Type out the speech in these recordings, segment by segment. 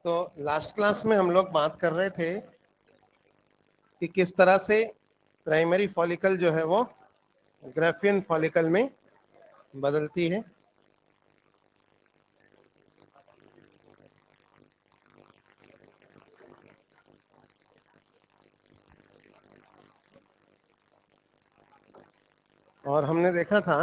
तो last class में हम लोग बात कर रहे थे कि किस तरह से प्राइमरी फॉलिकल जो है वो ग्राफियन फॉलिकल में बदलती है। और हमने देखा था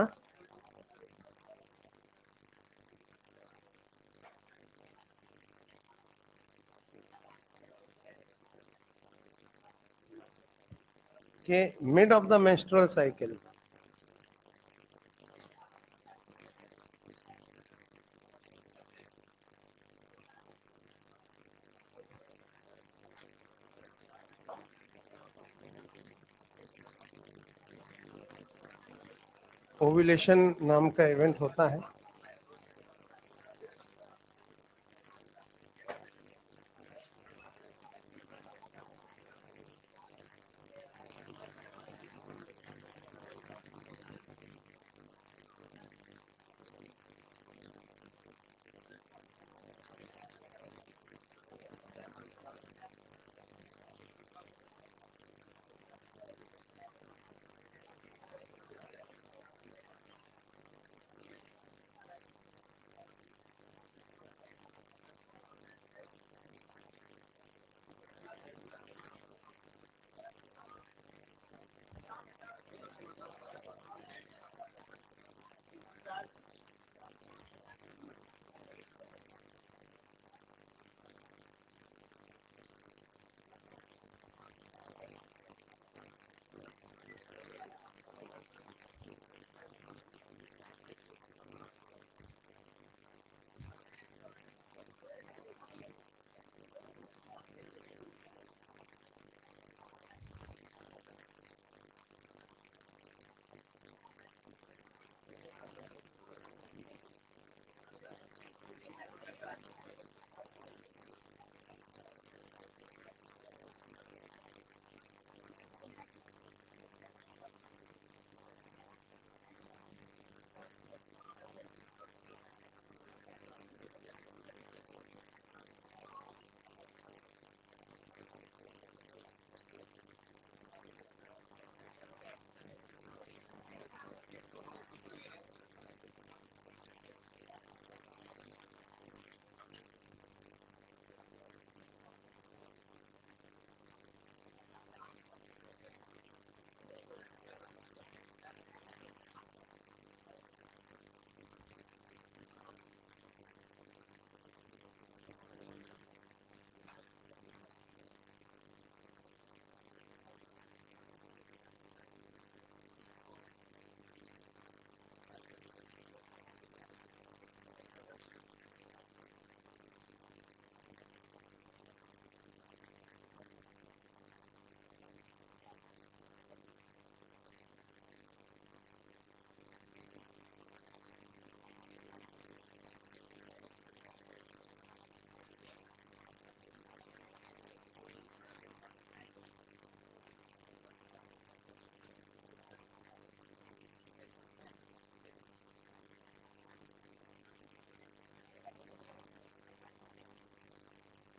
कि mid of the menstrual cycle ovulation नाम का इवेंट होता है।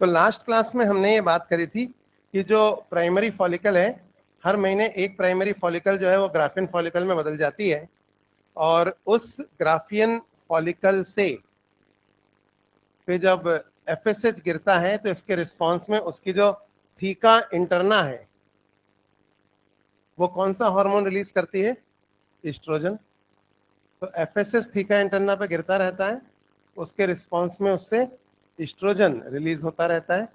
तो लास्ट क्लास में हमने ये बात करी थी कि जो प्राइमरी फॉलिकल है, हर महीने एक प्राइमरी फॉलिकल जो है वो ग्राफियन फॉलिकल में बदल जाती है, और उस ग्राफियन फॉलिकल से फिर जब एफएसएच गिरता है तो इसके रिस्पांस में उसकी जो थीका इंटरना है वो कौन सा हार्मोन रिलीज करती है? एस्ट्रोजन। तो एफएसएच थीका इंटरना पे गिरता रहता है, उसके रिस्पांस में उससे एस्ट्रोजन रिलीज होता रहता है।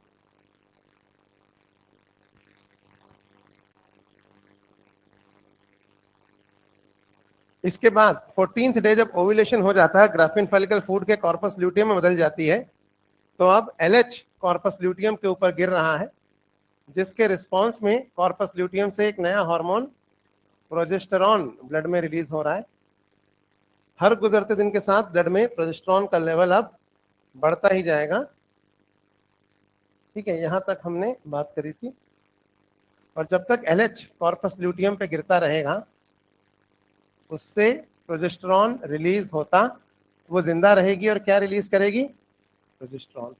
इसके बाद 14th डे जब ओव्यूलेशन हो जाता है, ग्राफियन फॉलिकल फूड के कॉर्पस ल्यूटियम में बदल जाती है। तो अब एलएच कॉर्पस ल्यूटियम के ऊपर गिर रहा है, जिसके रिस्पांस में कॉर्पस ल्यूटियम से एक नया हार्मोन प्रोजेस्टेरॉन ब्लड में रिलीज हो रहा है। हर गुजरते दिन के साथ ब्लड में प्रोजेस्टेरॉन का लेवल अब बढ़ता ही जाएगा। ठीक है, यहां तक हमने बात करी थी। और जब तक एलएच कॉर्पस ल्यूटियम पे गिरता रहेगा, उससे प्रोजेस्टेरॉन रिलीज होता, वो जिंदा रहेगी और क्या रिलीज करेगी? प्रोजेस्टेरॉन।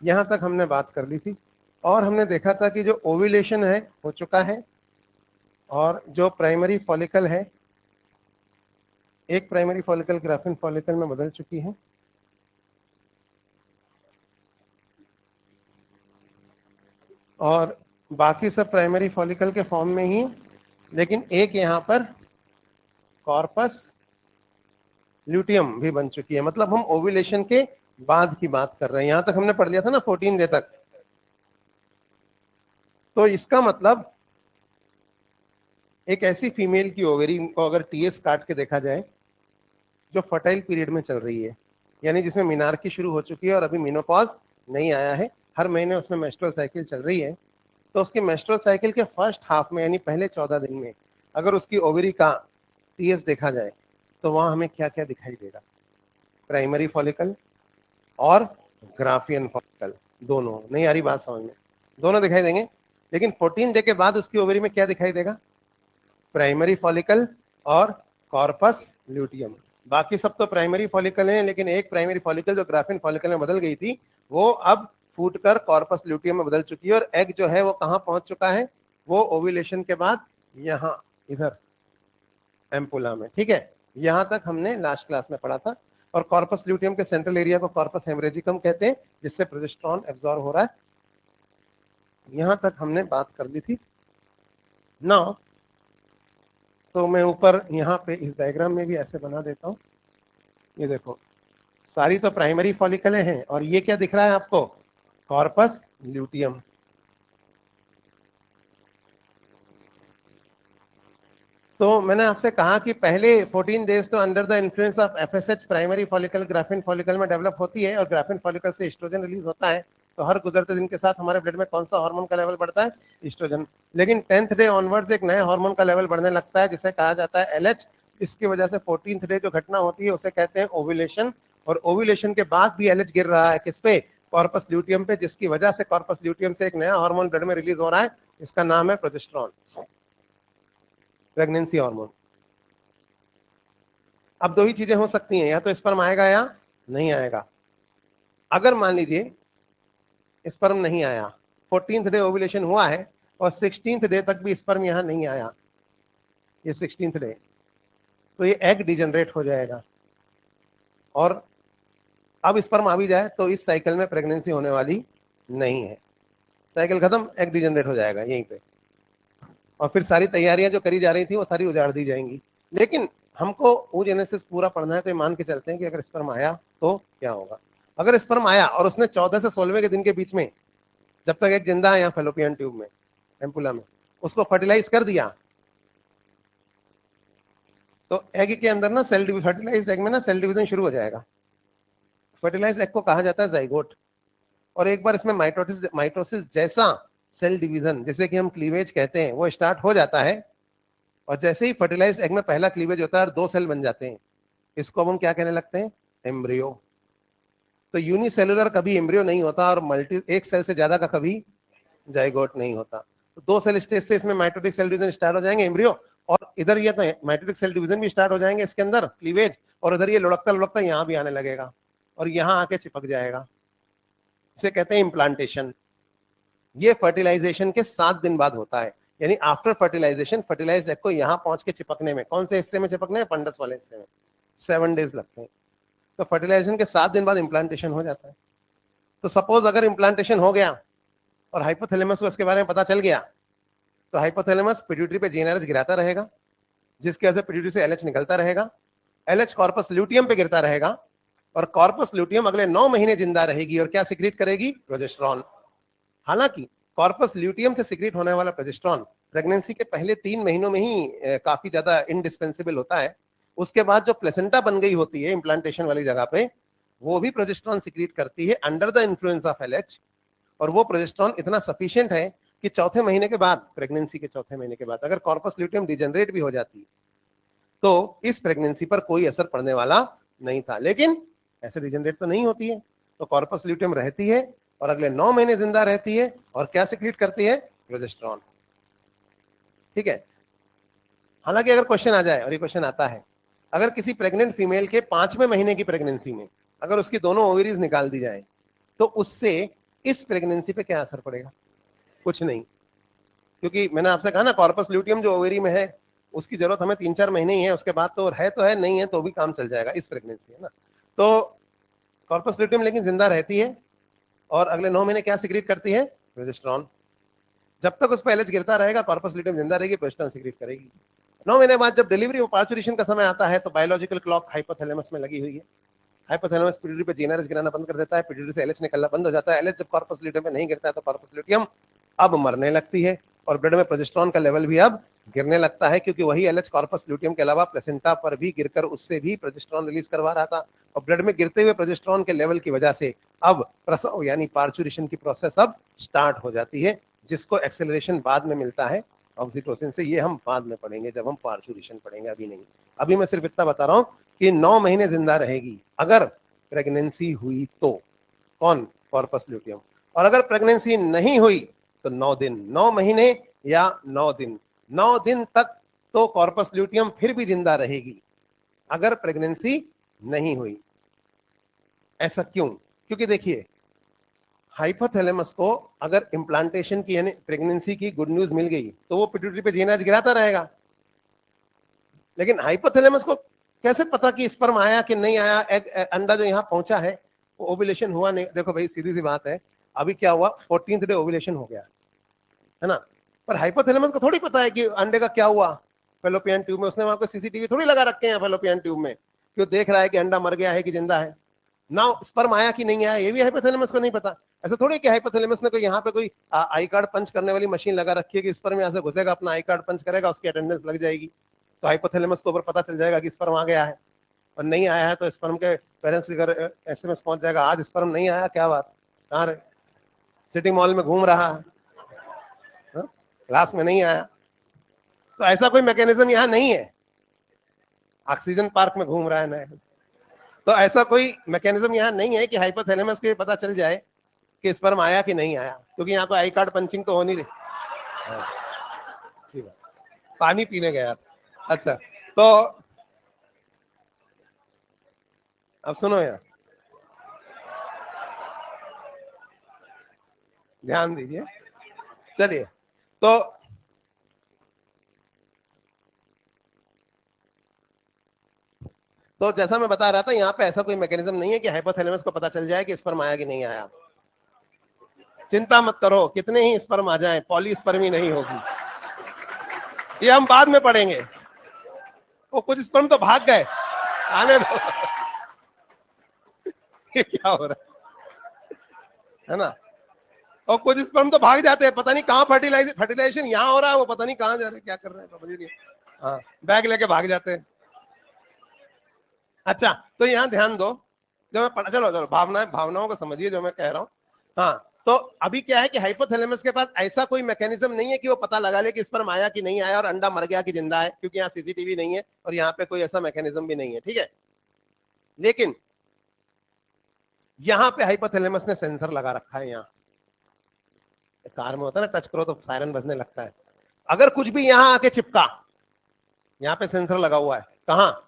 यहां तक हमने बात कर ली थी और हमने देखा था कि जो ओव्यूलेशन है हो चुका है और जो प्राइमरी फॉलिकल है, एक प्राइमरी फॉलिकल ग्राफिन फॉलिकल में बदल चुकी है और बाकी सब प्राइमरी फॉलिकल के फॉर्म में ही, लेकिन एक यहां पर कॉर्पस ल्यूटियम भी बन चुकी है। मतलब हम ओव्यूलेशन के बाद की बात कर रहे हैं। यहां तक हमने पढ़ लिया था ना 14 डे तक। तो इसका मतलब एक ऐसी फीमेल की ओवरी को अगर टीएस काट के देखा जाए जो फर्टाइल पीरियड में चल रही है, यानी जिसमें मीनार्की शुरू हो चुकी है और अभी मेनोपॉज नहीं आया है, हर महीने उसमें मेंस्ट्रुअल साइकिल चल रही है, तो उसकी मेंस्ट्रुअल साइकिल के फर्स्ट हाफ में यानी पहले 14 दिन में अगर उसकी ओवरी का टीएस देखा जाए तो वहां हमें क्या क्या दिखाई देगा? प्राइमरी फॉलिकल और ग्राफियन फॉलिकल, दोनों। नहीं आ रही बात समझ में? दोनों दिखाई देंगे, लेकिन 14 डे के बाद उसकी ओवरी में क्या दिखाई देगा? प्राइमरी फॉलिकल और कॉर्पस ल्यूटियम। बाकी सब तो प्राइमरी फॉलिकल हैं, लेकिन एक प्राइमरी फॉलिकल जो ग्राफिन फॉलिकल में बदल गई थी वो अब फूटकर कॉर्पस ल्यूटियम में बदल चुकी है और एग जो है वो कहां पहुंच चुका है? वो ओव्यूलेशन के बाद यहां इधर एम्पुला में। ठीक है, यहां तक हमने लास्ट क्लास में पढ़ा था। और कॉर्पस ल्यूटियम के सेंट्रल एरिया को कॉर्पस हेमरेजिकम कहते हैं, जिससे प्रोजेस्टेरॉन एब्जॉर्ब हो रहा है। यहां तक हमने बात कर ली थी ना। तो मैं ऊपर यहाँ पे इस डायग्राम में भी ऐसे बना देता हूँ। ये देखो, सारी तो प्राइमरी फॉलिकलें हैं और ये क्या दिख रहा है आपको? Corpus luteum. तो मैंने आपसे कहा कि पहले 14 डेज तो under the influence of FSH primary follicle graphene follicle में डेवलप होती है और ग्राफिन फॉलिकल से एस्ट्रोजन रिलीज होता है। तो हर गुजरते दिन के साथ हमारे ब्लड में कौन सा हार्मोन का लेवल बढ़ता है? एस्ट्रोजन। लेकिन 10th डे ऑनवर्ड्स एक नए हार्मोन का लेवल बढ़ने लगता है जिसे कहा जाता है एलएच। इसकी वजह से 14th डे जो घटना होती है उसे कहते हैं ओव्यूलेशन। और ओव्यूलेशन के बाद भी एलएच गिर रहा है किस पे? कॉर्पस ल्यूटियम पे, जिसकी वजह से कॉर्पस ल्यूटियम से एक नया हार्मोन ब्लड में रिलीज हो रहा है। इसका नाम है प्रोजेस्टेरॉन, प्रेगनेंसी हार्मोन। अब दो ही चीजें हो सकती हैं, या तो स्पर्म आएगा या नहीं आएगा। अगर मान लीजिए स्पर्म नहीं आया, 14th डे ओव्यूलेशन हुआ है और 16th डे तक भी स्पर्म यहां नहीं आया, ये 16th डे, तो ये एग डिजनरेट हो जाएगा। और अब स्पर्म आ भी जाए तो इस साइकिल में प्रेगनेंसी होने वाली नहीं है। साइकिल खत्म, एग डिजनरेट हो जाएगा यहीं पे, और फिर सारी तैयारियां जो करी जा रही थी वो सारी उजाड़ दी जाएंगी। लेकिन हमको oogenesis पूरा पढ़ना है, तो मान के चलते हैं कि अगर स्पर्म आया तो क्या होगा। अगर स्पर्म आया और उसने 14 से 16वें के दिन के बीच में, जब तक एक जिंदा है यहाँ फेलोपियन ट्यूब में, एम्पुला में, उसको फर्टिलाइज कर दिया, तो एग के अंदर ना फर्टिलाइज एग में ना सेल डिवीजन शुरू हो जाएगा। फर्टिलाइज एग को कहा जाता है जाइगोट। और एक बार इसमें माइटोसिस जैसा सेल डिवीजन, जिसे कि हम क्लीवेज कहते हैं, वो स्टार्ट हो जाता है। और जैसे ही फर्टिलाइज एग में पहला क्लीवेज होता है और 2 सेल बन जाते हैं, इसको हम क्या कहने लगते हैं? एम्ब्रियो। तो यूनिसेलुलर कभी एम्ब्रियो नहीं होता और एक सेल से ज्यादा का कभी जाइगोट नहीं होता। तो 2 सेल स्टेज से इसमें माइटोटिक सेल डिवीजन स्टार्ट हो जाएंगे, एम्ब्रियो, और इधर ये तो माइटोटिक सेल डिवीजन भी स्टार्ट हो जाएंगे इसके अंदर, क्लीवेज, और इधर ये लुढ़कता लुढ़कता यहाँ भी आने लगेगा और यहाँ आके चिपक जाएगा। इसे कहते हैं इम्प्लांटेशन। ये फर्टिलाइजेशन के 7 दिन बाद होता है, यानी आफ्टर फर्टिलाइजेशन फर्टिलाइज एग को यहाँ पहुंच के चिपकने में, कौन से हिस्से में चिपकने में? फंडस वाले हिस्से में 7 डेज लगते हैं। तो फर्टिलाइजेशन के 7 दिन बाद इम्प्लांटेशन हो जाता है। तो सपोज अगर इम्प्लांटेशन हो गया और हाइपोथैलेमस को इसके बारे में पता चल गया, तो हाइपोथैलेमस पिट्यूटरी पे जीएनआरएच गिराता रहेगा, जिसकी वजह से पिट्यूटरी से एलएच निकलता रहेगा। एलएच कॉर्पस ल्यूटियम पे गिरता रहेगा और कॉर्पस ल्यूटियम अगले 9 महीने जिंदा रहेगी और क्या सिक्रीट करेगी? प्रोजेस्टेरॉन। हालांकि कॉर्पस ल्यूटियम से सिक्रीट होने वाला प्रोजेस्टेरॉन प्रेगनेंसी के पहले 3 महीनों में ही काफी ज्यादा इंडिस्पेंसिबल होता है। उसके बाद जो प्लेसेंटा बन गई होती है इम्प्लांटेशन वाली जगह पे, वो भी प्रोजेस्टेरॉन सिक्रीट करती है under the influence of LH. और वो प्रोजेस्टेरॉन इतना सफिशिएंट है कि चौथे महीने के बाद, प्रेगनेंसी के चौथे महीने के बाद, अगर कॉर्पस ल्यूटियम डिजनरेट भी हो जाती तो इस प्रेगनेंसी पर कोई असर पड़ने वाला नहीं था। लेकिन ऐसे डिजनरेट तो नहीं होती है, तो कॉर्पस ल्यूटियम रहती है और अगले 9 महीने जिंदा रहती है और क्या सिक्रीट करती है? प्रोजेस्टेरॉन। ठीक है। हालांकि अगर क्वेश्चन आ जाए, और ये क्वेश्चन आता है, अगर किसी प्रेग्नेंट फीमेल के 5वें महीने की प्रेगनेंसी में अगर उसकी दोनों ओवरीज निकाल दी जाए तो उससे इस प्रेगनेंसी पे क्या असर पड़ेगा? कुछ नहीं, क्योंकि मैंने आपसे कहा ना कॉर्पस ल्यूटियम जो ओवेरी में है उसकी जरूरत हमें 3-4 महीने ही है, उसके बाद तो है नहीं है तो भी काम चल जाएगा, इस प्रेगनेंसी है ना। तो कॉर्पस ल्यूटियम लेकिन जिंदा रहती है और अगले 9 महीने क्या सिक्रीट करती है? प्रोजेस्टेरॉन। जब तक उस पर एलएच गिरता रहेगा कॉर्पस ल्यूटियम जिंदा रहेगी, प्रोजेस्टेरॉन सिक्रीट करेगी। 9 महीने बाद जब डिलीवरी और पार्चुरेशन का समय आता है तो बायोलॉजिकल क्लॉक हाइपोथैलेमस में लगी हुई है। हाइपोथैलेमस पिट्यूटरी पे जीएनआरएच गिराना बंद कर देता है, पिट्यूटरी से एलएच निकलना बंद हो जाता है। एलएच जब कॉर्पस ल्यूटियम में नहीं गिरता है तो कॉर्पस ल्यूटियम अब मरने लगती है और ब्लड में प्रोजेस्टेरॉन का लेवल भी अब गिरने लगता है, क्योंकि वही एलएच कॉर्पस ल्यूटियम के अलावा प्लेसेंटा पर भी गिरकर उससे भी प्रोजेस्टेरॉन रिलीज करवा रहा था। और ब्लड में गिरते हुए प्रोजेस्टेरॉन के लेवल की वजह से अब प्रसव यानी पार्चुरेशन की प्रोसेस अब स्टार्ट हो जाती है, जिसको एक्सेलरेशन बाद में मिलता है ऑक्सीटोसिन से। ये हम बाद में पढ़ेंगे जब हम पार्चुरेशन पढ़ेंगे, अभी नहीं। अभी मैं सिर्फ इतना बता रहा हूं कि 9 महीने जिंदा रहेगी अगर प्रेगनेंसी हुई तो। कौन? Corpus luteum. और अगर प्रेगनेंसी नहीं हुई तो 9 दिन, 9 महीने या 9 दिन, 9 दिन तक तो कॉर्पस ल्यूटियम फिर भी जिंदा रहेगी अगर प्रेगनेंसी नहीं हुई। ऐसा क्यों? क्योंकि देखिए हाइपोथैलेमस को अगर इम्प्लांटेशन की यानी प्रेगनेंसी की गुड न्यूज मिल गई तो वो पिट्यूटरी पे जीएनआरएच गिराता रहेगा। लेकिन हाइपोथैलेमस को कैसे पता कि स्पर्म आया कि नहीं आया? अंडा जो यहाँ पहुंचा है वो ओव्यूलेशन हुआ नहीं। देखो भाई सीधी सी बात है, अभी क्या हुआ, 14th डे ओव्यूलेशन हो गया है ना, पर हाइपोथैलेमस को थोड़ी पता है कि अंडे का क्या हुआ फेलोपियन ट्यूब में। उसने वहां पे सीसीटीवी थोड़ी लगा रखे हैं फेलोपियन ट्यूब में कि वो देख रहा है कि अंडा मर गया है कि जिंदा है ना, स्पर्म आया कि नहीं आया ये भी हाइपोथैलेमस को नहीं पता। ऐसा थोड़ी कि हाइपोथैलेमस ने कोई यहाँ पे कोई आई कार्ड पंच करने वाली मशीन लगा रखी है कि स्पर्म यहाँ से घुसेगा, अपना आई कार्ड पंच करेगा, उसकी अटेंडेंस लग जाएगी तो हाइपोथैलेमस को ऊपर पता चल जाएगा कि स्पर्म आ गया है। और नहीं आया है तो स्पर्म के पेरेंट्स के घर एसएमएस पहुंच जाएगा, आज स्पर्म नहीं आया, क्या बात, कहाँ रहे, सिटी मॉल में घूम रहा है, क्लास में नहीं आया। तो ऐसा कोई मैकेनिज्म यहाँ नहीं है, ऑक्सीजन पार्क में घूम रहा है ना, तो ऐसा कोई मैकेनिज्म यहाँ नहीं है कि हाइपोथैलेमस को पता चल जाए कि स्पर्म आया कि नहीं आया, क्योंकि यहाँ तो आई कार्ड पंचिंग तो हो नहीं रही। ठीक है, पानी पीने गया। अच्छा तो अब सुनो यार, ध्यान दीजिए। चलिए तो जैसा मैं बता रहा था यहाँ पे ऐसा कोई मैकेनिज्म नहीं है कि हाइपोथैलेमस को पता चल जाए कि स्पर्म आया कि नहीं आया। चिंता मत करो, कितने ही स्पर्म आ जाएं, पॉलीस्पर्मी नहीं होगी, ये हम बाद में पढ़ेंगे। वो कुछ स्पर्म तो भाग गए, आने दो। ये क्या हो रहा है ना, और कुछ स्पर्म तो भाग जाते हैं, पता नहीं कहाँ फर्टिलाइजेशन यहाँ हो रहा है, वो पता नहीं कहाँ जा रहे हैं, क्या कर रहे हैं समझ नहीं। हाँ, बैग लेके भाग जाते हैं। अच्छा तो यहाँ ध्यान दो, जो मैं चलो चलो भावनाओं को समझिए जो मैं कह रहा हूँ। हाँ तो अभी क्या है कि हाइपोथैलेमस के पास ऐसा कोई मैकेनिज्म नहीं है कि वो पता लगा ले कि स्पर्म आया कि नहीं आया और अंडा मर गया कि जिंदा है, क्योंकि यहाँ सीसीटीवी नहीं है और यहाँ पे कोई ऐसा मैकेनिज्म भी नहीं है, ठीक है। लेकिन यहाँ पे हाइपोथैलेमस ने सेंसर लगा रखा है। यहाँ कार में होता है ना, टच करो तो सायरन बजने लगता है, अगर कुछ भी यहाँ आके चिपका, यहाँ पे सेंसर लगा हुआ है, कहाँ,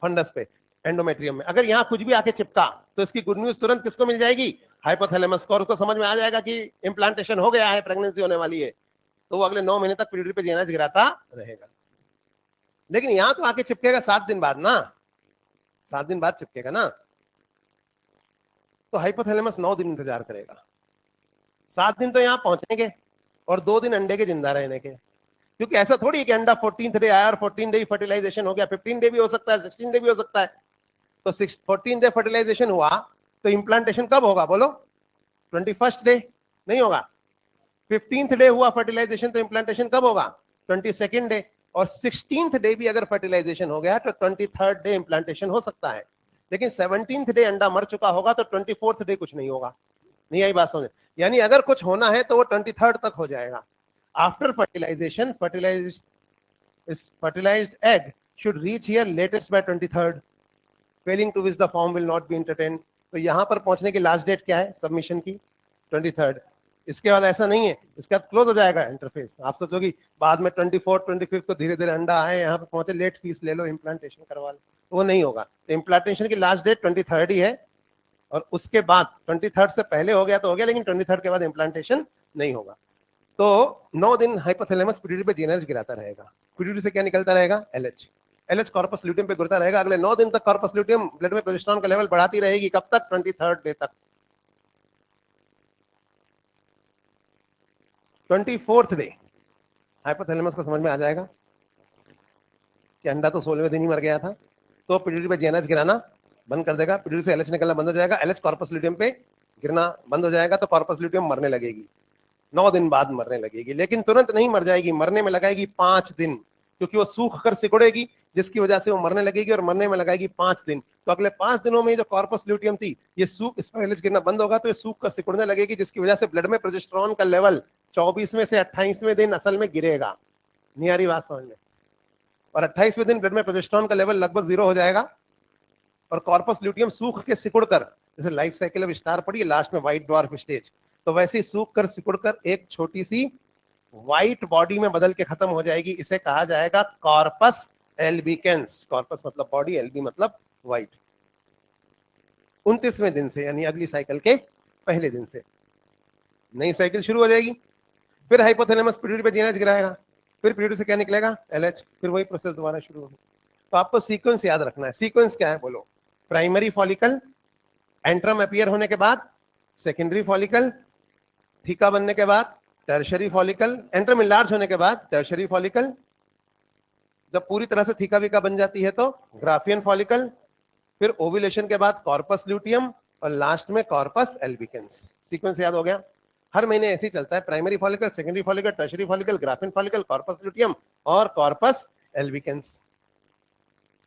फंडस पे, एंडोमेट्रियम में, अगर यहाँ कुछ भी आके चिपका तो इसकी गुड न्यूज तुरंत किसको मिल जाएगी? हाइपोथैलेमस को, और उसको समझ में आ जाएगा कि इंप्लांटेशन हो गया है, प्रेगनेंसी होने वाली है, तो वो अगले 9 महीने तक पिट्यूटरी पे जीएनआरएच गिराता रहेगा। लेकिन यहाँ तो आके चिपकेगा 7 दिन बाद ना, 7 दिन बाद चिपकेगा ना, तो हाइपोथैलेमस 9 दिन इंतजार करेगा। 7 दिन तो यहाँ पहुंचने के और 2 दिन अंडे के जिंदा रहने के, क्योंकि ऐसा थोड़ी है कि अंडा 14th डे आया और 14 डे फर्टिलाइजेशन हो गया, 15 डे भी हो सकता है, 16 डे भी हो सकता है। तो 14 डे फर्टिलाइजेशन हुआ तो इंप्लांटेशन कब होगा बोलो? 21st डे नहीं होगा। 15th डे हुआ फर्टिलाइजेशन तो इंप्लांटेशन कब होगा? 22nd day. और 16th डे भी अगर फर्टिलाइजेशन हो गया तो 23rd डे इंप्लांटेशन हो सकता है। लेकिन 17th डे अंडा मर चुका होगा तो 24th डे कुछ नहीं होगा। नहीं आई बात समझ? यानी अगर कुछ होना है तो वो 23rd तक हो जाएगा। After fertilisation fertilized egg should reach here latest by 23rd, failing to which the form will not be entertained। तो यहां पर पहुंचने की लास्ट डेट क्या है सबमिशन की? 23rd। इसके बाद ऐसा नहीं है, इसके बाद क्लोज हो जाएगा इंटरफेस। आप सोचोगी बाद में 24th 25th को धीरे धीरे अंडा आए, यहाँ पे पहुंचे, लेट फीस ले लो, इम्प्लांटेशन करवा लो, वो नहीं होगा। तो इम्प्लांटेशन की लास्ट डेट 23rd ही है और उसके बाद 23rd से पहले हो गया तो हो गया, लेकिन 23rd के बाद इम्प्लांटेशन नहीं होगा। तो 9 दिन हाइपोथैलेमस पिट्यूटरी पे जीएनएच गिराता रहेगा। पिट्यूटरी से क्या निकलता रहेगा? एलएच। एलएच कॉर्पस ल्यूटियम पे गिरता रहेगा। अगले 9 दिन तक कॉर्पस ल्यूटियम ब्लड में प्रोजेस्टेरॉन का लेवल बढ़ाती रहेगी। कब तक? 23rd डे तक। 24th डे हाइपोथैलेमस को समझ में आ जाएगा कि अंडा तो 16वें दिन ही मर गया था, तो पिट्यूटरी पे जीएनएच गिराना बंद कर देगा। पिट्यूटरी से एलएच निकलना बंद हो जाएगा। एलएच कॉर्पस ल्यूटियम पे गिरना बंद हो जाएगा, तो कॉर्पस ल्यूटियम मरने लगेगी। 9 दिन बाद मरने लगेगी, लेकिन तुरंत नहीं मर जाएगी, मरने में लगाएगी 5 दिन, क्योंकि वो सूख कर सिकुड़ेगी, जिसकी वजह से वो मरने लगेगी, और मरने में लगाएगी 5 दिन। तो अगले 5 दिनों में जो कॉर्पस ल्यूटियम थी, ये सूख, इस पर एलएच गिरना बंद होगा, तो ये सूख कर सिकुड़ने लगेगी, जिसकी वजह से ब्लड में प्रोजेस्टेरॉन का लेवल 24वें से 28वें दिन असल में गिरेगा। नियारी बात समझ में? और 28वें दिन ब्लड में प्रोजेस्टेरॉन का लेवल लगभग 0 हो जाएगा, और कॉर्पस ल्यूटियम सूख के सिकुड़कर, जैसे लाइफ साइकिल ऑफ स्टार पड़ी लास्ट में व्हाइट ड्वार्फ स्टेज, तो वैसे ही सूख कर सिकुड़कर एक छोटी सी व्हाइट बॉडी में बदल के खत्म हो जाएगी। इसे कहा जाएगा कॉर्पस एल्बिकेंस। कॉर्पस मतलब बॉडी, एल्बी मतलब व्हाइट। 29वें दिन से, यानी अगली साइकिल के पहले दिन से नई साइकिल शुरू हो जाएगी। फिर हाइपोथैलेमस पिट्यूटरी पे जीएनएच गिराएगा, फिर पिट्यूटरी से क्या निकलेगा? एलएच। फिर वही प्रोसेस दोबारा शुरू होगी। तो आपको सीक्वेंस याद रखना है। सीक्वेंस क्या है बोलो? प्राइमरी फॉलिकल, एंट्रम अपीयर होने के बाद सेकेंडरी फॉलिकल, थीका बनने के बाद टर्शरी फॉलिकल, एंट्रम इनलार्ज होने के बाद टर्शरी फॉलिकल, जब पूरी तरह से थीका वीका बन जाती है तो ग्राफियन फॉलिकल, फिर ओव्यूलेशन के बाद कॉर्पस ल्यूटियम, और लास्ट में कॉर्पस एल्बिकेंस। सीक्वेंस याद हो गया? हर महीने ऐसे ही चलता है। Primary follicle, secondary follicle, tertiary follicle, Graafian follicle, corpus luteum और कॉर्पस एल्बिकेंस।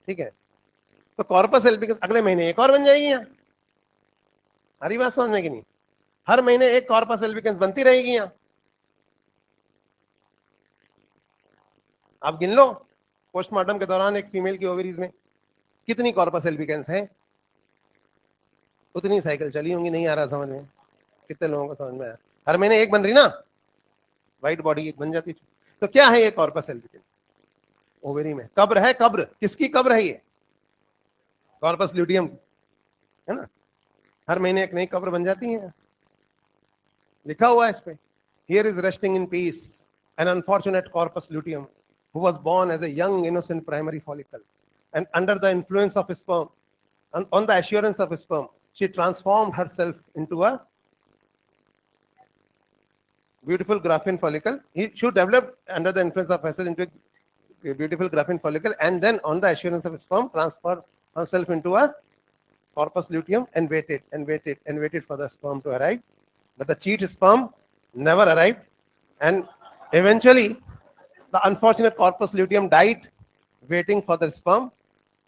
ठीक है? तो कॉर्पस एल्बिकेंस अगले महीने एक और बन जाएगी। यहाँ हरी बात समझने की नहीं? हर महीने एक कॉर्पस एल्बिकेंस बनती रहेगी। यहाँ आप गिन लो, पोस्टमार्टम के दौरान एक फीमेल की ओवरीज में कितनी कॉर्पस एल्बिकेंस है, उतनी साइकिल चली होंगी। नहीं आ रहा समझ में? कितने लोगों को समझ में आया? हर महीने एक बन रही ना, व्हाइट बॉडी एक बन जाती। तो क्या है ये कॉर्पस एल्बिकेंस? ओवरी में कब्र है। कब्र किसकी कब्र है? ये कॉर्पस ल्यूटियम, है ना? हर महीने एक नई कब्र बन जाती है। लिखा हुआ है इस पे, here is resting in peace an unfortunate corpus luteum who was born as a young innocent primary follicle, and under the influence of sperm, and on the assurance of sperm, she transformed herself into a beautiful graphene follicle. She developed under the influence of acid into a beautiful graphene follicle, and then on the assurance of sperm transferred herself into a corpus luteum, and waited and waited and waited for the sperm to arrive. But the cheat sperm never arrived, and eventually the unfortunate corpus luteum died waiting for the sperm.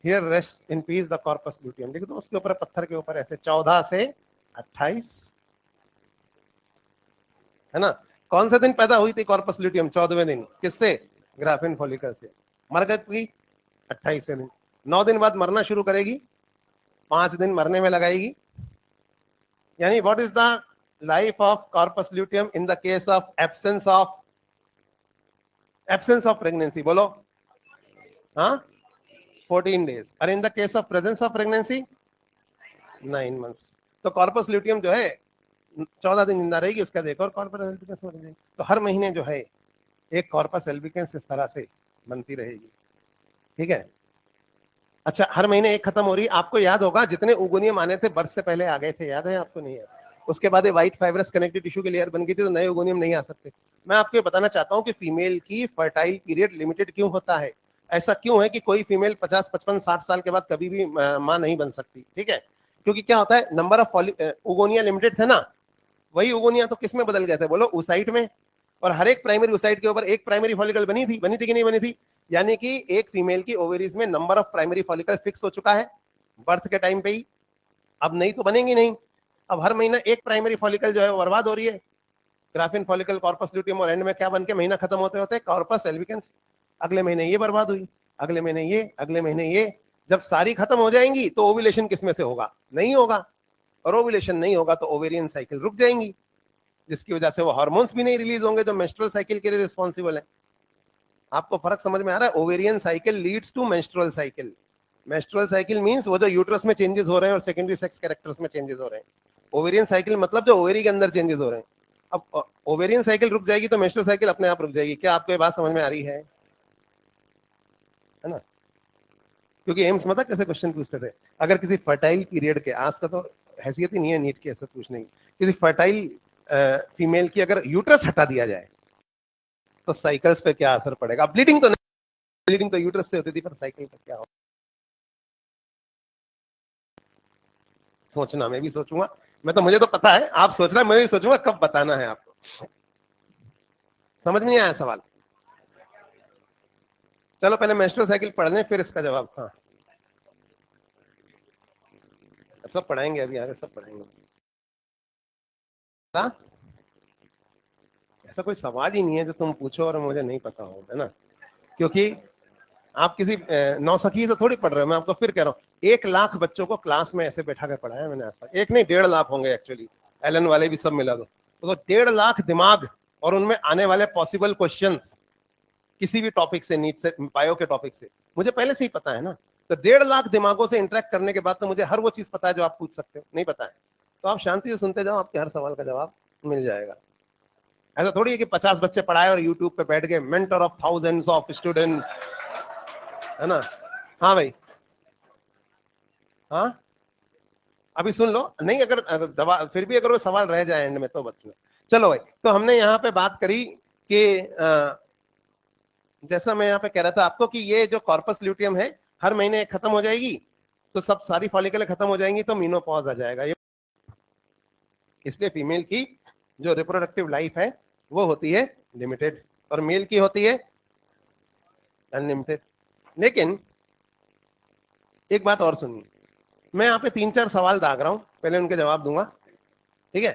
Here rests in peace the corpus luteum. देखो तो उसके ऊपर पत्थर के ऊपर ऐसे 14 से 28, है ना? कौन सा दिन पैदा हुई थी कॉर्पस ल्यूटियम? 14वें दिन। किससे? ग्राफिन फॉलिकल से। मर गई 28वें दिन। 9 दिन बाद मरना शुरू करेगी, 5 दिन मरने में लगाएगी। यानी what is the life of corpus luteum in the case of absence of pregnancy? बोलो। हाँ, 14 डेज। और इन the case of presence of pregnancy 9 months. तो कॉर्पस ल्यूटियम जो है 14 दिन जिंदा रहेगी, उसका एक और कॉर्पस एल्बिकेंस बन जाएगी। तो हर महीने जो है एक कॉर्पस एल्बिकेंस इस तरह से बनती रहेगी। ठीक है? अच्छा, हर महीने एक खत्म हो रही है। आपको याद होगा जितने उगोनियम आने थे बर्थ से पहले आ गए थे, याद है आपको? नहीं है? उसके बाद व्हाइट फाइब्रस कनेक्टिव टिश्यू की लेयर बन गई थी, तो नए उगोनियम नहीं आ सकते। मैं आपको ये बताना चाहता हूँ कि फीमेल की फर्टाइल पीरियड लिमिटेड क्यों होता है। ऐसा क्यों है कि कोई फीमेल 50, 55, 60 साल के बाद कभी भी मां नहीं बन सकती? ठीक है? क्योंकि क्या होता है, नंबर ऑफ उगोनिया लिमिटेड थे ना, वही उगोनिया तो किस में बदल गए थे बोलो? ओसाइट में। और हर एक प्राइमरी ओसाइट के ऊपर एक प्राइमरी फॉलिकल बनी थी कि नहीं बनी थी? यानी कि एक फीमेल की ओवेरीज में number of primary follicle fix हो चुका है बर्थ के टाइम पे ही। अब नहीं तो बनेंगी नहीं। अब हर महीना एक प्राइमरी फॉलिकल जो है वो बर्बाद हो रही है। ग्राफिन फॉलिकल, कॉर्पस ल्यूटियम, और एंड में क्या बन के महीना खत्म होते होते कॉर्पस एल्बिकेंस। अगले महीने ये बर्बाद हुई, अगले महीने ये, अगले महीने ये। जब सारी खत्म हो जाएंगी तो ओव्यूलेशन किसमें से होगा? नहीं होगा। और ओव्यूलेशन नहीं होगा तो ओवेरियन साइकिल रुक जाएंगी, जिसकी वजह से वो हार्मोन्स भी नहीं रिलीज होंगे जो मेंस्ट्रुअल साइकिल के लिए रिस्पॉन्सिबल है। आपको फर्क समझ में आ रहा है? Ovarian cycle leads to menstrual cycle, menstrual cycle means वो जो यूट्रस में चेंजेस हो रहे हैं और सेकेंडरी सेक्स कैरेक्टर्स में चेंजेस हो रहे हैं। ओवेरियन साइकिल मतलब जो ओवेरी के अंदर चेंजेस हो रहे हैं। अब ओवेरियन साइकिल रुक जाएगी तो मेंस्ट्रुअल साइकिल अपने आप रुक जाएगी। क्या आपको ये बात समझ में आ रही है ना? क्योंकि एम्स मतलब कैसे क्वेश्चन पूछते थे, अगर किसी फर्टाइल पीरियड के, आज का तो हैसियत ही नहीं है नीट की ऐसा पूछने की, किसी फर्टाइल फीमेल की अगर यूट्रस हटा दिया जाए तो साइकिल्स पे क्या असर पड़ेगा? ब्लीडिंग तो नहीं, ब्लीडिंग तो यूट्रस से होती थी, पर साइकिल पे क्या हो? सोचना, मैं भी सोचूंगा। मैं तो, मुझे तो पता है, आप सोच रहे हैं, मैं भी सोचूंगा कब बताना है आपको। समझ नहीं आया सवाल? चलो पहले मेंस्ट्रुअल साइकिल पढ़ लें फिर इसका जवाब। हाँ, सब पढ़ाएंगे, अभी आगे सब पढ़ाएंगे। हाँ? ऐसा कोई सवाल ही नहीं है जो तुम पूछो और मुझे नहीं पता हो, है ना? क्योंकि आप किसी नौसखी से थोड़ी पढ़ रहे हो। मैं आपको फिर कह रहा हूँ, 1 लाख बच्चों को क्लास में ऐसे बैठा कर पढ़ाया मैंने आज तक। एक नहीं, 1.5 लाख होंगे एक्चुअली, एलन वाले भी सब मिला दो तो 1.5 लाख दिमाग, और उनमें आने वाले पॉसिबल क्वेश्चंस किसी भी टॉपिक से, नीट से, बायो के टॉपिक से, मुझे पहले से ही पता है ना। तो 1.5 लाख दिमागों से इंटरेक्ट करने के बाद तो मुझे हर वो चीज पता है जो आप पूछ सकते हो। नहीं पता है तो आप शांति से सुनते जाओ, आपके हर सवाल का जवाब मिल जाएगा। ऐसा थोड़ी है कि 50 बच्चे पढ़ाए और यूट्यूब पे बैठ गए, mentor of thousands of students, है ना? हाँ भाई, हाँ, अभी सुन लो। नहीं, अगर दवा फिर भी अगर वो सवाल रह जाए एंड में तो बच्चों, चलो भाई। तो हमने यहाँ पे बात करी कि जैसा मैं यहाँ पे कह रहा था आपको कि ये जो कॉर्पस ल्यूटियम है हर महीने खत्म हो जाएगी, तो सब सारी फॉलिकल खत्म हो जाएंगी तो मीनोपॉज आ जाएगा। ये इसलिए फीमेल की जो रिप्रोडक्टिव लाइफ है वो होती है लिमिटेड, और मेल की होती है अनलिमिटेड। लेकिन एक बात और सुनिए, मैं यहाँ पे 3-4 सवाल दाग रहा हूं, पहले उनके जवाब दूंगा, ठीक है?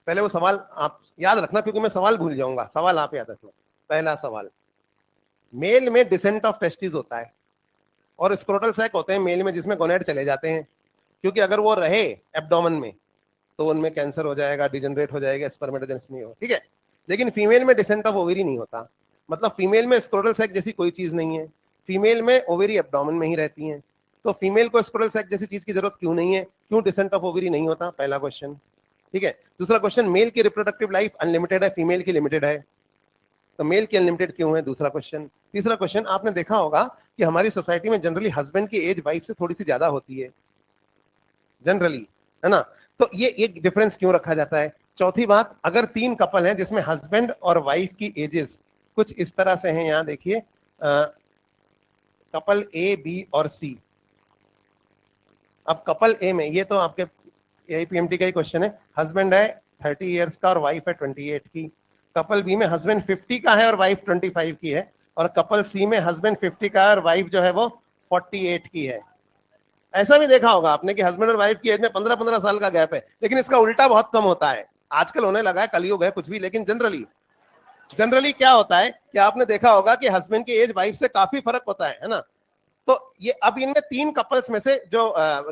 पहले वो सवाल आप याद रखना, क्योंकि मैं सवाल भूल जाऊंगा, सवाल आप याद रखना। पहला सवाल, मेल में डिसेंट ऑफ टेस्टिस होता है और स्क्रोटल सैक होते हैं मेल में जिसमें गोनेड चले जाते हैं, क्योंकि अगर वो रहे एब्डोमेन में तो उनमें कैंसर हो जाएगा, डिजनरेट हो जाएगा, स्पर्मेटोजेनेसिस नहीं हो, ठीक है? लेकिन फीमेल में डिसेंट ऑफ ओवेरी नहीं होता, मतलब फीमेल में स्क्रोटल सैक जैसी कोई चीज नहीं है, फीमेल में ओवेरी एब्डोमेन में ही रहती है। तो फीमेल को स्क्रोटल सैक जैसी चीज की जरूरत क्यों नहीं है, क्यों डिसेंट ऑफ ओवेरी नहीं होता? पहला क्वेश्चन, ठीक है? दूसरा क्वेश्चन, मेल की रिप्रोडक्टिव लाइफ अनलिमिटेड है, फीमेल की लिमिटेड है, तो मेल की अनलिमिटेड क्यों है? दूसरा क्वेश्चन। तीसरा क्वेश्चन, आपने देखा होगा कि हमारी सोसाइटी में जनरली हस्बैंड की एज वाइफ से थोड़ी सी ज्यादा होती है जनरली, है ना? तो ये एक डिफरेंस क्यों रखा जाता है? चौथी बात, अगर 3 कपल हैं जिसमें हस्बैंड और वाइफ की एजेस कुछ इस तरह से हैं, यहां देखिए, कपल ए, बी और सी। अब कपल ए में, ये तो आपके एपीएमटी का ही क्वेश्चन है, हस्बैंड है 30 इयर्स का और वाइफ है 28 की। कपल बी में हस्बैंड 50 का है और वाइफ 25 की है, और कपल सी में हस्बैंड 50 का है और वाइफ जो है वो 48 की है। ऐसा भी देखा होगा आपने कि हस्बैंड और वाइफ की एज में 15-15 साल का गैप है, लेकिन इसका उल्टा बहुत कम होता है। आजकल होने लगा है, कलयुग है कुछ भी, लेकिन जनरली जनरली क्या होता है कि आपने देखा होगा कि हस्बैंड की एज वाइफ से काफी फर्क होता है ना? तो ये, अब इनमें 3 कपल्स में से जो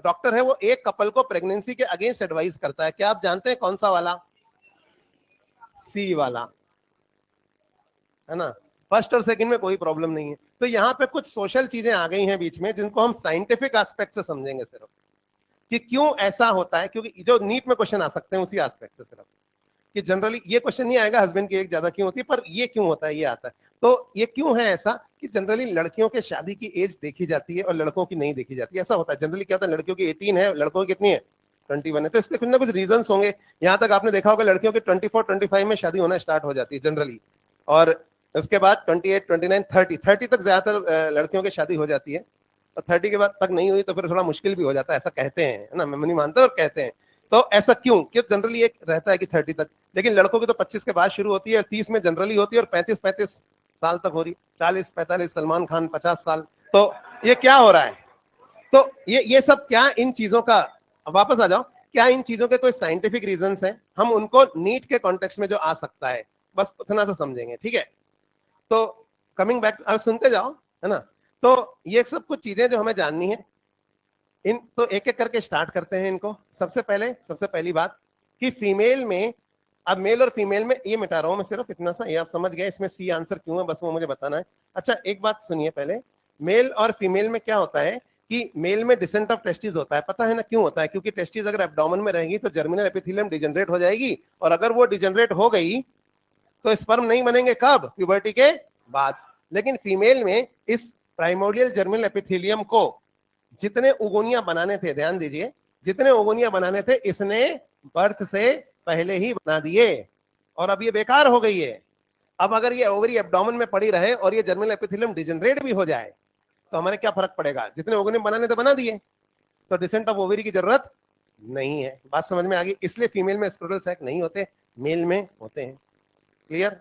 डॉक्टर है वो एक कपल को प्रेगनेंसी के अगेंस्ट एडवाइस करता है। क्या आप जानते हैं कौन सा वाला? सी वाला, है ना? फर्स्ट और सेकंड में कोई प्रॉब्लम नहीं है। तो यहाँ पे कुछ सोशल चीजें आ गई हैं बीच में जिनको हम साइंटिफिक एस्पेक्ट से समझेंगे सिर्फ, कि क्यों ऐसा होता है। क्योंकि जो नीट में क्वेश्चन आ सकते हैं उसी एस्पेक्ट से सिर्फ, कि जनरली ये क्वेश्चन नहीं आएगा हस्बैंड की एज ज्यादा क्यों होती है, पर ये क्यों होता है ये आता है। तो ये क्यों है ऐसा कि जनरली लड़कियों के शादी की एज देखी जाती है और लड़कों की नहीं देखी जाती, ऐसा होता है जनरली। क्या होता है, लड़कियों की 18 है, लड़कों की कितनी है? 21 है। तो इसके कुछ ना कुछ रीजन होंगे। यहाँ तक आपने देखा होगा लड़कियों की 24-25 में शादी होना स्टार्ट हो जाती है जनरली, और उसके बाद 28, 29, 30 तक ज्यादातर लड़कियों की शादी हो जाती है, और 30 के बाद तक नहीं हुई तो फिर थोड़ा मुश्किल भी हो जाता है, ऐसा कहते हैं, है ना? मैं नहीं मानता, और कहते हैं। तो ऐसा क्यों? जनरली एक रहता है कि 30 तक, लेकिन लड़कों की तो 25 के बाद शुरू होती है, 30 में जनरली होती है, और 35 साल तक हो रही, 40-45, सलमान खान 50 साल। तो ये क्या हो रहा है? तो ये सब क्या इन चीजों का, वापस आ जाओ, क्या इन चीजों के कोई साइंटिफिक रीजंस हैं? हम उनको नीट के कॉन्टेक्स्ट में जो आ सकता है बस उतना सा समझेंगे, ठीक है? तो कमिंग बैक, अब सुनते जाओ, है ना? तो ये सब कुछ चीजें जो हमें जाननी है, इन तो एक एक करके स्टार्ट करते हैं इनको। सबसे पहली बात कि फीमेल में, अब मेल और फीमेल में, ये मिटा रहा हूं मैं सिर्फ इतना सा, ये आप समझ गए इसमें सी आंसर क्यों है, बस वो मुझे बताना है। अच्छा एक बात सुनिए पहले, मेल और फीमेल में क्या होता है कि मेल में डिसेंट ऑफ टेस्टिस होता है, पता है ना क्यों होता है? क्योंकि टेस्टिस अगर एब्डोमेन में रहेंगी तो जर्मिनल एपिथेलियम डिजनरेट हो जाएगी, और अगर वो डिजनरेट हो गई तो स्पर्म नहीं बनेंगे कब? प्यूबर्टी के बाद। लेकिन फीमेल में इस प्राइमोर्डियल जर्मिनल एपिथेलियम को जितने उगोनिया बनाने थे, ध्यान दीजिए, जितने उगोनिया बनाने थे इसने बर्थ से पहले ही बना दिए, और अब ये बेकार हो गई है। अब अगर ये ओवरी एब्डोमेन में पड़ी रहे और ये जर्मिनल एपिथेलियम डिजनरेट भी हो जाए तो हमारे क्या फर्क पड़ेगा? जितने ओवोनियम बनाने थे बना दिए, तो डिसेंट ऑफ ओवरी की जरूरत नहीं है। बात समझ में आ गई? इसलिए फीमेल में स्क्रोटल सैक नहीं होते, मेल में होते हैं। क्लियर?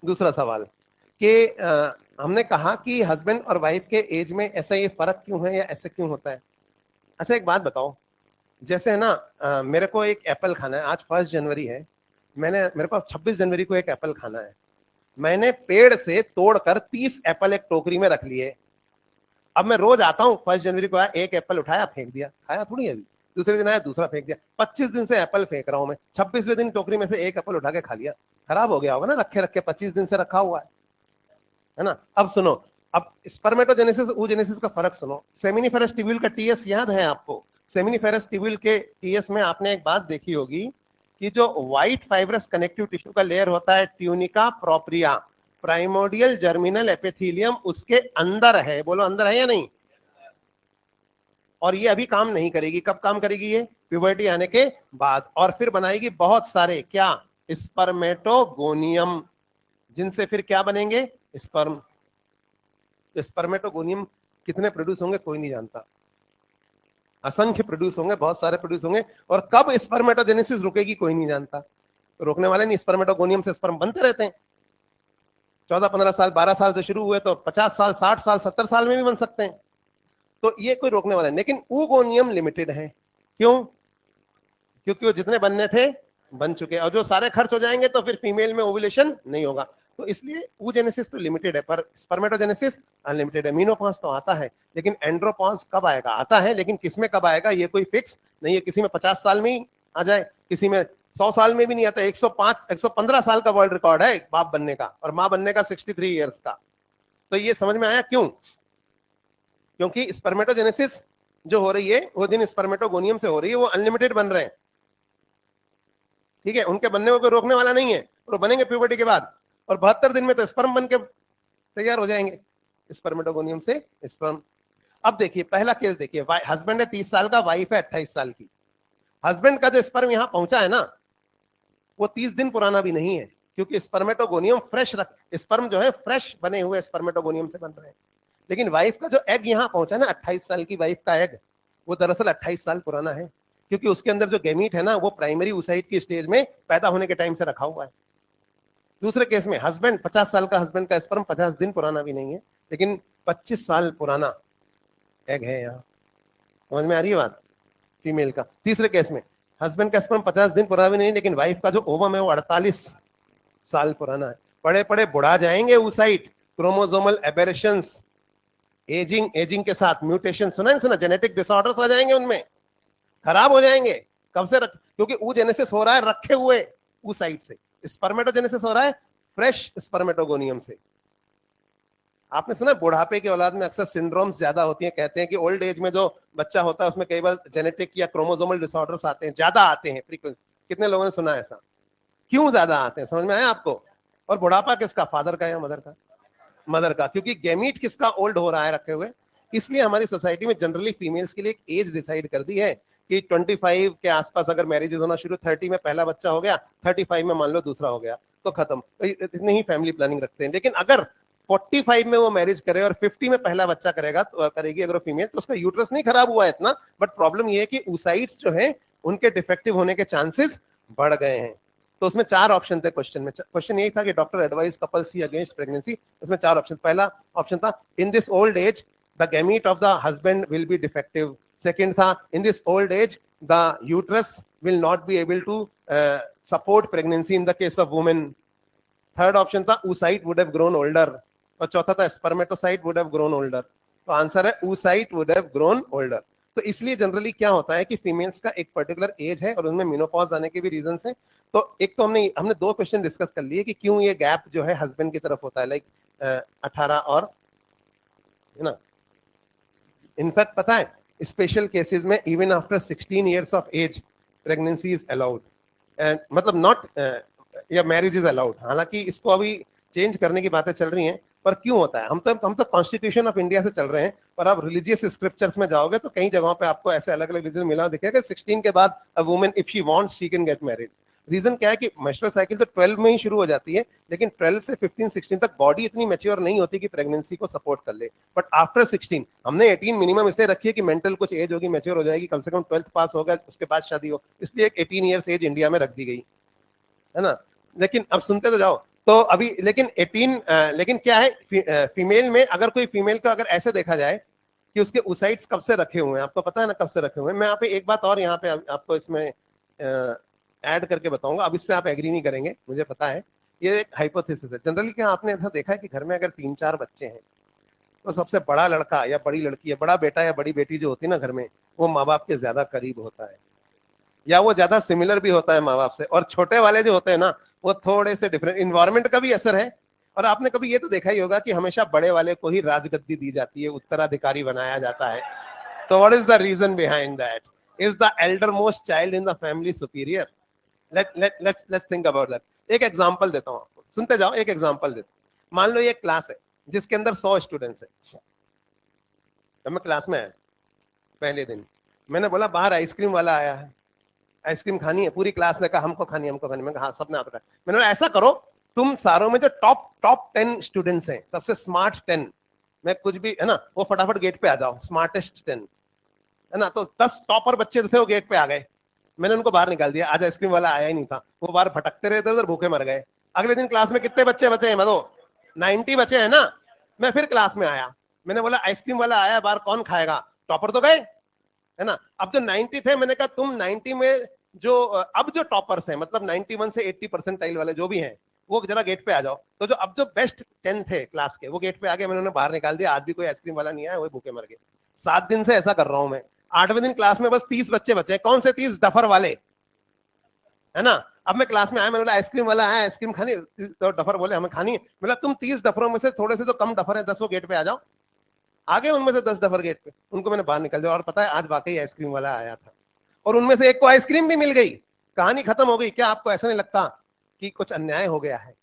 दूसरा सवाल कि हमने कहा कि हस्बैंड और वाइफ के एज में ऐसा ये फर्क क्यों है या ऐसे क्यों होता है? अच्छा एक बात बताओ, जैसे है ना, मेरे को एक एप्पल खाना है, आज 1 जनवरी है, मेरे को 26 जनवरी को एक एप्पल खाना है, मैंने पेड़ से तोड़कर 30 एप्पल एक टोकरी में रख लिए। अब मैं रोज आता हूँ, 1 जनवरी को आया, एक एप्पल उठाया फेंक दिया, खाया थोड़ी अभी, दूसरे दिन आया दूसरा फेंक दिया, 25 दिन से एप्पल फेंक रहा हूं मैं, 26वें दिन टोकरी में से एक एप्पल उठा के खा लिया, खराब हो गया होगा ना, रखे रखे 25 दिन से रखा हुआ है ना। अब सुनो, अब स्पर्मेटोजेनेसिस oogenesis का फर्क सुनो। सेमिनिफेरस ट्यूब्यूल का टीएस याद है आपको? सेमिनिफेरस ट्यूब्यूल के टीएस में आपने एक बात देखी होगी कि जो व्हाइट फाइब्रस कनेक्टिव टिश्यू का लेयर होता है tunica propria, primordial germinal epithelium उसके अंदर है, बोलो अंदर है या नहीं? और ये अभी काम नहीं करेगी, कब काम करेगी? ये प्यूबर्टी आने के बाद, और फिर बनाएगी बहुत सारे क्या? स्पर्मेटोगोनियम, जिनसे फिर क्या बनेंगे? स्पर्म। स्पर्मेटोगोनियम कितने प्रोड्यूस होंगे कोई नहीं जानता, असंख्य प्रोड्यूस होंगे, बहुत सारे प्रोड्यूस होंगे, और कब स्पर्मेटोजेनेसिस रुकेगी कोई नहीं जानता। रोकने वाले नहीं, स्पर्मेटोगोनियम से स्पर्म बनते रहते हैं, 14-15 साल 12 साल से शुरू हुए तो 50 साल 60 साल 70 साल में भी बन सकते हैं, तो ये कोई रोकने वाला नहीं। लेकिन oogoनियम लिमिटेड है, क्यों? क्योंकि वो जितने बनने थे बन चुके, और जो सारे खर्च हो जाएंगे तो फिर फीमेल में ओव्यूलेशन नहीं होगा, तो इसलिए oogenesis तो लिमिटेड है, पर स्पर्मेटोजेनेसिस अनलिमिटेड है। मेनोपॉज तो आता है, लेकिन एंड्रोपॉज कब आएगा? आता है, लेकिन किसमें कब आएगा ये कोई फिक्स नहीं है, किसी में 50 साल में ही आ जाए, किसी में 100 साल में भी नहीं आता। 115 साल का वर्ल्ड रिकॉर्ड है बाप बनने का, और मां बनने का 63 ईयर्स का। तो ये समझ में आया क्यों? क्योंकि स्पर्मेटोजेनेसिस जो हो रही है वो जिन स्पर्मेटोगोनियम से हो रही है वो अनलिमिटेड बन रहे हैं, ठीक है, उनके बनने को कोई रोकने वाला नहीं है, वो बनेंगे प्यूबर्टी के बाद, और 72 दिन में तो स्पर्म बन के तैयार हो जाएंगे स्पर्मेटोगोनियम से स्पर्म। अब देखिए पहला केस देखिए, हस्बैंड है 30 साल का, वाइफ है 28 साल की। हस्बैंड का जो स्पर्म यहां पहुंचा है ना, वो 30 दिन पुराना भी नहीं है, क्योंकि स्पर्मेटोगोनियम फ्रेश स्पर्म जो है फ्रेश बने हुए स्पर्मेटोगोनियम से बन रहे हैं। लेकिन वाइफ का जो एग यहां पहुंचा ना, 28 साल की वाइफ का एग, वो दरअसल 28 साल पुराना है, क्योंकि उसके अंदर जो गैमीट है ना वो प्राइमरी oocyte की स्टेज में पैदा होने के टाइम से रखा हुआ है। दूसरे केस में हस्बैंड 50 साल का, हस्बैंड का स्पर्म 50 दिन पुराना भी नहीं है, लेकिन 25 साल पुराना एग है यहाँ। समझ में आ रही है बात? फीमेल का। तीसरे केस में हस्बैंड का स्पर्म 50 दिन पुराना भी नहीं, लेकिन वाइफ का जो ओवम है वो 48 साल पुराना है। पड़े पड़े बुढ़ा जाएंगे oocyte, क्रोमोसोमल एबेरेशंस, एजिंग के साथ म्यूटेशन, सुना जेनेटिक डिसऑर्डर्स आ जाएंगे, उनमें खराब हो जाएंगे। कब से क्योंकि oogenesis हो रहा है रखे हुए oocyte से, स्पर्मेटोजेनेसिस हो रहा है फ्रेश स्पर्मेटोगोनियम से। आपने सुना है बुढ़ापे की औलाद में अक्सर सिंड्रोम्स ज्यादा होती हैं, कहते हैं कि ओल्ड एज में जो बच्चा होता है उसमें कई बार जेनेटिक या क्रोमोसोमल डिसऑर्डर्स आते हैं, ज्यादा आते हैं फ्रीक्वेंट। कितने लोगों ने सुना है ऐसा? क्यों ज्यादा आते हैं, समझ में आया आपको? और बुढ़ापा किसका? फादर का या मदर का? मदर का, क्योंकि गैमीट किसका ओल्ड हो रहा है रखे हुए। इसलिए हमारी सोसाइटी में जनरली फीमेल्स के लिए एक एज डिसाइड कर दी है कि 25 के आसपास अगर मैरिजेस होना शुरू, 30 में पहला बच्चा हो गया, 35 में मान लो दूसरा हो गया, तो खत्म। इतनी ही फैमिली प्लानिंग रखते हैं। लेकिन अगर 45 में वो मैरिज करे और 50 में पहला बच्चा करेगा तो करेगी अगर फीमेल, तो उसका यूट्रस नहीं खराब हुआ है इतना, बट प्रॉब्लम ये है कि oocytes जो है उनके डिफेक्टिव होने के चांसेस बढ़ गए हैं। तो उसमें 4 ऑप्शन थे क्वेश्चन में। क्वेश्चन यही था कि doctor advise couple see against pregnancy. उसमें 4 ऑप्शन, पहला ऑप्शन था in this old age the gamete of the husband will be defective. Second था in this old age the uterus will not be able to support pregnancy in the case of women. Third option था oocyte would have grown older, और चौथा था spermatocyte would have grown older. तो answer है oocyte would have grown older. तो इसलिए generally क्या होता है कि फीमेल्स का एक पर्टिकुलर एज है और उनमें मेनोपॉज आने के भी रीजंस हैं। तो एक तो हमने 2 क्वेश्चन डिस्कस कर लिए कि क्यों ये गैप जो है हस्बैंड की तरफ होता है, लाइक 18 और, है ना, इनफैक्ट पता है, स्पेशल केसेस में even after 16 years of age pregnancy is allowed, and मतलब नॉट या मैरिज इज अलाउड। हालांकि इसको अभी चेंज करने की बातें चल रही हैं, पर क्यों होता है? हम तो कॉन्स्टिट्यूशन ऑफ इंडिया से चल रहे हैं, पर आप रिलीजियस स्क्रिप्चर्स में जाओगे तो कई जगहों पे आपको ऐसे अलग अलग रिलीजन मिला दिखेगा 16 के बाद a woman if she wants she can get married. Reason क्या है कि मेंस्ट्रुअल साइकिल तो 12 में ही शुरू हो जाती है, लेकिन 12 से 15-16 तक बॉडी इतनी मैच्योर नहीं होती कि प्रेगनेंसी को सपोर्ट कर ले। बट आफ्टर 16 हमने 18 मिनिमम इसलिए रखी है कि मेंटल कुछ एज होगी, मैच्योर हो जाएगी, कम से कम 12th पास होगा, उसके बाद शादी हो, इसलिए एक 18 ईयर्स एज इंडिया में रख दी गई है ना। लेकिन अब सुनते तो जाओ, तो अभी लेकिन 18 लेकिन क्या है, फीमेल में अगर कोई फीमेल को अगर ऐसे देखा जाए कि उसके ओसाइट्स कब से रखे हुए हैं, आपको पता है ना कब से रखे हुए हैं। मैं यहाँ पे एक बात और यहाँ पे आपको इसमें ऐड करके बताऊंगा, अब इससे आप एग्री नहीं करेंगे, मुझे पता है, ये एक हाइपोथेसिस है। जनरली क्या आपने ऐसा देखा है कि घर में अगर 3-4 बच्चे हैं तो सबसे बड़ा लड़का या बड़ी लड़की या बड़ा बेटा या बड़ी बेटी जो होती है ना घर में, वो माँ बाप के ज्यादा करीब होता है, या वो ज्यादा सिमिलर भी होता है माँ बाप से। और छोटे वाले जो होते हैं ना, वो थोड़े से डिफरेंट, इन्वायरमेंट का भी असर है। और आपने कभी ये तो देखा ही होगा कि हमेशा बड़े वाले को ही राजगद्दी दी जाती है, उत्तराधिकारी बनाया जाता है। तो what is the reason behind that? Is the elder most child in the family superior? Let's think about that. एक एग्जांपल देता हूं आपको, सुनते जाओ, एक एग्जांपल देता हूं। मान लो ये क्लास है जिसके अंदर 100 स्टूडेंट्स है। जब मैं क्लास में आया पहले दिन, मैंने बोला बाहर आइसक्रीम वाला आया है, आइसक्रीम खानी है। पूरी क्लास ने कहा हमको खानी है, हमको खानी है। मैंने कहा हाँ, सबने हाथ उठाया। मैंने बोला ऐसा करो, तुम सारों में जो टॉप 10 स्टूडेंट्स हैं, सबसे स्मार्ट 10, मैं कुछ भी है ना, वो फटाफट गेट पे आ जाओ, स्मार्टेस्ट 10 है ना। तो 10 टॉपर बच्चे थे, वो गेट पे आ गए। मैंने उनको बाहर निकाल दिया, आज आइसक्रीम वाला आया ही नहीं था, वो बाहर भटकते रहे, उधर भूखे मर गए। अगले दिन क्लास में कितने बच्चे बचे हैं? मतलब 90 बचे हैं ना। मैं फिर क्लास में आया, मैंने बोला आइसक्रीम वाला आया बाहर, कौन खाएगा? टॉपर तो गए है ना। अब जो 90 थे, मैंने कहा तुम 90 में जो अब जो टॉपर्स हैं, मतलब 91 से 80 परसेंटाइल वाले जो भी हैं, वो जरा गेट पे आ जाओ। तो जो अब जो बेस्ट 10 थे क्लास के, वो गेट पे आ गए, मैंने उन्हें बाहर निकाल दिया। आज भी कोई आइसक्रीम वाला नहीं आया, वो भूखे मर गए। 7 दिन से ऐसा कर रहा हूं मैं। 8वें दिन क्लास में बस 30 बच्चे बचे। कौन से 30? डफर वाले, है ना। अब मैं क्लास में आया, मैंने बोला आइसक्रीम वाला है, आइसक्रीम खानी? तो डफर बोले हमें खानी है। बोला तुम 30 डफरों में से थोड़े से तो कम डफर है, 10 वो गेट पे आ जाओ। आगे उनमें से 10 डफर गेट पे, उनको मैंने बाहर निकल दिया। और पता है आज वाकई आइसक्रीम वाला आया था, और उनमें से एक को आइसक्रीम भी मिल गई। कहानी खत्म हो गई। क्या आपको ऐसा नहीं लगता कि कुछ अन्याय हो गया है?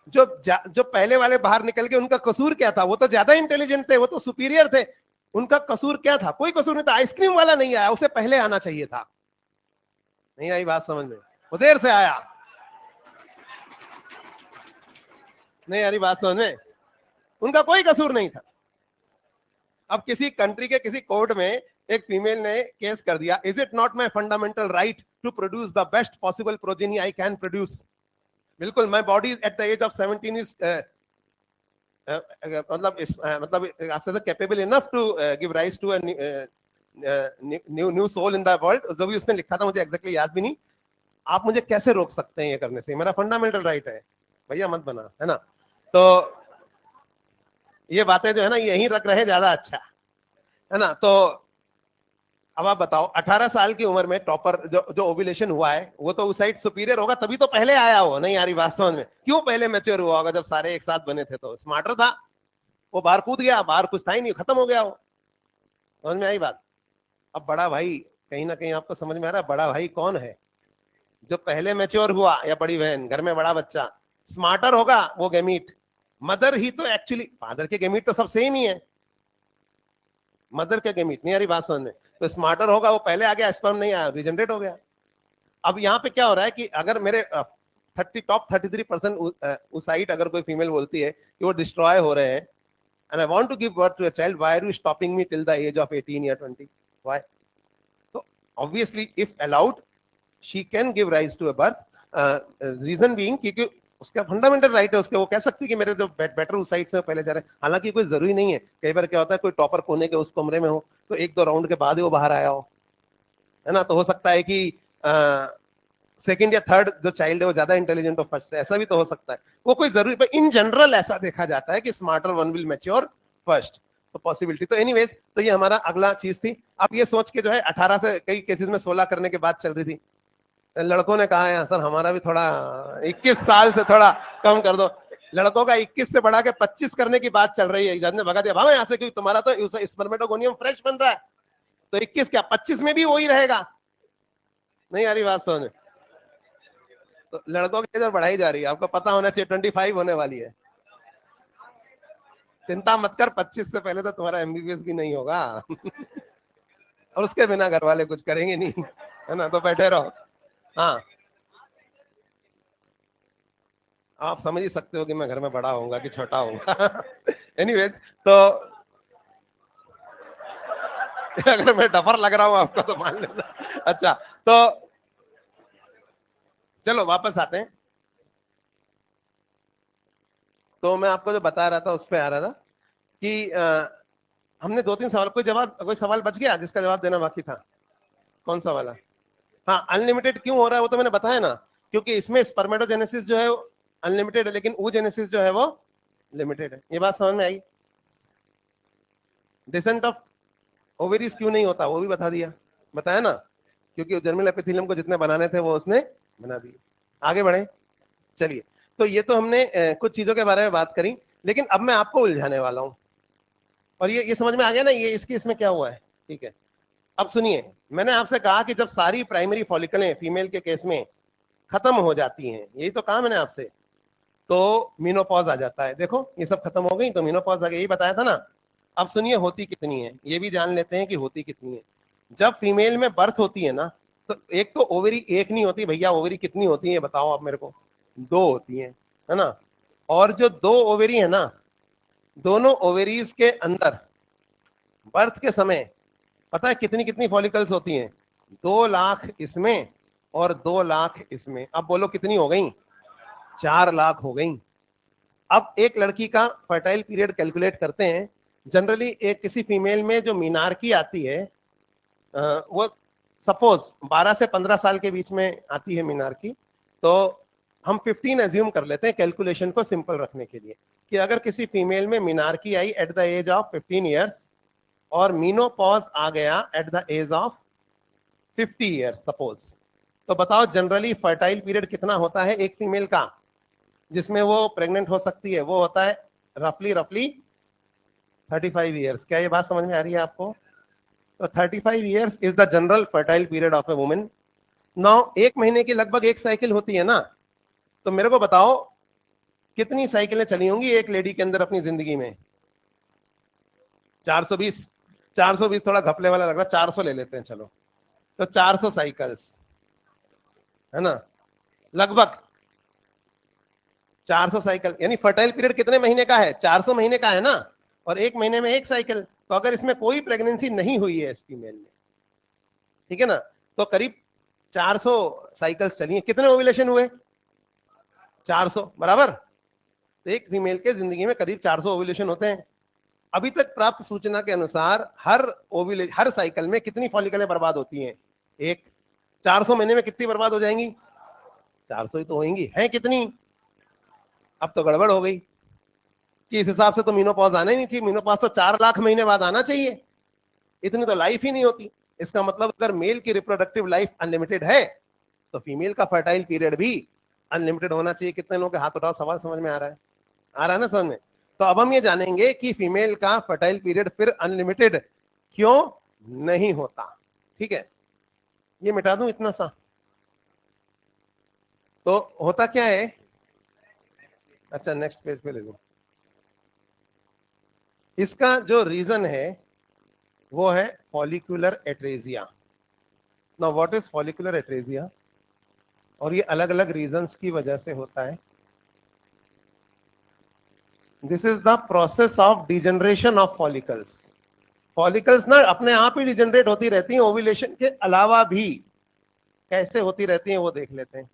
जो पहले वाले बाहर निकल के, उनका कसूर क्या था? वो तो ज्यादा इंटेलिजेंट थे, वो तो सुपीरियर थे। उनका कसूर क्या था? कोई कसूर नहीं था। आइसक्रीम वाला नहीं आया, उसे पहले आना चाहिए था। नहीं आई बात समझ में? वो देर से आया। नहीं आ रही बात समझ में? उनका कोई कसूर नहीं था। अब किसी कंट्री के किसी कोर्ट में एक फीमेल ने केस कर दिया, is it not my fundamental right to produce the best possible progeny I can produce? बिल्कुल, my body at the age of 17 is मतलब after capable enough to give rise to new soul in the world. जो भी उसने लिखा था मुझे exactly याद भी नहीं। आप मुझे कैसे रोक सकते हैं ये करने से? मेरा फंडामेंटल राइट है, भैया मत बना, है ना। तो ये बातें जो है ना, यहीं रख रहे ज्यादा अच्छा है ना। तो अब आप बताओ, 18 साल की उम्र में टॉपर जो ओव्यूलेशन हुआ है, वो तो उस साइड सुपीरियर होगा, तभी तो पहले आया हो। नहीं यारी बात समझ में? क्यों पहले मैच्योर हुआ होगा? जब सारे एक साथ बने थे तो स्मार्टर था, वो बाहर कूद गया, बाहर कुछ था ही नहीं, खत्म हो गया वो। समझ में आई बात? अब बड़ा भाई, कहीं ना कहीं आपको समझ में आ रहा है बड़ा भाई कौन है? जो पहले मैच्योर हुआ, या बड़ी बहन, घर में बड़ा बच्चा स्मार्टर होगा, वो गैमीट। मदर ही तो एक्चुअली, फादर के गैमीट तो सब सेम ही है, मदर के गैमीट। नहीं आ रही बात समझ में? तो स्मार्टर होगा, वो पहले आ गया, स्पर्म नहीं आया, रिजनरेट हो गया। अब यहाँ पे क्या हो रहा है कि अगर मेरे टॉप 33% उसाइट अगर कोई फीमेल बोलती है कि वो डिस्ट्रॉय हो रहे हैं, and I want to give birth to a child, why are you stopping me till the age of 18 or 20? Why? So obviously if allowed she can give rise to a birth, reason being क्योंकि उसका fundamental right है उसके, वो कह सकती है कि मेरे जो बेटर उसाइट से पहले जा रहे हैं। हालांकि कोई जरूरी नहीं है, कई बार क्या होता है कोई टॉपर कोने के उस कमरे में हो, तो 1-2 राउंड के बाद ही वो बाहर आया हो, है ना। तो हो सकता है कि सेकंड या थर्ड जो चाइल्ड है वो ज्यादा इंटेलिजेंट हो फर्स्ट से, ऐसा भी तो हो सकता है। वो कोई जरूरी, पर इन जनरल ऐसा देखा जाता है कि smarter one will mature first, तो पॉसिबिलिटी। तो एनीवेज, तो ये हमारा अगला चीज थी। अब ये सोच के जो है 18 से कई केसेस में 16 करने के बाद चल रही थी। लड़कों ने कहा है सर हमारा भी थोड़ा 21 साल से थोड़ा कम कर दो। लड़कों का 21 से बढ़ा के 25 करने की बात चल रही है, इजाज ने भगा दिया भाई यहाँ से, क्योंकि तुम्हारा तो स्पर्मेटोगोनियम फ्रेश बन रहा है, तो 21 क्या 25 में भी वही रहेगा। नहीं आ रही बात समझ? तो लड़कों की एज बढ़ाई जा रही है, आपको पता होना चाहिए 25 होने वाली है। चिंता मत कर, 25 से पहले तो तुम्हारा एमबीबीएस भी नहीं होगा और उसके बिना घर वाले कुछ करेंगे नहीं, है ना, तो बैठे रहो। हाँ, आप समझ ही सकते हो कि मैं घर में बड़ा होऊंगा कि छोटा होऊंगा एनीवेज, तो अगर मैं डफर लग रहा हूं आपको तो मान लेना। अच्छा, तो चलो वापस आते हैं। तो मैं आपको जो बता रहा था उस पर आ रहा था कि हमने 2-3 सवाल, कोई सवाल बच गया जिसका जवाब देना बाकी था? कौन सा वाला? हाँ, अनलिमिटेड क्यों हो रहा है वो तो मैंने बताया ना, क्योंकि इसमें स्पर्मेटोजेनेसिस जो है अनलिमिटेड है, लेकिन oogenesis जो है वो लिमिटेड है। ये बात समझ में आई? डिसेंट ऑफ ओवेरीज क्यों नहीं होता वो भी बता दिया, बताया ना, क्योंकि जर्मिनल एपिथेलियम को जितने बनाने थे वो उसने बना दिए। आगे बढ़े, चलिए। तो ये तो हमने कुछ चीजों के बारे में बात करी, लेकिन अब मैं आपको उलझाने वाला हूं। और ये समझ में आ गया ना, ये इसमें क्या हुआ है? ठीक है, अब सुनिए। मैंने आपसे कहा कि जब सारी प्राइमरी फॉलिकलें फीमेल के केस में खत्म हो जाती हैं, यही तो कहा मैंने आपसे, तो मीनोपॉज आ जाता है। देखो ये सब खत्म हो गई तो मीनोपॉज आ गई, यही बताया था ना। अब सुनिए होती कितनी है, ये भी जान लेते हैं कि होती कितनी है। जब फीमेल में बर्थ होती है ना, तो एक तो ओवरी एक नहीं होती भैया, ओवरी कितनी होती है बताओ आप मेरे को? 2 होती है ना। और जो 2 ओवरी है ना, दोनों ओवरीज के अंदर बर्थ के समय पता है कितनी कितनी फॉलिकल्स होती हैं? 2 लाख इसमें और 2 लाख इसमें। अब बोलो कितनी हो गई? 4 लाख हो गई। अब एक लड़की का फर्टाइल पीरियड कैलकुलेट करते हैं। जनरली एक किसी फीमेल में जो मीनार्की आती है, वो सपोज 12 से 15 साल के बीच में आती है मीनार्की, तो हम 15 एज्यूम कर लेते हैं कैलकुलेशन को सिंपल रखने के लिए, कि अगर किसी फीमेल में मीनार्की आई at the age of 15 years और मीनोपॉज आ गया at the age of 50 years suppose, तो बताओ जनरली फर्टाइल पीरियड कितना होता है एक फीमेल का जिसमें वो प्रेग्नेंट हो सकती है? वो होता है रफली 35 ईयर्स। क्या ये बात समझ में आ रही है आपको? तो 35 years is the general fertile period of A women. Now 1 महीने की लगभग 1 साइकिल होती है ना, तो मेरे को बताओ कितनी साइकिलें चली होंगी एक लेडी के अंदर अपनी जिंदगी में? 420। 420 थोड़ा घपले वाला लग रहा है, 400 ले लेते हैं चलो। तो 400 साइकिल्स है ना, लगभग 400 साइकिल। यानी फर्टाइल पीरियड कितने महीने का है? 400 महीने का है ना, और 1 महीने में 1 साइकिल। तो अगर इसमें कोई प्रेगनेंसी नहीं हुई है इस फीमेल में, ठीक है ना, तो करीब 400 साइकिल्स चली हैं। कितने ओव्यूलेशन हुए? 400 बराबर। तो एक फीमेल के जिंदगी में करीब 400 ओव्यूलेशन होते हैं। अभी तक प्राप्त सूचना के अनुसार हर साइकिल में कितनी फॉलिकलें बर्बाद होती हैं? एक। 400 महीने में कितनी बर्बाद हो जाएंगी? 400 ही तो होंगी, हैं कितनी? अब तो गड़बड़ हो गई कि इस हिसाब से तो मीनोपॉज आना ही नहीं चाहिए। मीनोपॉज तो 4 लाख महीने बाद आना चाहिए, इतनी तो लाइफ ही नहीं होती। इसका मतलब अगर मेल की रिप्रोडक्टिव लाइफ अनलिमिटेड है तो फीमेल का फर्टाइल पीरियड भी अनलिमिटेड होना चाहिए। कितने लोगों के हाथ उठाओ, सवाल समझ में आ रहा है? आ रहा है ना समझ में? तो अब हम ये जानेंगे कि फीमेल का फर्टाइल पीरियड फिर अनलिमिटेड क्यों नहीं होता। ठीक है, ये मिटा दूं इतना सा। तो होता क्या है, अच्छा नेक्स्ट पेज पे ले लो। इसका जो रीजन है वो है follicular atresia. Now what is follicular atresia? और ये अलग अलग रीजंस की वजह से होता है। This is the process of degeneration of follicles. Follicles ना अपने आप ही डिजनरेट होती रहती हैं, ओव्यूलेशन के अलावा भी। कैसे होती रहती हैं वो देख लेते हैं।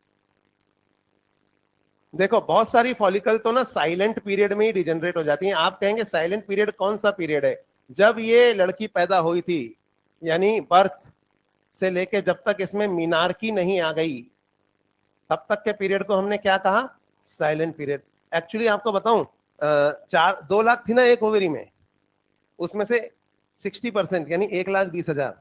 देखो बहुत सारी फॉलिकल तो ना साइलेंट पीरियड में ही डिजनरेट हो जाती हैं। आप कहेंगे साइलेंट पीरियड कौन सा पीरियड है? जब ये लड़की पैदा हुई थी, यानी बर्थ से लेके जब तक इसमें मीनार्की नहीं आ गई, तब तक के पीरियड को हमने क्या कहा? Silent period. एक्चुअली आपको बताऊं, 2 लाख थी ना एक ओवरी में, उसमें से 60% यानी 1,20,000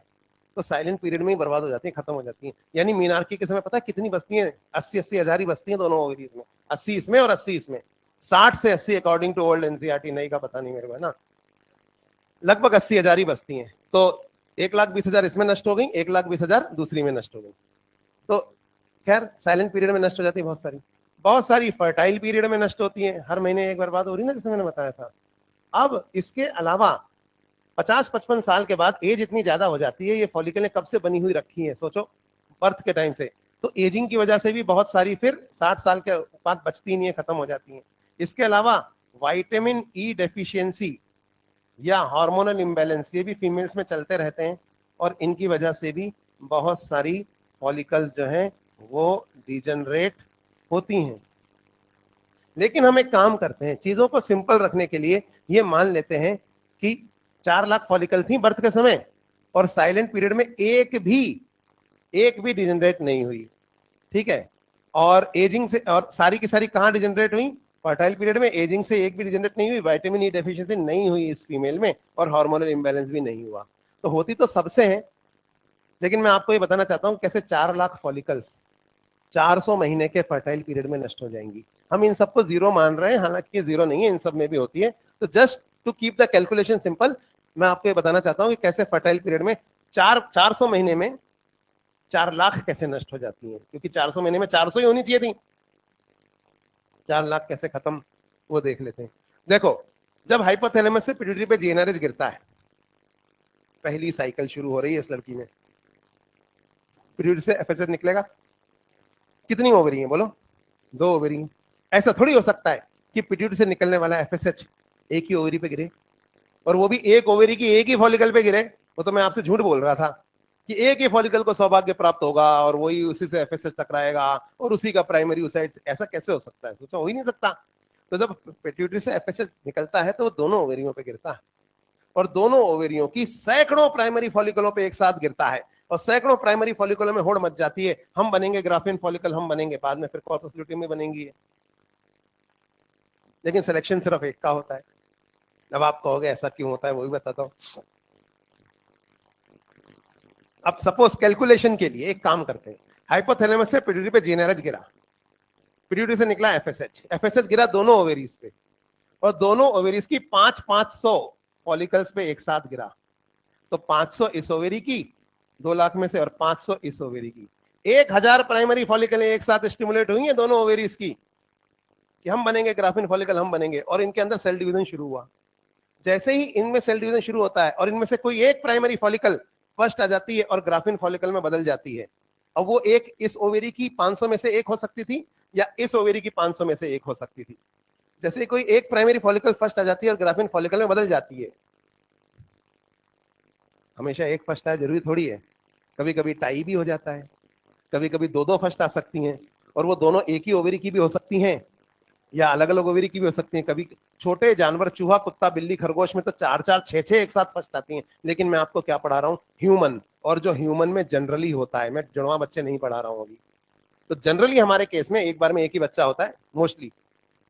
तो साइलेंट पीरियड में ही बर्बाद हो जाती है, खत्म हो जाती है। यानी मीनार्की के समय पता है कितनी बस्ती है? 80-80 हजार ही बस्ती है दोनों ओवरीज में, 80 इसमें और 80 इसमें। 60 से 80 अकॉर्डिंग टू ओल्ड एनसीईआरटी, नई का पता नहीं मेरे को, है ना, लगभग 80,000 ही बचती हैं। तो 1,20,000 इसमें नष्ट हो गई, 1,20,000 दूसरी में नष्ट हो गई। तो खैर साइलेंट पीरियड में नष्ट हो जाती है बहुत सारी फर्टाइल पीरियड में नष्ट होती है, हर महीने एक बर्बाद हो रही है ना, जैसे मैंने बताया था। अब इसके अलावा 50-55 साल के बाद एज इतनी ज्यादा हो जाती है, ये फॉलिकलें कब से बनी हुई रखी हैं, सोचो, बर्थ के टाइम से। तो एजिंग की वजह से भी बहुत सारी फिर 60 साल के बाद बचती नहीं है, खत्म हो जाती हैं। इसके अलावा विटामिन ई डेफिशिएंसी या हार्मोनल इम्बैलेंस, ये भी फीमेल्स में चलते रहते हैं, और इनकी वजह से भी बहुत सारी फॉलिकल्स जो हैं वो डिजनरेट होती हैं। लेकिन हम एक काम करते हैं, चीजों को सिंपल रखने के लिए ये मान लेते हैं कि 4 लाख फॉलिकल थी बर्थ के समय, और साइलेंट पीरियड में एक भी डिजनरेट नहीं हुई, ठीक है। और एजिंग से, और सारी की सारी कहां डिजनरेट हुई, फर्टाइल पीरियड में। एजिंग से एक भी डिजनरेट नहीं हुई, विटामिन ई डेफिशिएंसी नहीं हुई इस फीमेल में, और हार्मोनल इंबैलेंस भी नहीं हुआ। तो होती तो सबसे है, लेकिन मैं आपको ये बताना चाहता हूं कैसे 4 लाख फॉलिकल्स 400 महीने के फर्टाइल पीरियड में नष्ट हो जाएंगी। हम इन सबको जीरो मान रहे हैं, हालांकि ये जीरो नहीं है, इन सब में भी होती है। तो just to keep the calculation simple, मैं आपको ये बताना चाहता हूं कि कैसे फर्टाइल पीरियड में 400 महीने में 4 लाख कैसे नष्ट हो जाती हैं, क्योंकि 400 महीने में 400 ही होनी चाहिए थी, 4 लाख कैसे खत्म, वो देख लेते हैं। देखो, जब हाइपोथैलेमस से पिट्यूटरी पे जीएनआरएच गिरता है, पहली साइकिल शुरू हो रही है इस लड़की में, पिट्यूटरी से एफएसएच निकलेगा। कितनी ओवरी है बोलो, 2 ओवरी है। ऐसा थोड़ी हो सकता है कि पिट्यूटरी से निकलने वाला एफएसएच एक ही ओवरी पे गिरे, और वो भी एक ओवरी की एक ही फॉलिकल पे गिरे। वो तो मैं आपसे झूठ बोल रहा था कि एक ही फॉलिकल को सौभाग्य प्राप्त होगा और वही उसी से एफएसएच टकराएगा और उसी का प्राइमरी ओसाइट, ऐसा कैसे हो सकता है, सोचो, हो ही नहीं सकता। तो जब पिट्यूटरी से एफएसएच निकलता है तो वो दोनों ओवरियों पे गिरता है, और दोनों ओवरियों की सैकड़ों प्राइमरी फॉलिकलों पे एक साथ गिरता है, और सैकड़ों प्राइमरी फॉलिकलों में होड़ मच जाती है, हम बनेंगे ग्राफिन फॉलिकल, हम बनेंगे, बाद में फिर कॉर्पस ल्यूटियम में बनेंगी। लेकिन सिलेक्शन सिर्फ एक का होता है। अब आप कहोगे ऐसा क्यों होता है, वो भी बताता हूं। अब सपोज कैलकुलेशन के लिए एक काम करते हैं, हाइपोथैलेमस से पिट्यूटरी पे जीएनआरएच गिरा, पिट्यूटरी से निकला एफएसएच, एफएसएच गिरा दोनों ओवेरीज पे, और दोनों ओवेरीज की 500 फॉलिकल्स पे एक साथ गिरा। तो 500 इस ओवेरी की 2 लाख में से, और 500 इस ओवेरी की, 1000 प्राइमरी फॉलिकल एक साथ स्टिमुलेट हुई है दोनों ओवेरीज की, कि हम बनेंगे ग्राफिन फॉलिकल, हम बनेंगे, और इनके अंदर सेल डिवीजन शुरू हुआ। जैसे ही इनमें सेल डिवीजन शुरू होता है और इनमें से कोई एक प्राइमरी फॉलिकल फर्स्ट आ जाती है और ग्राफिन फॉलिकल में बदल जाती है, अब वो एक इस ओवेरी की 500 में से एक हो सकती थी, या इस ओवेरी की 500 में से एक हो सकती थी। जैसे कोई एक प्राइमरी फॉलिकल फर्स्ट आ जाती है और ग्राफिन फॉलिकल में बदल जाती है, हमेशा एक फर्स्ट आए जरूरी थोड़ी है, कभी कभी टाई भी हो जाता है, कभी कभी 2-2 फर्स्ट आ सकती हैं, और वो दोनों एक ही ओवेरी की भी हो सकती हैं, या अलग अलग ओवेरी की भी हो सकती हैं। कभी छोटे जानवर, चूहा, कुत्ता, बिल्ली, खरगोश में तो 4-4, 6-6 एक साथ फर्स्ट आती हैं। लेकिन मैं आपको क्या पढ़ा रहा हूँ, ह्यूमन, और जो ह्यूमन में जनरली होता है, मैं जुड़वा बच्चे नहीं पढ़ा रहा हूँ अभी। तो जनरली हमारे केस में एक बार में एक ही बच्चा होता है मोस्टली।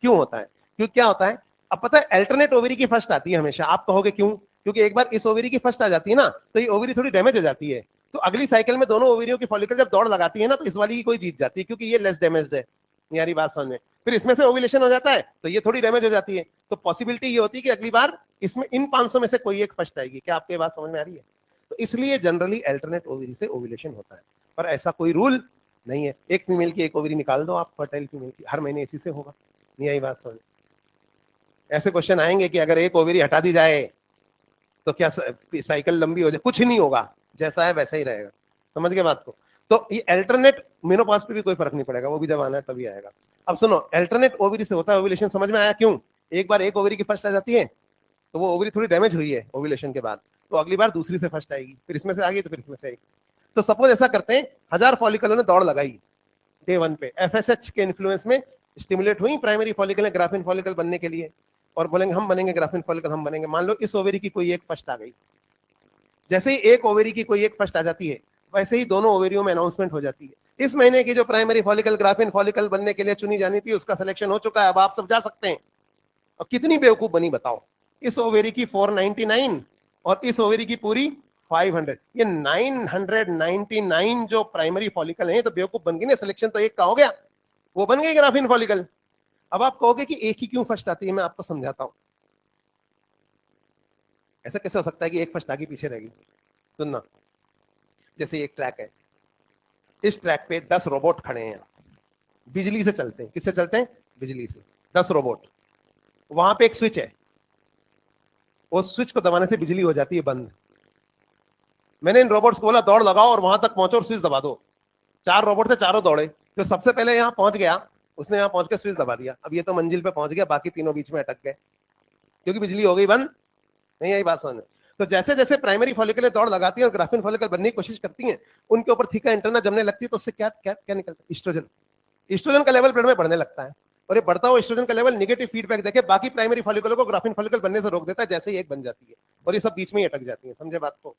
क्यों होता है, क्योंकि क्या होता है, अब पता है, अल्टरनेट ओवेरी की फर्स्ट आती है हमेशा। आप कहोगे क्यों, क्योंकि एक बार इस ओवेरी की फर्स्ट आ जाती है ना, तो ये ओवेरी थोड़ी डैमेज हो जाती है, तो अगली साइकिल में दोनों ओवेरियों की फॉलिकल जब दौड़ लगाती है ना, तो इस वाली की कोई जीत जाती है, क्योंकि ये लेस डैमेज्ड है। यारी बात समझ में, फिर इसमें से ओव्यूलेशन हो जाता है तो ये थोड़ी डैमेज हो जाती है, तो पॉसिबिलिटी ये होती है कि अगली बार इसमें इन 500 में से कोई एक फर्स्ट आएगी। क्या आपको ये बात समझ में आ रही है? तो इसलिए जनरली अल्टरनेट ओवरी से ओव्यूलेशन होता है, पर ऐसा कोई रूल नहीं है। एक फीमेल की एक ओवरी निकाल दो आप, फर्टाइल फीमेल की, हर महीने इसी से होगा। नहीं आई बात समझ? ऐसे क्वेश्चन आएंगे कि अगर एक ओवरी हटा दी जाए तो क्या साइकिल लंबी हो जाए? कुछ नहीं होगा, जैसा है वैसा ही रहेगा। समझ गए बात को? तो ये अल्टरनेट मेनोपॉज पे भी कोई फर्क नहीं पड़ेगा, वो भी जब आना है तभी आएगा। अब सुनो, अल्टरनेट ओवरी से होता है ओव्यूलेशन, समझ में आया क्यों? एक बार एक ओवरी की फर्स्ट आ जाती है तो वो ओवरी थोड़ी डैमेज हुई है ओव्यूलेशन के बाद, तो अगली बार दूसरी से फर्स्ट आएगी, फिर इसमें से आ गई तो फिर इसमें से आएगी। तो सपोज ऐसा करते हैं, 1000 फॉलिकलों ने दौड़ लगाई डे 1 पे, एफएसएच के इन्फ्लुएंस में स्टिमुलेट हुई प्राइमरी फॉलिकल ग्राफिन फॉलिकल बनने के लिए, और बोलेंगे हम बनेंगे ग्राफिन फॉलिकल, हम बनेंगे। मान लो इस ओवरी की कोई एक फर्स्ट आ गई, जैसे ही एक ओवेरी की कोई एक फर्स्ट आ जाती है, वैसे ही दोनों ओवेरियों में अनाउंसमेंट हो जाती है। इस महीने की जो प्राइमरी फॉलिकल ग्राफिन फॉलिकल बनने के लिए चुनी जानी थी, उसका सिलेक्शन हो चुका है, अब आप सब जा सकते हैं। और कितनी बेवकूफ बनी बताओ, इस ओवेरी की 499 और इस ओवेरी की पूरी 500, ये 999 जो प्राइमरी फॉलिकल है, तो बेवकूफ बन गई ना, सिलेक्शन तो एक का हो गया, वो बन गई ग्राफिन फॉलिकल। अब आप कहोगे कि एक ही क्यों फर्स्ट आती है, मैं आपको समझाता हूं। ऐसा कैसे हो सकता है कि एक फर्स्ट आगे पीछे रहेगी? सुनना, जैसे एक ट्रैक है, इस ट्रैक पे 10 रोबोट खड़े हैं, बिजली से चलते हैं। किससे चलते हैं? बिजली से। 10 रोबोट, वहां पे एक स्विच है, उस स्विच को दबाने से बिजली हो जाती है बंद। मैंने इन रोबोट्स को बोला दौड़ लगाओ और वहां तक पहुंचो और स्विच दबा दो। 4 रोबोट थे, चारों दौड़े। जो सबसे पहले यहां पहुंच गया उसने यहां पहुंच के स्विच दबा दिया। अब ये तो मंजिल पे पहुंच गया, बाकी तीनों बीच में अटक गए क्योंकि बिजली हो गई बंद। नहीं आई बात समझ? तो जैसे जैसे प्राइमरी फॉलिकल दौड़ लगाती है और ग्राफिन फॉलिकल बनने की कोशिश करती हैं, उनके ऊपर थीका एंटेना जमने लगती है, तो उससे क्या क्या क्या निकलता है? एस्ट्रोजन। एस्ट्रोजन का लेवल ब्लड में बढ़ने लगता है और ये बढ़ता हुआ एस्ट्रोजन का लेवल निगेटिव फीडबैक देके बाकी प्राइमरी फॉलिकल को ग्राफिन फॉलिकल बनने से रोक देता है, जैसे ही एक बन जाती है और ये सब बीच में ही अटक जाती है। समझे बात को?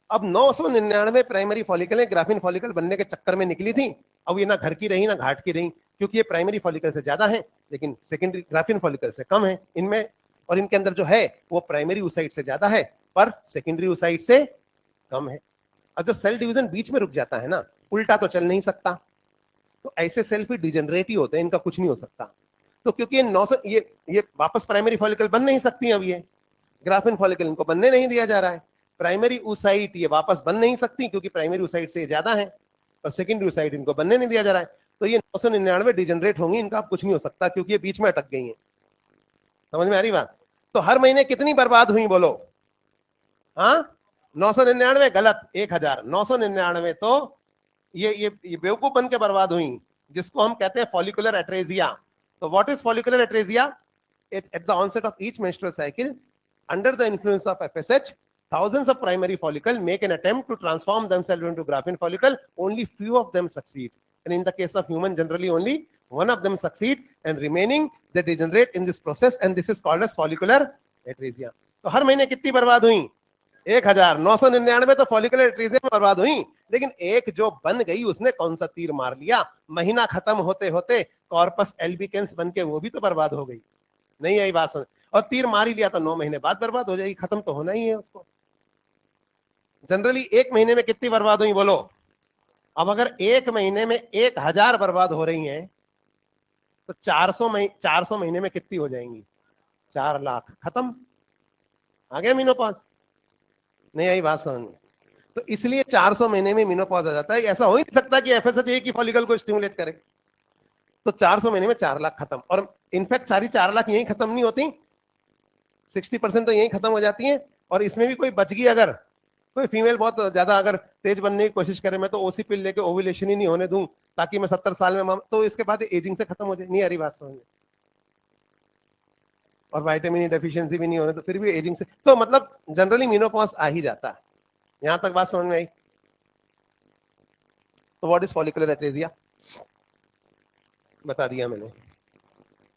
अब 999 प्राइमरी फॉलिकल ग्राफिन फॉलिकल बनने के चक्कर में निकली थी। अब ये ना घर की रही ना घाट की रही, क्योंकि ये प्राइमरी फॉलिकल से ज्यादा है लेकिन सेकेंडरी ग्राफिन फॉलिकल से कम है इनमें, और इनके अंदर जो है वो प्राइमरी oocyte से ज्यादा है पर सेकेंडरी oocyte से कम है। अब जो सेल डिवीजन बीच में रुक जाता है ना, उल्टा तो चल नहीं सकता, तो ऐसे सेल फिर डिजेनरेट ही होते हैं, इनका कुछ नहीं हो सकता। तो क्योंकि ये 900 ये वापस प्राइमरी फॉलिकल बन नहीं सकती, अब ये ग्राफिन फॉलिकल इनको बनने नहीं दिया जा रहा है। प्राइमरी oocyte ये वापस बन नहीं सकती क्योंकि प्राइमरी oocyte से ज्यादा है और सेकेंडरी oocyte इनको बनने नहीं दिया जा रहा है। तो ये 999 डिजेनरेट होंगी, इनका कुछ नहीं हो सकता क्योंकि ये बीच में अटक गई हैं। समझ में आ रही बात? तो हर महीने कितनी बर्बाद हुई बोलो? हाँ, 999 गलत, 1000। 999 तो ये बेवकूफ बन के बर्बाद हुई, जिसको हम कहते हैं फॉलिकुलर एट्रेजिया। तो what is follicular atresia? At the onset of each menstrual cycle, under the influence of FSH, thousands of primary follicle make an attempt to transform themselves into graphene follicle. Only few of them succeed, and in the case of human, generally only one of them succeed, and remaining they degenerate in this process, and this is called as follicular atresia. तो हर महीने कितनी बर्बाद हुई? 1000। 999 तो follicular atresia में बर्बाद हुई, लेकिन एक जो बन गई उसने कौन सा तीर मार लिया? महीना खत्म होते होते कॉर्पस एल्बिकेंस बन के वो भी तो बर्बाद हो गई। नहीं आई बात समझ? और तीर मार ही लिया तो 9 महीने बाद बर्बाद हो जाएगी, खत्म तो होना ही है उसको। जनरली 1 महीने में कितनी बर्बाद हुई बोलो? अब अगर 1 महीने में 1000 बर्बाद हो रही हैं तो 400 महीने में कितनी हो जाएंगी? 4 लाख। खत्म, आ गया मीनोपॉज। नहीं आई बात समझ? तो इसलिए 400 महीने में मीनोपॉज आ जाता है। ऐसा हो ही नहीं सकता कि एफएसएच एक ही फॉलिकल को स्टिमुलेट करे। तो 400 महीने में 4 लाख खत्म। और इनफैक्ट सारी 4 लाख यही खत्म नहीं होती, 60% तो यही खत्म हो जाती है। और इसमें भी कोई बच गई, अगर कोई फीमेल बहुत ज्यादा अगर तेज बनने की कोशिश करे, मैं तो ओसी पिल लेके ओव्यूलेशन ही नहीं होने दूं ताकि मैं 70 साल में तो इसके बाद एजिंग से खत्म हो जाए। नहीं आ रही बात समझ? और विटामिन डेफिशिएंसी भी नहीं होने तो फिर भी एजिंग से, तो मतलब जनरली मीनोपॉज आ ही जाता है। यहां तक बात समझ में आई? तो व्हाट इज फॉलिकुलर एट्रेजिया बता दिया मैंने।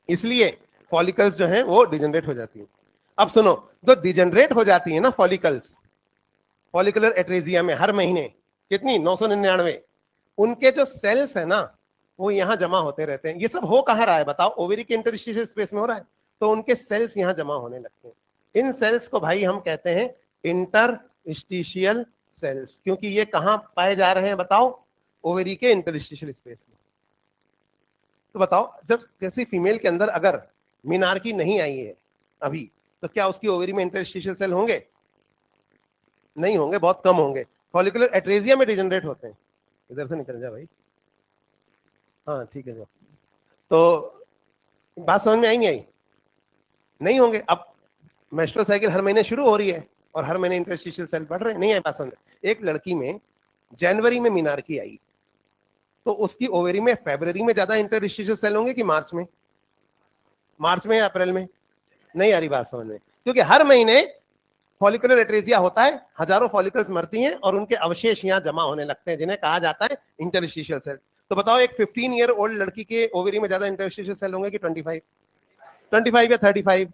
इसलिए फॉलिकल्स जो है वो डिजेनरेट हो जाती है। अब सुनो, जो डिजेनरेट हो जाती है ना फॉलिकल्स, फॉलिकुलर एट्रेजिया में हर महीने कितनी? 999। उनके जो सेल्स है ना वो यहां जमा होते रहते हैं। ये सब हो कहां रहा है बताओ? ओवरी के इंटरस्टिशियल स्पेस में हो रहा है। तो उनके सेल्स यहां जमा होने लगते हैं। इन सेल्स को भाई हम कहते हैं इंटरस्टिशियल सेल्स, क्योंकि ये कहां पाए जा रहे हैं बताओ? ओवरी के इंटरस्टिशियल स्पेस में। तो बताओ, जब किसी फीमेल के अंदर अगर मीनार्की नहीं आई है अभी, तो क्या उसकी ओवरी में इंटरस्टिशियल सेल होंगे? नहीं होंगे, बहुत कम होंगे। फॉलिकुलर एट्रेजिया में डिजेनरेट होते हैं। इधर से निकल जा भाई। हाँ ठीक है। तो बात समझ में आई नहीं आई? नहीं होंगे। अब मेंस्ट्रुअल साइकिल हर महीने शुरू हो रही है और हर महीने इंटरस्टिशियल सेल बढ़ रहे हैं। नहीं है बात समझ? एक लड़की में जनवरी में मीनार्की आई तो उसकी ओवरी में फरवरी में ज्यादा इंटरस्टिशियल सेल होंगे कि मार्च में? मार्च में या अप्रैल में? नहीं आ रही बात समझ में? क्योंकि हर महीने फॉलिकुलर एट्रेजिया होता है, हजारों फॉलिकल्स मरती हैं और उनके अवशेष यहाँ जमा होने लगते हैं, जिन्हें कहा जाता है इंटरस्टिशियल सेल। तो बताओ, एक 15 ईयर ओल्ड लड़की के ओवरी में ज्यादा इंटरस्टिशियल सेल होंगे कि 25? 25 या 35?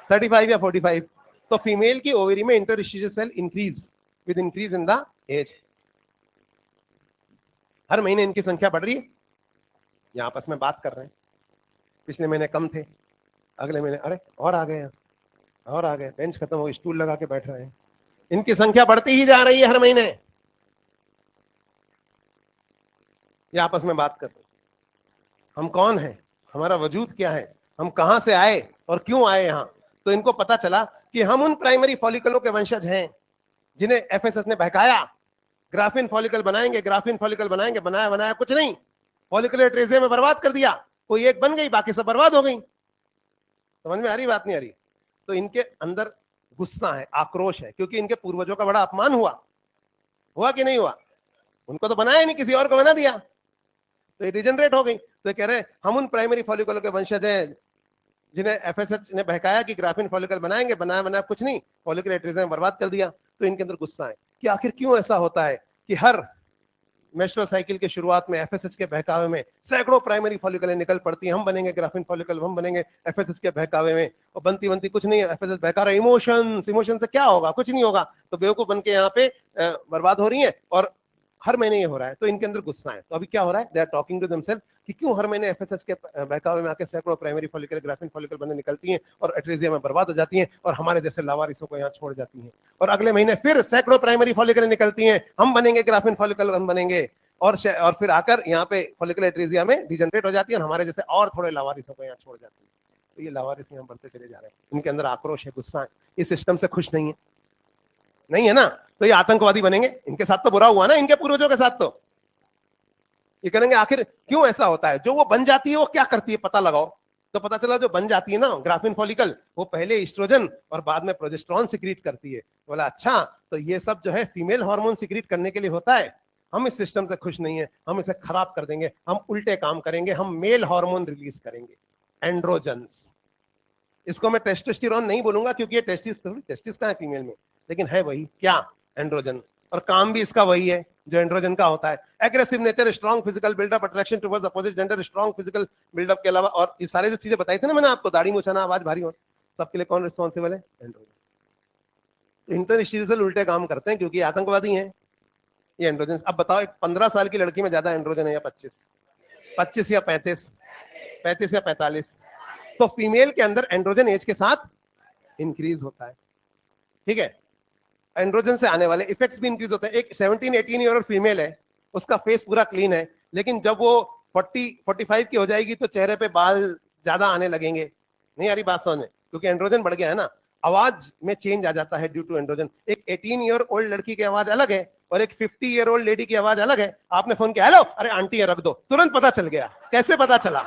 35 या 45? तो फीमेल की ओवरी में interstitial cell increase with increase in the age. हर महीने इनकी संख्या बढ़ रही है। ये आपस में बात कर रहे हैं, पिछले महीने कम थे, अगले महीने अरे और आ गए, और आ गए, बेंच खत्म हो, स्टूल लगा के बैठ रहे हैं। इनकी संख्या बढ़ती ही जा रही है हर महीने। ये आपस में बात कर रहे हैं। हम कौन हैं? हमारा वजूद क्या है, हम कहां से आए और क्यों आए यहां। तो इनको पता चला कि हम उन प्राइमरी फॉलिकलों के वंशज हैं जिन्हें एफएसएस ने बहकाया। ग्राफिन फॉलिकल बनाएंगे, ग्राफिन फॉलिकल बनाएंगे, बनाया बनाया कुछ नहीं, फॉलिकुलर ट्रेजे में बर्बाद कर दिया। कोई एक बन गई, बाकी सब बर्बाद हो गई। समझ में आ रही बात, नहीं आ रही? तो इनके अंदर गुस्सा है, आक्रोश है, क्योंकि इनके पूर्वजों का बड़ा अपमान हुआ। हुआ कि नहीं हुआ? उनको तो बनाया नहीं, किसी और को बना दिया, तो ये डिजनरेट हो गई। तो कह रहे हम उन प्राइमरी फॉलिकुलर के वंशज हैं जिन्हें एफएसएच ने बहकाया कि ग्राफिन फॉलिकल बनाएंगे, बनाया बनाया कुछ नहीं, फॉलिकुलर ट्रेजे में बर्बाद कर दिया। तो इनके अंदर गुस्सा है कि आखिर क्यों ऐसा होता है कि हर मेस्ट्रुअल साइकिल के शुरुआत में एफएसएच के बहकावे में सैकड़ों प्राइमरी फॉलिकलें निकल पड़ती हैं, हम बनेंगे ग्राफिन फॉलिकल, हम बनेंगे एफएसएच के बहकावे में, और बनती बनती कुछ नहीं है, एफएसएच बहका रहा है। इमोशंस, इमोशन से क्या होगा? कुछ नहीं होगा। तो बेवकूफ बन के यहाँ पे बर्बाद हो रही है, और हर महीने ये हो रहा है। तो इनके अंदर गुस्सा है। तो अभी क्या हो रहा है, they are talking to themselves कि क्यों हर महीने एफएसएच के बहकावे में आके सैकड़ों प्राइमरी फॉलिकल, ग्राफिन फॉलिकल बने निकलती हैं और एट्रेजिया में बर्बाद हो जाती हैं, और हमारे जैसे लावारिसों को यहाँ छोड़ जाती हैं। और अगले महीने फिर सैकड़ों प्राइमरी फॉलिकल निकलती हैं, हम बनेंगे ग्राफिन फॉलिकल, हम बनेंगे, और फिर आकर यहाँ पे फॉलिकुलर एट्रेजिया में डिजनरेट हो जाती है, और हमारे जैसे और थोड़े लावारिसों को यहाँ छोड़ जाती है। तो ये लावारिस यहाँ बढ़ते चले जा रहे हैं। इनके अंदर आक्रोश है, गुस्सा है, इस सिस्टम से खुश नहीं है, नहीं है ना? तो ये आतंकवादी बनेंगे। इनके साथ तो बुरा हुआ ना, इनके पूर्वजों के साथ। तो ये करेंगे। आखिर क्यों ऐसा होता है? जो वो बन जाती है वो क्या करती है, पता लगाओ। तो पता चला जो बन जाती है ना ग्राफिन फॉलिकल, वो पहले एस्ट्रोजन और बाद में प्रोजेस्टेरोन सिक्रीट करती है। बोला अच्छा, तो ये सब जो है फीमेल हार्मोन सिक्रीट करने के लिए होता है। हम इस सिस्टम से खुश नहीं है, हम इसे खराब कर देंगे, हम उल्टे काम करेंगे, हम मेल हार्मोन रिलीज करेंगे, एंड्रोजन्स। इसको मैं टेस्टोस्टेरोन नहीं बोलूंगा, क्योंकि ये टेस्टिस का है फीमेल में, लेकिन है वही क्या, एंड्रोजन। और काम भी इसका वही है जो एंड्रोजन का होता है। Aggressive nature, strong physical buildup, attraction towards opposite gender, strong physical buildup के अलावा और ये सारे जो चीजें बताई थी ना मैंने आपको, दाढ़ी मुछाना, आवाज भारी हो, सबके लिए कौन रिस्पॉन्सिबल है? एंड्रोजन। इंटरस्टिशियल उल्टे काम करते हैं, क्योंकि आतंकवादी हैं ये एंड्रोजन। अब बताओ, एक 15 साल की लड़की में ज्यादा एंड्रोजन है या 25 या 35 या 45? तो फीमेल के अंदर एंड्रोजन एज के साथ इंक्रीज होता है, ठीक है? एंड्रोजन से आने वाले इफेक्ट्स भी इंक्रीज होते हैं। एक 17-18 ईयर ओल्ड फीमेल है, उसका फेस पूरा क्लीन है, लेकिन जब वो 40-45 की हो जाएगी तो चेहरे पे बाल ज्यादा आने लगेंगे। नहीं आ रही बात समझ में? क्योंकि एंड्रोजन बढ़ गया है ना। आवाज में चेंज आ जाता है ड्यू टू एंड्रोजन। एक 18 ईयर ओल्ड लड़की की आवाज अलग है और एक 50 ईयर ओल्ड लेडी की आवाज अलग है। आपने फोन किया, हेलो, अरे आंटी है, रख दो, तुरंत पता चल गया। कैसे पता चला?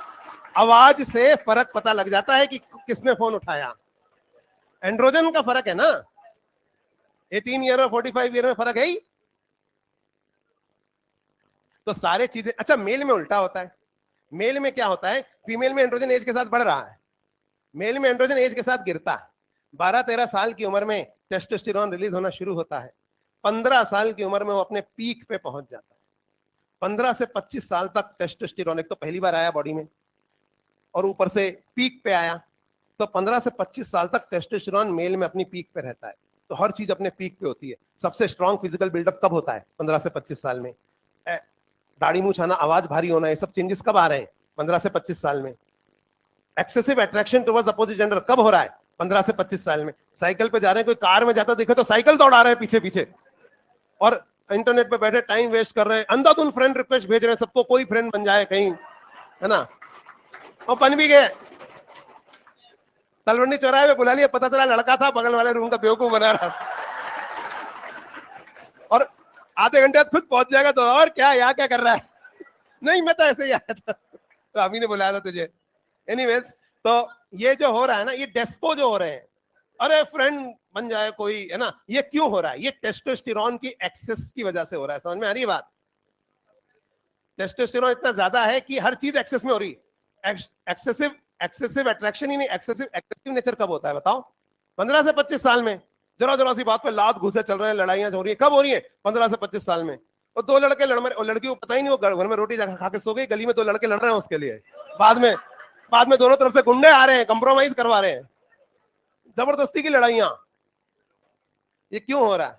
आवाज से फर्क पता लग जाता है कि किसने फोन उठाया। एंड्रोजन का फर्क है ना, 18 ईयर और 45 ईयर में फर्क है ही। तो सारे चीजें, अच्छा मेल में उल्टा होता है। मेल में क्या होता है, फीमेल में एंड्रोजन एज के साथ बढ़ रहा है, मेल में एंड्रोजन एज के साथ गिरता है। 12-13 साल की उम्र में टेस्टोस्टेरोन रिलीज होना शुरू होता है, 15 साल की उम्र में वो अपने पीक पे पहुंच जाता है। 15 से 25 साल तक टेस्टोस्टेरोन एक तो पहली बार आया बॉडी में और ऊपर से पीक पे आया, तो 15 से 25 साल तक टेस्टोस्टेरोन मेल में अपनी पीक पे रहता है। तो हर चीज अपने पीक पे होती है। सबसे स्ट्रॉन्ग फिजिकल बिल्डअप कब होता है? 15 से 25 साल में। दाढ़ी मूंछ आना, आवाज भारी होना, ये सब चेंजेस कब आ रहे हैं? 15 से 25 साल में। Excessive attraction towards opposite gender कब हो रहा है? 15 से 25 साल में। साइकिल पे जा रहे हैं, कोई कार में जाता दिखे तो साइकिल दौड़ा रहे हैं पीछे पीछे, और इंटरनेट पे बैठे टाइम वेस्ट कर रहे हैं, अंधाधुंध फ्रेंड रिक्वेस्ट भेज रहे हैं, सबको कोई फ्रेंड बन जाए कहीं, है ना? और बन भी गए। तलवंडी चौराहे पे बुला लिया, पता चला लड़का था बगल वाले रूम का बेवकूफ बना रहा था, और आधे घंटे बाद खुद पहुंच जाएगा। तो और क्या, यहाँ क्या कर रहा है? नहीं, मैं तो ऐसे ही आया था, तो अभी ने बुलाया था तुझे। एनीवेज, तो ये जो हो रहा है ना, ये डेस्पो जो हो रहे हैं, अरे फ्रेंड बन जाए कोई, है ना, ये क्यों हो रहा है? ये टेस्टोस्टेरोन की एक्सेस की वजह से हो रहा है। समझ में आ रही है बात? टेस्टोस्टेरोन इतना ज्यादा है कि हर चीज एक्सेस में हो रही है। एक्सेसिव अट्रैक्शन ही नहीं, एक्सेसिव नेचर कब होता है बताओ? 15 से 25 साल में। जरा जरा सी बात पे लात घुसे चल रहे हैं, लड़ाइयां हो रही है, कब हो रही है? 15 से 25 साल में। और दो लड़के लड़ रहे, और लड़की को पता ही नहीं, वो घर में रोटी खा के सो गई, गली में दो लड़के लड़ रहे हैं उसके लिए। बाद में दोनों तरफ से गुंडे आ रहे हैं, कंप्रोमाइज करवा रहे हैं, जबरदस्ती की लड़ाइयां। ये क्यों हो रहा है?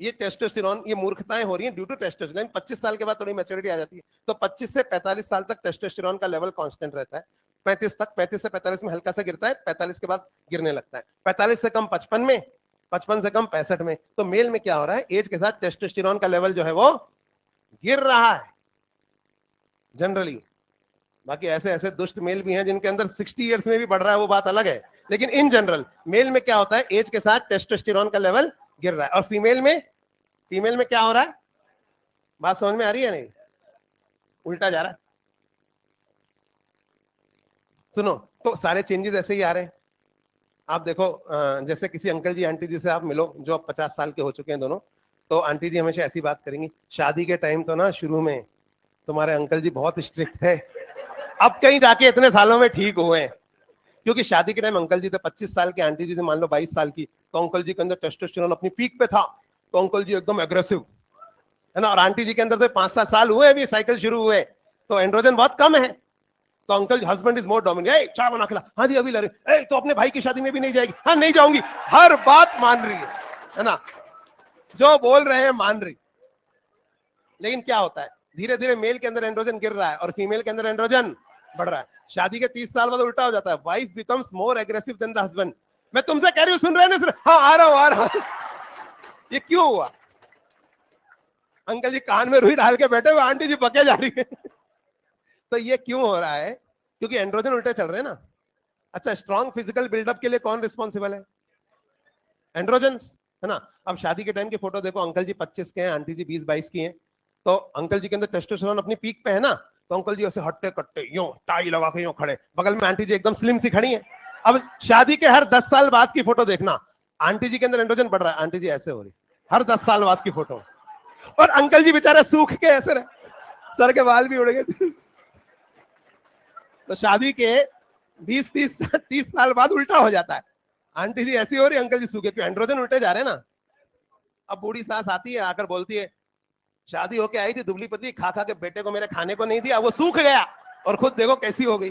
ये टेस्टोस्टेरोन, ये मूर्खताएं हो रही हैं ड्यू टू टेस्टोस्टेरोन। 25 साल के बाद थोड़ी मैच्योरिटी आ जाती है, तो 25 से 45 साल तक टेस्टोस्टेरोन का लेवल कांस्टेंट रहता है। 35 तक, 35 से 45 में हल्का सा गिरता है, 45 के बाद गिरने लगता है। 45 से कम 55 में, 55 से कम 65 में। तो मेल में क्या हो रहा है, एज के साथ टेस्टोस्टेरोन का लेवल जो है वो गिर रहा है जनरली। बाकी ऐसे ऐसे दुष्ट मेल भी हैं जिनके अंदर 60 इयर्स में भी बढ़ रहा है, वो बात अलग है। लेकिन इन जनरल मेल में क्या होता है, एज के साथ टेस्टोस्टेरोन का लेवल गिर रहा है। और फीमेल में क्या हो रहा है, बात समझ में आ रही है नहीं, उल्टा जा रहा है। सुनो, तो सारे चेंजेस ऐसे ही आ रहे हैं। आप देखो, जैसे किसी अंकल जी आंटी जी से आप मिलो जो अब 50 साल के हो चुके हैं दोनों, तो आंटी जी हमेशा ऐसी बात करेंगी, शादी के टाइम तो ना शुरू में तुम्हारे अंकल जी बहुत स्ट्रिक्ट थे, अब कहीं जाके इतने सालों में ठीक हुए हैं। क्योंकि शादी के टाइम अंकल जी थे 25 साल के, आंटी जी थे मान लो 22 साल की, तो अंकल जी के अंदर टेस्टोस्टेरोन अपनी पीक पे था, तो अंकल जी एकदम एग्रेसिव है ना। और आंटी जी के अंदर तो 5-7 साल हुए अभी साइकिल शुरू हुए, तो एंड्रोजन बहुत कम है, तो uncle husband is more dominant, चाय बना खिला, हाँ जी अभी ला रहे, तो अपने भाई की शादी में भी नहीं जाएगी, हाँ नहीं जाऊंगी, हर बात मान रही है ना, जो बोल रहे हैं मान रही। लेकिन क्या होता है, धीरे धीरे मेल के अंदर एंड्रोजन गिर रहा है और फीमेल के अंदर एंड्रोजन बढ़ रहा है। शादी के 30 साल बाद उल्टा हो जाता है, wife becomes more aggressive than the husband. मैं तुमसे कह रही हूं, सुन रहे हैं ना? हाँ आ रहा हूं। ये क्यों हुआ? अंकल जी कान में रुई डाल के बैठे हुए, आंटी जी बके जा रही है। तो ये क्यों हो रहा है? क्योंकि एंड्रोजन उल्टे चल रहे हैं ना। अच्छा, स्ट्रॉन्ग फिजिकल बिल्डअप के लिए कौन रिस्पॉन्सिबल है? एंड्रोजन, है ना। अब शादी के टाइम की फोटो देखो, अंकल जी 25 के हैं, आंटी जी 20-22 की हैं, तो अंकल जी के अंदर टेस्टोस्टेरोन अपनी पीक पे है ना, तो अंकल जी ऐसे हट्टे कट्टे यूं टाई लगा के यूं खड़े, बगल में आंटी जी एकदम स्लिम सी खड़ी है। अब शादी के हर 10 साल बाद की फोटो देखना, आंटी जी के अंदर एंड्रोजन बढ़ रहा है, आंटी जी ऐसे हो रही, हर 10 साल बाद की फोटो। और अंकल जी बेचारे सूख के ऐसे रहे, सर के बाल भी उड़ गए। तो शादी के 20-30 साल बाद उल्टा हो जाता है, आंटी जी ऐसी हो रही, अंकल जी सूखे, क्यों? एंड्रोजन उल्टे जा रहे हैं ना। अब बूढ़ी सास आती है, आकर बोलती है, शादी होके आई थी दुबली पतली, खा खा के बेटे को मेरे खाने को नहीं दिया, वो सूख गया, और खुद देखो कैसी हो गई,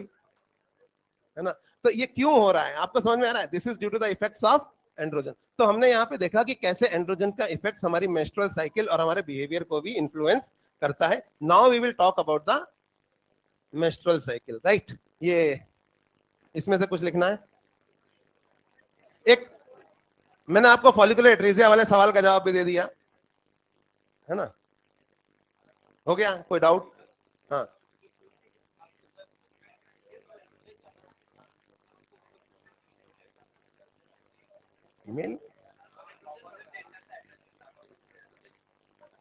है ना। तो ये क्यों हो रहा है, आपको समझ में आ रहा है? This is due to the effects of androgen. तो हमने यहाँ पे देखा कि कैसे एंड्रोजन का इफेक्ट हमारी मेंस्ट्रुअल साइकिल और हमारे बिहेवियर को भी इन्फ्लुएंस करता है। Now we will talk about the menstrual cycle, right. ये इसमें से कुछ लिखना है। एक मैंने आपको फॉलिकुलर एट्रेसिया वाले सवाल का जवाब भी दे दिया, है ना। हो गया, कोई डाउट? हाँ, मेल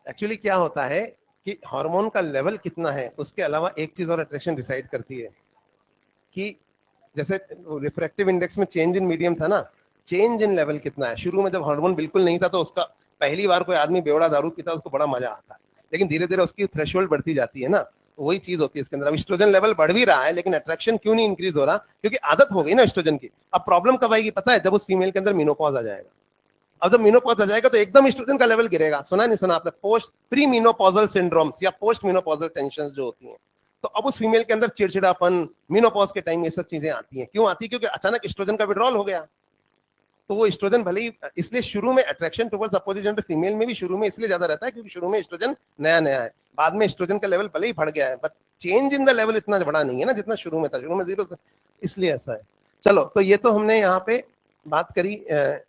एक्चुअली क्या होता है कि हार्मोन का लेवल कितना है, उसके अलावा एक चीज और अट्रैक्शन डिसाइड करती है कि जैसे रिफ्रैक्टिव इंडेक्स में चेंज इन मीडियम था ना, चेंज इन लेवल कितना है। शुरू में जब हार्मोन बिल्कुल नहीं था तो उसका पहली बार कोई आदमी बेवड़ा दारू पीता उसको बड़ा मजा आता है, लेकिन धीरे धीरे उसकी थ्रेशोल्ड बढ़ती जाती है ना, वही चीज होती है इसके अंदर। अब एस्ट्रोजन लेवल बढ़ भी रहा है लेकिन अट्रैक्शन क्यों नहीं इंक्रीज हो रहा? क्योंकि आदत हो गई ना एस्ट्रोजन की। अब प्रॉब्लम कब आएगी पता है? जब उस फीमेल के अंदर मेनोपॉज आ जाएगा। अब जब मेनोपॉज आ जाएगा तो एकदम एस्ट्रोजन का लेवल गिरेगा। सुना नहीं सुना आपने पोस्ट प्री मेनोपॉजल सिंड्रोम्स या पोस्ट मेनोपॉजल टेंशन जो होती हैं? तो अब उस फीमेल के अंदर चिड़चिड़ापन, मेनोपॉज के टाइम ये सब चीजें आती हैं। क्यों आती है? क्योंकि अचानक एस्ट्रोजन का विड्रॉल हो गया। तो वो एस्ट्रोजन भले ही, इसलिए शुरू में attraction towards opposite gender female में भी शुरू में इसलिए ज्यादा रहता है क्योंकि शुरू में एस्ट्रोजन नया नया है। बाद में एस्ट्रोजन का लेवल भले ही बढ़ गया है but change in the level इतना बड़ा नहीं है ना जितना शुरू में था। शुरू में 0 से, इसलिए ऐसा है। चलो, तो ये तो हमने यहाँ पे बात करी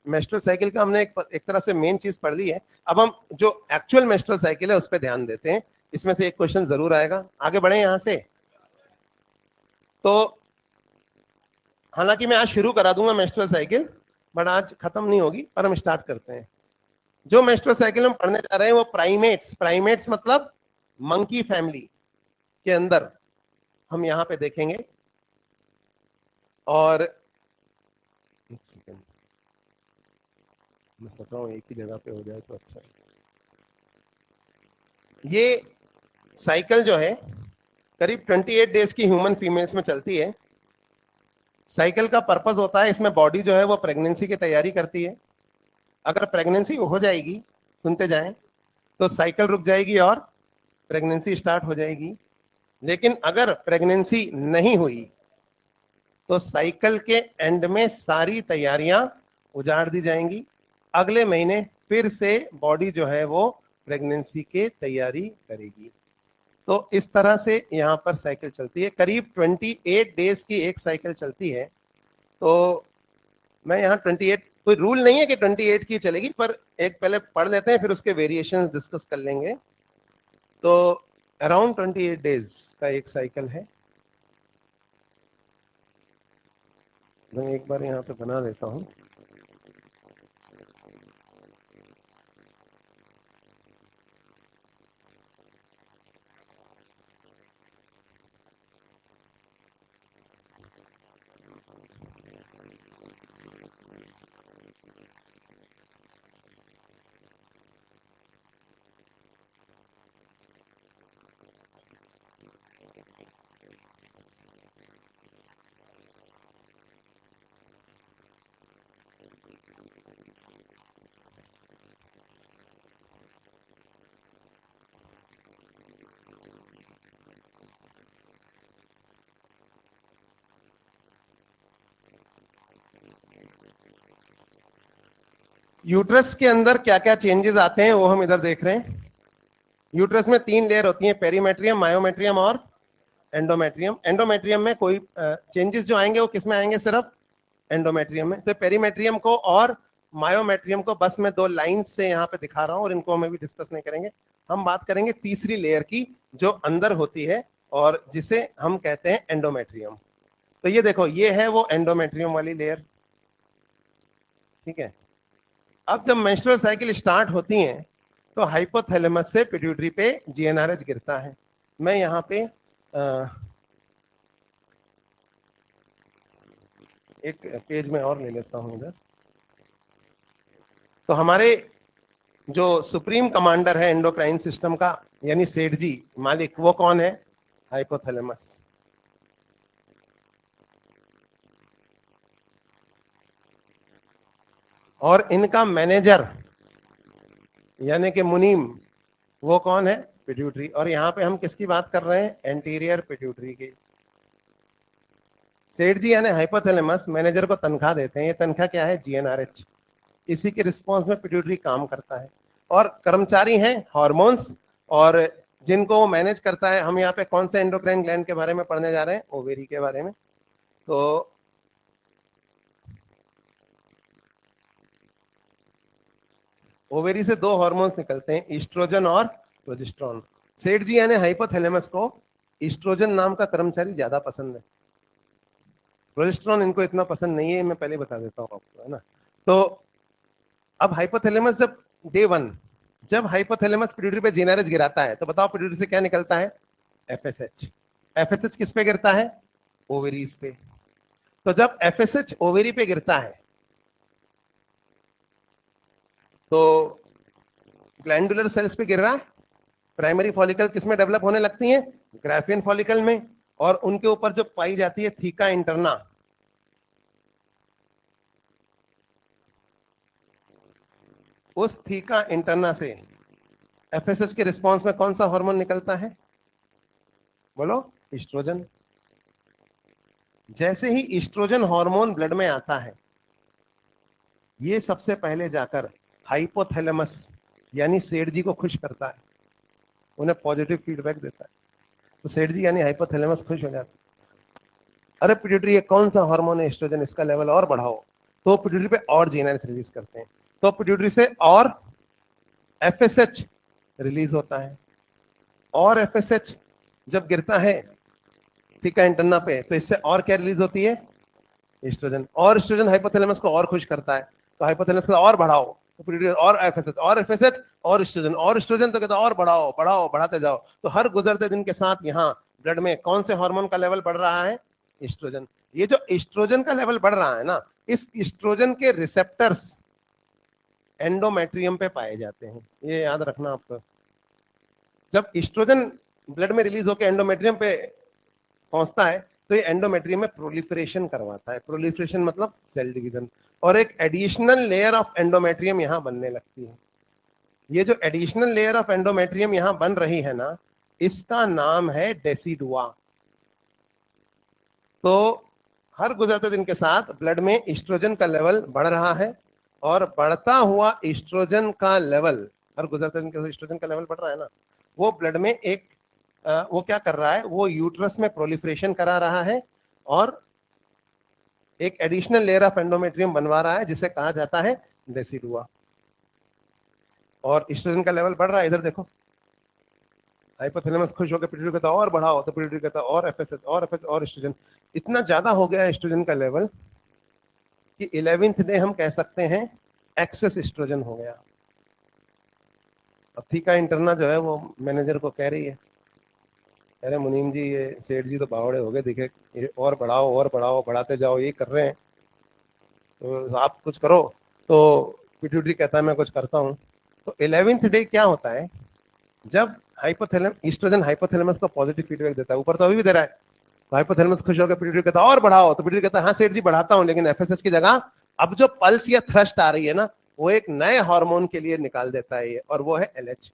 मेंस्ट्रुअल साइकिल का, हमने एक तरह से मेन चीज पढ़ ली है। अब हम जो एक्चुअल मेंस्ट्रुअल साइकिल है उस पर ध्यान देते हैं। इसमें से एक क्वेश्चन जरूर आएगा। आगे बढ़े यहाँ से। तो हालांकि मैं आज शुरू करा दूंगा मेंस्ट्रुअल साइकिल, बट आज खत्म नहीं होगी, पर हम स्टार्ट करते हैं। जो मेंस्ट्रुअल साइकिल हम पढ़ने जा रहे हैं वो प्राइमेट्स मतलब मंकी फैमिली के अंदर हम यहां पे देखेंगे। और एक सेकेंड, मैं सोच रहा हूँ एक ही जगह पे हो जाए तो अच्छा। ये साइकिल जो है करीब 28 डेज की ह्यूमन फीमेल्स में चलती है। साइकिल का पर्पस होता है, इसमें बॉडी जो है वो प्रेगनेंसी की तैयारी करती है। अगर प्रेगनेंसी हो जाएगी, सुनते जाएं, तो साइकिल रुक जाएगी और प्रेगनेंसी स्टार्ट हो जाएगी। लेकिन अगर प्रेगनेंसी नहीं हुई तो साइकिल के एंड में सारी तैयारियां उजाड़ दी जाएंगी। अगले महीने फिर से बॉडी जो है वो प्रेगनेंसी के तैयारी करेगी। तो इस तरह से यहाँ पर साइकिल चलती है। करीब 28 डेज की एक साइकिल चलती है। तो मैं यहाँ 28, कोई रूल नहीं है कि 28 की चलेगी, पर एक पहले पढ़ लेते हैं फिर उसके वेरिएशंस डिस्कस कर लेंगे। तो अराउंड 28 डेज का एक साइकिल है। मैं एक बार यहाँ पे बना देता हूँ। यूट्रस के अंदर क्या क्या चेंजेस आते हैं वो हम इधर देख रहे हैं। यूट्रस में 3 लेयर होती हैं, पेरीमेट्रियम, मायोमेट्रियम और एंडोमेट्रियम। एंडोमेट्रियम में कोई चेंजेस जो आएंगे वो किस में आएंगे? सिर्फ एंडोमेट्रियम में। तो पेरीमेट्रियम को और मायोमेट्रियम को बस मैं 2 लाइंस से यहाँ पे दिखा रहा हूँ और इनको हम अभी डिस्कस नहीं करेंगे। हम बात करेंगे तीसरी लेयर की जो अंदर होती है और जिसे हम कहते हैं एंडोमेट्रियम। तो ये देखो, ये है वो एंडोमेट्रियम वाली लेयर, ठीक है। अब जब मेंस्ट्रुअल साइकिल स्टार्ट होती है तो हाइपोथैलेमस से पिट्यूटरी पे जीएनआरएच गिरता है। मैं यहाँ पे एक पेज में और ले लेता हूँ इधर। तो हमारे जो सुप्रीम कमांडर है एंडोक्राइन सिस्टम का, यानी सेठ जी, मालिक, वो कौन है? हाइपोथैलेमस। और इनका मैनेजर यानी कि मुनीम, वो कौन है? पिट्यूटरी। और यहाँ पे हम किसकी बात कर रहे हैं? एंटीरियर पिट्यूटरी की। सेठ जी यानी हाइपोथैलेमस मैनेजर को तनख्वाह देते हैं। ये तनख्वाह क्या है? जीएनआरएच। इसी के रिस्पॉन्स में पिट्यूटरी काम करता है। और कर्मचारी हैं हार्मोन्स, और जिनको वो मैनेज करता है। हम यहाँ पे कौन से एंडोक्राइन ग्लैंड के बारे में पढ़ने जा रहे हैं? ओवेरी के बारे में। तो ओवेरी से 2 हार्मोन्स निकलते हैं, ईस्ट्रोजन और प्रोजेस्टेरोन। सेठ जी यानी हाइपोथैलेमस को ईस्ट्रोजन नाम का कर्मचारी ज्यादा पसंद है, प्रोजेस्टेरोन इनको इतना पसंद नहीं है, मैं पहले बता देता हूँ आपको, है ना। तो अब हाइपोथैलेमस जब डे 1 जब हाइपोथैलेमस पिट्यूटरी पे जीएनआरएच गिराता है तो बताओ पिट्यूटरी से क्या निकलता है? एफएसएच। एफएसएच किस पे गिरता है? ओवेरीज पे। तो जब एफएसएच ओवेरी पे गिरता है तो ग्लैंडुलर सेल्स पे गिर रहा है। प्राइमरी फॉलिकल किस में डेवलप होने लगती है? ग्राफियन फॉलिकल में। और उनके ऊपर जो पाई जाती है थीका इंटरना, उस थीका इंटरना से एफएसएच के रिस्पॉन्स में कौन सा हार्मोन निकलता है? बोलो। ईस्ट्रोजन। जैसे ही ईस्ट्रोजन हार्मोन ब्लड में आता है, ये सबसे पहले जाकर हाइपोथैलेमस यानी सेठ जी को खुश करता है, उन्हें पॉजिटिव फीडबैक देता है। तो सेठ जी यानी हाइपोथैलेमस खुश हो जाता है। अरे पिट्यूटरी, ये कौन सा हार्मोन है एस्ट्रोजन, इसका लेवल और बढ़ाओ। तो पिट्यूटरी पे और जीएनआरएच रिलीज करते हैं। तो पिट्यूटरी से और एफएसएच रिलीज होता है। और एफएसएच जब गिरता है थीका इंटरना पे तो इससे और क्या रिलीज होती है? एस्ट्रोजन। और एस्ट्रोजन हाइपोथैलेमस को और खुश करता है, तो हाइपोथैलेमस को और बढ़ाओ। तो पिट्यूटरी और एफएसएच और एफएसएच और एस्ट्रोजन और एस्ट्रोजन, तो कहता और बढ़ाओ बढ़ाओ बढ़ाते जाओ। तो हर गुजरते दिन के साथ यहाँ ब्लड में कौन से हार्मोन का लेवल बढ़ रहा है? एस्ट्रोजन। ये जो एस्ट्रोजन का लेवल बढ़ रहा है ना, इस एस्ट्रोजन के रिसेप्टर्स एंडोमेट्रियम पे पाए जाते हैं, ये याद रखना आपको। जब एस्ट्रोजन ब्लड में रिलीज होकर एंडोमेट्रियम पे पहुंचता है तो ये एंडोमेट्रियम में प्रोलिफरेशन करवाता है। प्रोलिफरेशन मतलब सेल डिवीजन, और एक एडिशनल लेयर ऑफ एंडोमेट्रियम यहां बनने लगती है। ये जो एडिशनल लेयर ऑफ एंडोमेट्रियम यहां बन रही है ना, इसका नाम है डेसिडुआ। तो हर गुजरते दिन के साथ ब्लड में एस्ट्रोजन का लेवल बढ़ रहा है, और बढ़ता हुआ एस्ट्रोजन का लेवल, हर गुजरते दिन के साथ एस्ट्रोजन का लेवल बढ़ रहा है ना, वो ब्लड में एक वो क्या कर रहा है? वो यूट्रस में प्रोलिफरेशन करा रहा है और एक एडिशनल लेयर ऑफ एंडोमेट्रियम बनवा रहा है जिसे कहा जाता है डेसिडुआ। और एस्ट्रोजन का लेवल बढ़ रहा है, इधर देखो। हाइपोथैलेमस खुश होकर पिट्यूटरी कहता और बढ़ाओ, तो पिट्यूटरी कहता और एफएसएच और एफएसएच और एस्ट्रोजन। इतना ज्यादा हो गया एस्ट्रोजन का लेवल कि 11th डे हम कह सकते हैं एक्सेस एस्ट्रोजन हो गया। अब थीका इंटरना जो है वो मैनेजर को कह रही है, अरे मुनीम जी ये सेठ जी तो बावड़े हो गए दिखे, ये और बढ़ाओ, बढ़ाते जाओ, ये कर रहे हैं, तो आप कुछ करो। तो पिट्यूटरी कहता है मैं कुछ करता हूँ। तो 11th डे क्या होता है, जब हाइपोथैलेमस ईस्ट्रोजन हाइपोथैलेमस को पॉजिटिव फीडबैक देता है, ऊपर तो अभी भी दे रहा है, तो हाइपोथैलेमस खुश होकर पिट्यूटरी कहता है और बढ़ाओ, तो पिट्यूटरी कहता है हाँ सेठ जी बढ़ाता हूँ, लेकिन एफएसएच की जगह अब जो पल्स या थ्रस्ट आ रही है ना, वो एक नए हार्मोन के लिए निकाल देता है ये, और वो है एलएच।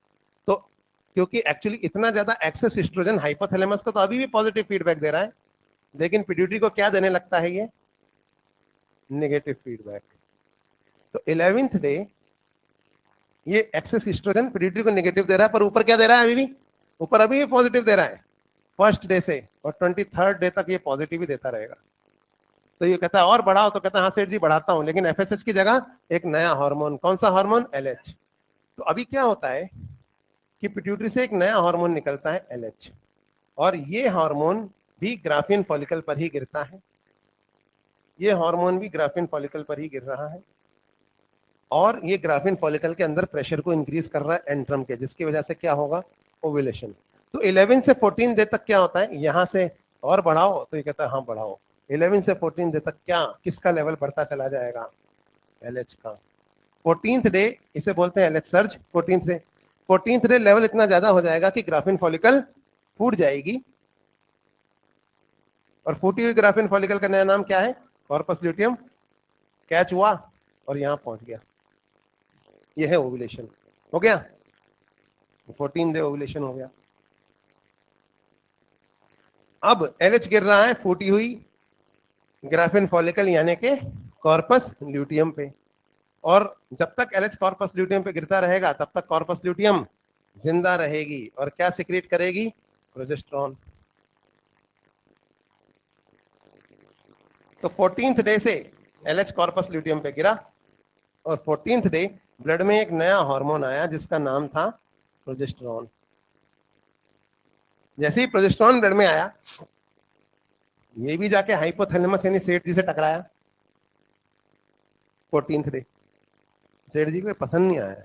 तो क्योंकि एक्चुअली इतना ज्यादा एक्सेस ईस्ट्रोजन हाइपोथैलेमस को तो अभी भी पॉजिटिव फीडबैक दे रहा है, लेकिन पिट्यूटरी को क्या देने लगता है ये, नेगेटिव फीडबैक। तो 11th डे ये एक्सेस ईस्ट्रोजन पिट्यूटरी को नेगेटिव दे रहा है, पर ऊपर क्या दे रहा है, अभी भी ऊपर अभी भी पॉजिटिव दे रहा है फर्स्ट डे से, और 23rd डे तक ये पॉजिटिव ही देता रहेगा। तो ये कहता है और बढ़ाओ, तो कहता है हाँ सेठ जी बढ़ाता हूं, लेकिन एफएसएच की जगह एक नया हार्मोन, कौन सा हार्मोन, एलएच। तो अभी क्या होता है कि पिट्यूटरी से एक नया हार्मोन निकलता है एलएच, और ये हार्मोन भी ग्राफिन फॉलिकल पर ही गिरता है, ये हार्मोन भी ग्राफिन फॉलिकल पर ही गिर रहा है, और ये ग्राफिन फॉलिकल के अंदर प्रेशर को इंक्रीज कर रहा है एंट्रम के, जिसकी वजह से क्या होगा, ओव्यूलेशन। तो 11 से 14 डे तक क्या होता है, यहां से और बढ़ाओ, तो ये कहता है हाँ बढ़ाओ। 11 से 14 डे तक क्या, किसका लेवल बढ़ता चला जाएगा, एलएच का। 14th डे इसे बोलते हैं LH surge. 14th day level इतना ज्यादा हो जाएगा कि ग्राफिन फॉलिकल फूट जाएगी, और फूटी हुई ग्राफिन फॉलिकल का नया नाम क्या है, कॉर्पस ल्यूटियम, कैच हुआ और यहां पहुंच गया, ये है ओव्यूलेशन। हो गया 14 डे ओव्यूलेशन हो गया। अब एलएच गिर रहा है फूटी हुई ग्राफिन फॉलिकल यानी के कॉर्पस ल्यूटियम पे, और जब तक एलएच कॉर्पस ल्यूटियम पे गिरता रहेगा तब तक कॉर्पस ल्यूटियम जिंदा रहेगी, और क्या सिक्रीट करेगी, प्रोजेस्टेरॉन। तो 14th डे से एलएच कॉर्पस ल्यूटियम पे गिरा, और 14th डे ब्लड में एक नया हार्मोन आया जिसका नाम था प्रोजेस्टेरॉन। जैसे ही प्रोजेस्टेरॉन ब्लड में आया, ये भी जाके हाइपोथैलेमस यानी सेठ जी से टकराया 14th डे। सेठ जी को पसंद नहीं आया,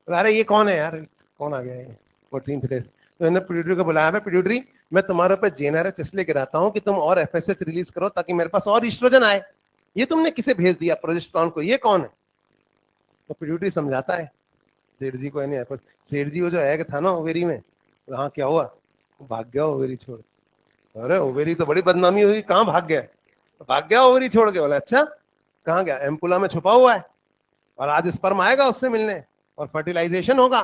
अरे ये कौन है यार, कौन आ गया है 14th डे। तो इन्होंने पिट्यूटरी को बुलाया, मैं पिट्यूटरी मैं तुम्हारे ऊपर जेनआरएच इसलिए गिराता हूं कि तुम और एफएसएच रिलीज करो ताकि मेरे पास और ईस्ट्रोजन आए। ये तुमने किसे भेज दिया प्रोजेस्टेरॉन को, ये कौन है। तो पिट्यूटरी समझाता है सेठ जी को, यानी सेठ जी वो जो एग था ना ओवेरी में, तो हाँ क्या हुआ, भाग गया ओवेरी छोड़। अरे ओवेरी तो बड़ी बदनामी हुई, कहाँ भाग गया, तो भाग गया ओवेरी छोड़ के। बोला अच्छा कहाँ गया, एम्पुला में छुपा हुआ है, और आज स्पर्म आएगा उससे मिलने और फर्टिलाइजेशन होगा,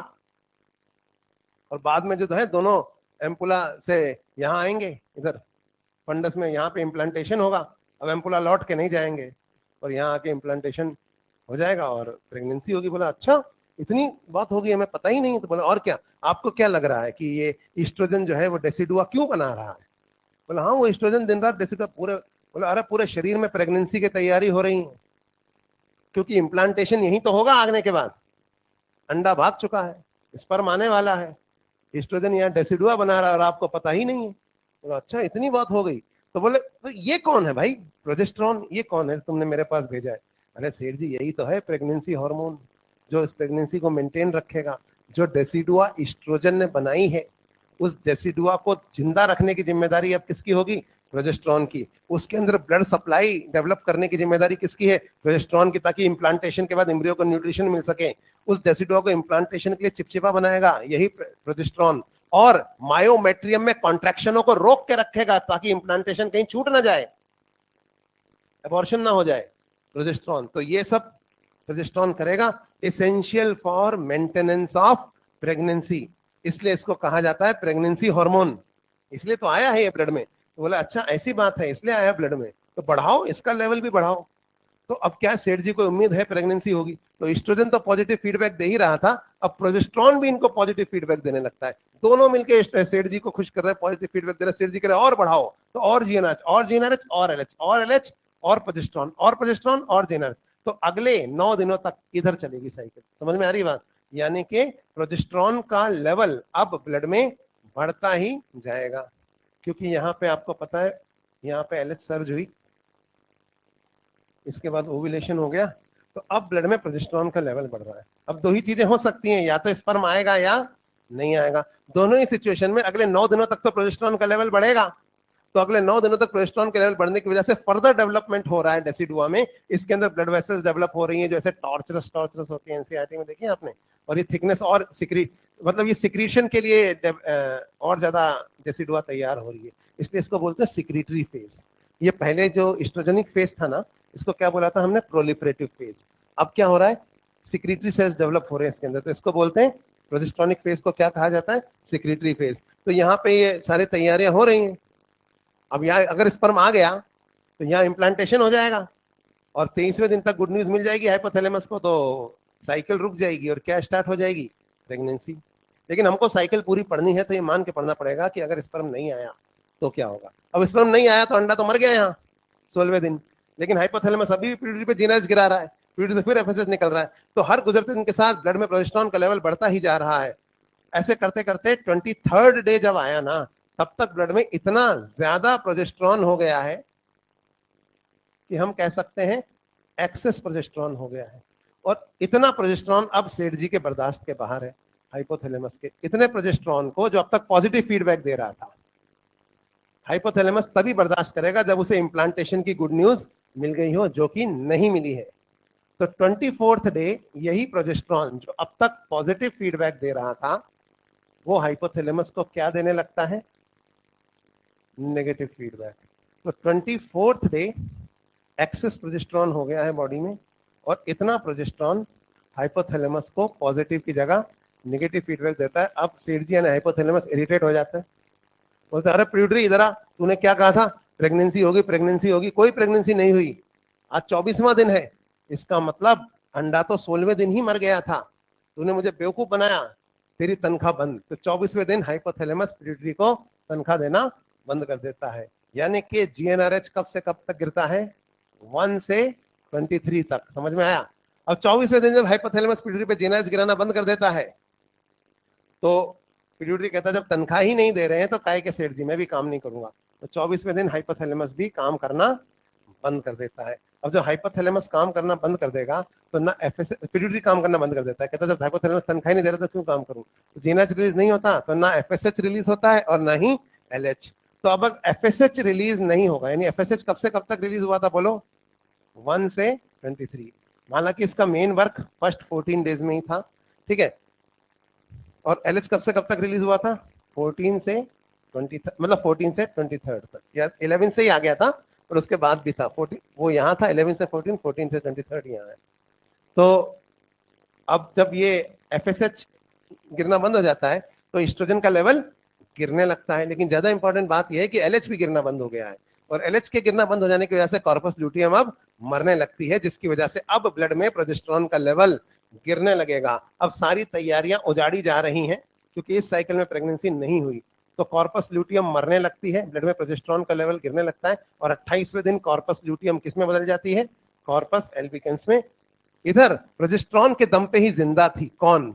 और बाद में जो है दोनों एम्पुला से यहाँ आएंगे, इधर फंडस में यहाँ पे इम्प्लांटेशन होगा। अब एम्पुला लौट के नहीं जाएंगे, और यहाँ आके इम्प्लांटेशन हो जाएगा और प्रेगनेंसी होगी। बोला अच्छा इतनी बात होगी, हमें पता ही नहीं। तो बोला और क्या, आपको क्या लग रहा है कि ये ईस्ट्रोजन जो है वो डेसिडुआ क्यों बना रहा है। बोला हाँ वो ईस्ट्रोजन दिन रात डेसिडुआ पूरे। बोला अरे पूरे शरीर में प्रेगनेंसी की तैयारी हो रही है, क्योंकि इम्प्लांटेशन यही तो होगा आगने के बाद, अंडा भाग चुका है, स्पर्म आने वाला है, ईस्ट्रोजन यहाँ डेसिडुआ बना रहा है और आपको पता ही नहीं है। बोला अच्छा इतनी बात हो गई। तो बोले तो ये कौन है भाई प्रोजेस्टेरॉन, ये कौन है तुमने मेरे पास भेजा है। अरे सेठ जी यही तो है प्रेगनेंसी हार्मोन, जो इस प्रेगनेंसी को मेंटेन रखेगा, जो डेसिडुआ ईस्ट्रोजन ने बनाई है, उस डेसिडुआ को जिंदा रखने की जिम्मेदारी अब किसकी होगी, प्रोजेस्टेरॉन की। उसके अंदर ब्लड सप्लाई डेवलप करने की जिम्मेदारी किसकी है, प्रोजेस्टेरॉन की, ताकि इम्प्लांटेशन के बाद एम्ब्रियो को न्यूट्रिशन मिल सके। उस डेसिडुआ को इम्प्लांटेशन के लिए चिपचिपा बनाएगा यही प्रोजेस्टेरॉन, और मायोमेट्रियम में कॉन्ट्रैक्शनों को रोक के रखेगा ताकि इम्प्लांटेशन कहीं छूट ना जाए, अबॉर्शन ना हो जाए, प्रोजेस्टेरॉन। तो ये सब प्रोजेस्टेरॉन करेगा, essential for maintenance of pregnancy, इसलिए इसको कहा जाता है प्रेगनेंसी हार्मोन, इसलिए तो आया है ये ब्लड में। तो बोला अच्छा ऐसी बात है इसलिए आया ब्लड में, तो बढ़ाओ इसका लेवल भी बढ़ाओ। तो अब क्या सेठ जी को उम्मीद है प्रेगनेंसी होगी, तो ईस्ट्रोजन तो पॉजिटिव फीडबैक दे ही रहा था, अब प्रोजेस्टेरॉन भी इनको पॉजिटिव फीडबैक देने लगता है। दोनों मिलकर सेठ जी को खुश कर रहे हैं, पॉजिटिव फीडबैक दे रहे हैं। सेठ जी कह रहे हैं और बढ़ाओ, तो और जीएनएच और जीएनएच और एलएच और एलएच और प्रोजेस्टेरॉन और प्रोजेस्टेरॉन और जीएनएच। तो अगले 9 दिनों तक इधर चलेगी साइकिल, समझ में आ रही बात। यानी कि प्रोजेस्टेरॉन का लेवल अब ब्लड में बढ़ता ही जाएगा, क्योंकि यहाँ पे आपको पता है यहाँ पे एलएच सर्ज हुई, इसके बाद ओव्यूलेशन हो गया, तो अब ब्लड में प्रोजेस्टेरॉन का लेवल बढ़ रहा है। अब दो ही चीजें हो सकती हैं, या तो स्पर्म आएगा या नहीं आएगा। दोनों ही सिचुएशन में अगले 9 दिनों तक तो प्रोजेस्टेरॉन का लेवल बढ़ेगा। तो अगले 9 दिनों तक प्रोजेस्टेरॉन के लेवल बढ़ने की वजह से फर्दर डेवलपमेंट हो रहा है डेसिडुआ में। इसके अंदर ब्लड वेसल्स डेवलप हो रही हैं जो ऐसे टॉर्चरस होती है, एनसीईआरटी में देखिए आपने। और ये थिकनेस और मतलब ये सिक्रीशन के लिए और ज्यादा डेसिडुआ तैयार हो रही है, इसलिए इसको बोलते हैं सिक्रीटरी फेज। ये पहले जो एस्ट्रोजेनिक फेज था ना, इसको क्या बोला था हमने, प्रोलिफरेटिव फेज। अब क्या हो रहा है, सिक्रीटरी सेल्स डेवलप हो रहे हैं इसके अंदर, तो इसको बोलते हैं प्रोजेस्टेरॉनिक फेज को क्या कहा जाता है, सिक्रीटरी फेज। तो यहाँ पे ये सारी तैयारियां हो रही हैं। अब यहाँ अगर स्पर्म आ गया तो यहाँ इम्प्लांटेशन हो जाएगा और 23वें दिन तक गुड न्यूज मिल जाएगी हाइपोथैलेमस को, तो साइकिल रुक जाएगी और क्या स्टार्ट हो जाएगी, प्रेगनेंसी। लेकिन हमको साइकिल पूरी पढ़नी है तो ये मान के पढ़ना पड़ेगा कि अगर स्पर्म नहीं आया तो क्या होगा। अब स्पर्म नहीं आया तो अंडा तो मर गया यहाँ 16वें दिन, लेकिन हाइपोथैलेमस अभी भी पीट्यूटरी पे जीनास गिरा रहा है, पीट्यूटरी से फिर एफएसएच निकल रहा है। तो हर गुजरते दिन के साथ ब्लड में प्रोजेस्टेरॉन का लेवल बढ़ता ही जा रहा है। ऐसे करते करते 23rd डे जब आया ना, तब तक ब्लड में इतना ज्यादा प्रोजेस्टेरॉन हो गया है कि हम कह सकते हैं एक्सेस प्रोजेस्टेरॉन हो गया है। और इतना प्रोजेस्टेरॉन अब सेठ जी के बर्दाश्त के बाहर है, हाइपोथैलेमस के इतने प्रोजेस्टेरॉन को, जो अब तक पॉजिटिव फीडबैक दे रहा था। हाइपोथैलेमस तभी बर्दाश्त करेगा जब उसे इम्प्लांटेशन की गुड न्यूज मिल गई हो, जो कि नहीं मिली है। तो 24th डे यही प्रोजेस्टेरॉन जो अब तक पॉजिटिव फीडबैक दे रहा था, वो हाइपोथैलेमस को क्या देने लगता है, नेगेटिव फीडबैक। तो 24th डे एक्सेस प्रोजेस्टेरॉन हो गया है बॉडी में, और इतना प्रोजेस्टेरॉन हाइपोथैलेमस को पॉजिटिव की जगह नेगेटिव फीडबैक देता है। अब सेठ जी यानी हाइपोथैलेमस इरिटेट हो जाता है, बोलते अरे प्यूटरी इधर आ, तूने क्या कहा था, प्रेगनेंसी होगी प्रेगनेंसी होगी, कोई प्रेगनेंसी नहीं हुई, आज 24वां दिन है, इसका मतलब अंडा तो 16वें दिन ही मर गया था, तूने मुझे बेवकूफ बनाया, तेरी तनख्वाह बंद। तो 24वें दिन हाइपोथैलेमस प्यूटरी को तनख्वाह देना बंद कर देता है। यानी कि जीएनआरएच कब से कब तक गिरता है, 1 से 23 तक। समझ में आया। अब 24वें दिन जब हाइपोथैलेमस पिट्यूटरी पे जीएनआरएच गिराना बंद कर देता है, तो पिट्यूटरी कहता है जब तनख्वाह ही नहीं दे रहे हैं तो काय के सेठ जी मैं भी काम नहीं करूंगा। तो 24वें दिन हाइपोथैलेमस भी काम करना बंद कर देता है। अब जब हाइपोथैलेमस काम करना बंद कर देगा तो ना पिट्यूटरी काम करना बंद कर देता है, कहता है जब हाइपोथैलेमस तनख्वाह नहीं दे रहा तो क्यों काम करूं। तो जीएनआरएच रिलीज नहीं होता तो ना एफएसएच रिलीज होता है और ना ही एलएच। तो अब एफएसएच रिलीज नहीं होगा, यानी एफएसएच कब से कब तक रिलीज हुआ था बोलो, 1 से 23। हालांकि इसका मेन वर्क फर्स्ट 14 डेज में ही था, ठीक है। और एलएच कब से कब तक रिलीज हुआ था, 14 से 20, मतलब 14 से 23rd तक, या 11 से ही आ गया था, और उसके बाद भी था 14, वो यहाँ था 11 से 14, 14 से 23rd यहाँ है। तो अब जब ये एफएसएच गिरना बंद हो जाता है तो एस्ट्रोजन का लेवल गिरने लगता है। लेकिन ज्यादा इंपॉर्टेंट बात यह है कि एलएच भी गिरना बंद हो गया है, और एलएच के गिरना बंद हो जाने की वजह से कॉर्पस ल्यूटियम अब मरने लगती है, जिसकी वजह से अब ब्लड में प्रोजेस्टेरॉन का लेवल गिरने लगेगा। अब सारी तैयारियां उजाड़ी जा रही हैं, क्योंकि इस साइकिल में प्रेगनेंसी नहीं हुई, तो कॉर्पस ल्यूटियम मरने लगती है, ब्लड में प्रोजेस्टेरॉन का लेवल गिरने लगता है, और 28वें दिन कॉर्पस ल्यूटियम किस में बदल जाती है, कॉर्पस एल्बिकेंस में। इधर प्रोजेस्टेरॉन के दम पे ही जिंदा थी कौन,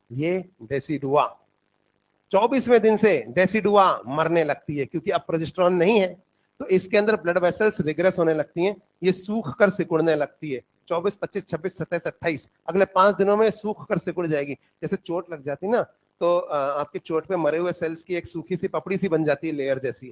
ये डेसिडुआ। 24वें दिन से डेसिडुआ मरने लगती है, क्योंकि अब प्रोजेस्टेरॉन नहीं है, तो इसके अंदर ब्लड वेसल्स रिग्रेस होने लगती हैं, ये सूख कर सिकुड़ने लगती है। 24, 25, 26, 27, 28 अगले 5 दिनों में सूख कर सिकुड़ जाएगी। जैसे चोट लग जाती ना, तो आपकी चोट पे मरे हुए सेल्स की एक सूखी सी पपड़ी सी बन जाती है, लेयर जैसी,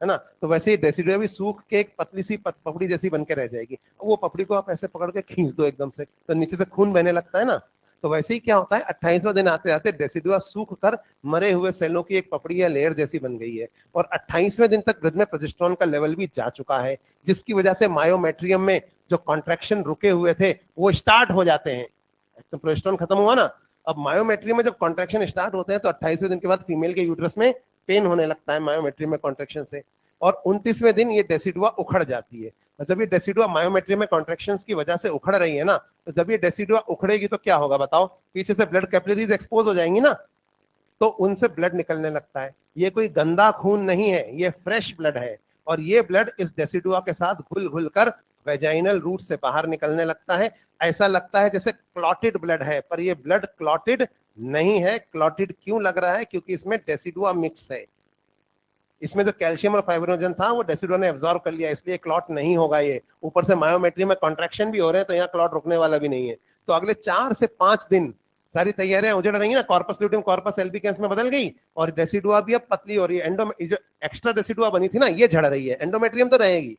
है ना। तो वैसे ही डेसिडुआ भी सूख के एक पतली सी पपड़ी जैसी बन के रह जाएगी। वो पपड़ी को आप ऐसे पकड़ के खींच दो एकदम से, तो नीचे से खून बहने लगता है ना। तो वैसे ही क्या होता है, 28वां दिन आते आते डेसिडुआ सूख कर मरे हुए सेलों की एक पपड़ी या लेयर जैसी बन गई है, और 28वें दिन तक ब्लड में प्रोजेस्टेरॉन का लेवल भी जा चुका है, जिसकी वजह से मायोमेट्रियम में जो कॉन्ट्रैक्शन रुके हुए थे वो स्टार्ट हो जाते हैं। तो प्रोजेस्टेरॉन खत्म हुआ ना, अब मायोमेट्रियम में जब कॉन्ट्रैक्शन स्टार्ट होते हैं तो 28वें दिन के बाद फीमेल के यूट्रस में पेन होने लगता है मायोमेट्रियम में कॉन्ट्रैक्शन से, और 29वें दिन ये डेसिडुआ उखड़ जाती है। जब ये डेसिडुआ मायोमेट्रियम में कॉन्ट्रैक्शंस की वजह से उखड़ रही है ना, तो जब ये डेसिडुआ उखड़ेगी तो क्या होगा बताओ, पीछे से ब्लड कैपिलरीज एक्सपोज हो जाएंगी ना, तो उनसे ब्लड निकलने लगता है। ये कोई गंदा खून नहीं है, ये फ्रेश ब्लड है, और ये ब्लड इस डेसिडुआ के साथ घुल घुल कर वेजाइनल रूट से बाहर निकलने लगता है। ऐसा लगता है जैसे क्लॉटेड ब्लड है, पर ये ब्लड क्लॉटेड नहीं है। क्लॉटेड क्यों लग रहा है, क्योंकि इसमें डेसिडुआ मिक्स है। इसमें जो कैल्शियम और फाइब्रोजन था वो डेसिडुआ ने एब्जॉर्ब कर लिया, इसलिए क्लॉट नहीं होगा। ये ऊपर से मायोमेट्री में कॉन्ट्रैक्शन भी हो रहे हैं, तो यहाँ क्लॉट रुकने वाला भी नहीं है। तो अगले 4 से 5 दिन सारी तैयारियां उजड़ रही है ना, कॉर्पस ल्यूटियम कॉर्पस एल्बिकेंस में बदल गई और डेसिडुआ भी अब पतली हो रही है। जो एक्स्ट्रा डेसिडुआ बनी थी ना, ये झड़ रही है, एंडोमेट्रियम तो रहेगी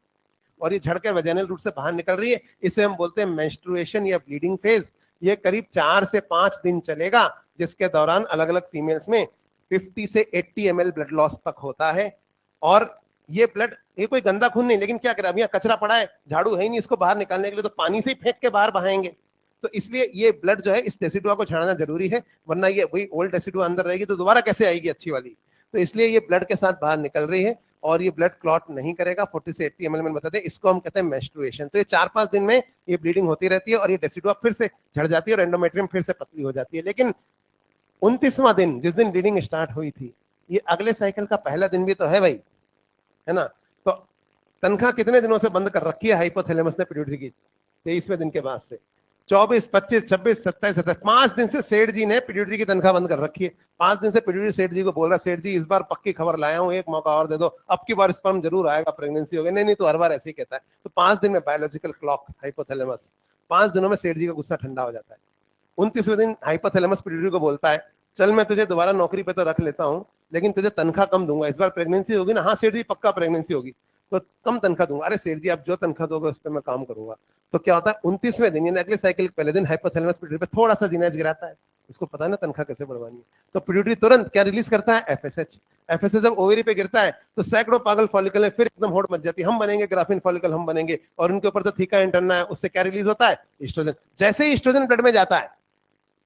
और ये झड़कर वेजाइनल रूट से बाहर निकल रही है। इसे हम बोलते हैं मेंस्ट्रुएशन या ब्लीडिंग फेज। ये करीब 4 से 5 दिन चलेगा, जिसके दौरान अलग अलग फीमेल्स में 50 से 80 ml ब्लड लॉस तक होता है। और ये ब्लड, ये कोई गंदा खून नहीं, लेकिन क्या करें, अब यहाँ कचरा पड़ा है, झाड़ू है ही नहीं इसको बाहर निकालने के लिए, तो पानी से ही फेंक के बाहर बहाएंगे। तो इसलिए ये ब्लड जो है इस डेसिडुआ को छाड़ना जरूरी है, वरना ये वही ओल्ड डेसिडुआ अंदर रहेगी तो दोबारा कैसे आएगी अच्छी वाली। तो इसलिए ये ब्लड के साथ बाहर निकल रही है और ये ब्लड क्लॉट नहीं करेगा। 40 से 80 ml में बताते हैं, इसको हम कहते हैं मेंस्ट्रुएशन। तो ये 4-5 दिन में ये ब्लीडिंग होती रहती है और ये डेसिडुआ फिर से झड़ जाती है और एंडोमेट्रियम फिर से पतली हो जाती है। लेकिन 29वां दिन, जिस दिन ब्लीडिंग स्टार्ट हुई थी, ये अगले साइकिल का पहला दिन भी तो है भाई, है ना। तो तनख्वाह कितने दिनों से बंद कर रखी है हाइपोथैलेमस ने पिट्यूटरी की? 23वें दिन के बाद से 24, 25, 26, 27, 28, 5 दिन से सेठ जी ने पिट्यूटरी की तनख्वाह बंद कर रखी है। 5 दिन से पिट्यूटरी सेठ जी को बोल रहा, सेठ जी इस बार पक्की खबर लाया हूं, एक मौका और दे दो, अब की बार स्पर्म जरूर आएगा, प्रेगनेंसी होगी। नहीं तो हर बार ऐसे ही कहता है। तो 5 दिन में बायोलॉजिकल क्लॉक हाइपोथैलेमस, 5 दिनों में सेठ जी का गुस्सा ठंडा हो जाता है। 29वें दिन हाइपोथैलेमस पिट्यूटरी को बोलता है, चल मैं तुझे दोबारा नौकरी पे तो रख लेता हूँ, लेकिन तुझे तनख्वाह कम दूंगा। इस बार प्रेगनेंसी होगी ना? हाँ सेठ जी पक्का प्रेगनेंसी होगी, तो कम तनख्वाह दूंगा। अरे सेठ जी आप जो तनख्वाह दोगे उस पर मैं काम करूंगा। तो क्या होता है, 29वें दिन यानी अगले साइकिल के पहले दिन हाइपोथैलेमस पिट्यूटरी पे थोड़ा सा जीनाज गिराता है, इसको पता है ना तनख्वाह कैसे बढ़वानी है। तो पिट्यूटरी तुरंत क्या रिलीज करता है? एफएसएच। एफएसएच जब ओवरी पे गिरता है तो सैकड़ों पागल फॉलिकल है फिर एकदम होड़ मच जाती है, हम बनेंगे ग्राफिन फॉलिकल, हम बनेंगे। और उनके ऊपर तो थीका इंटरना है, उससे क्या रिलीज होता है? ईस्ट्रोजन। जैसे ही ईस्ट्रोजन ब्लड में जाता है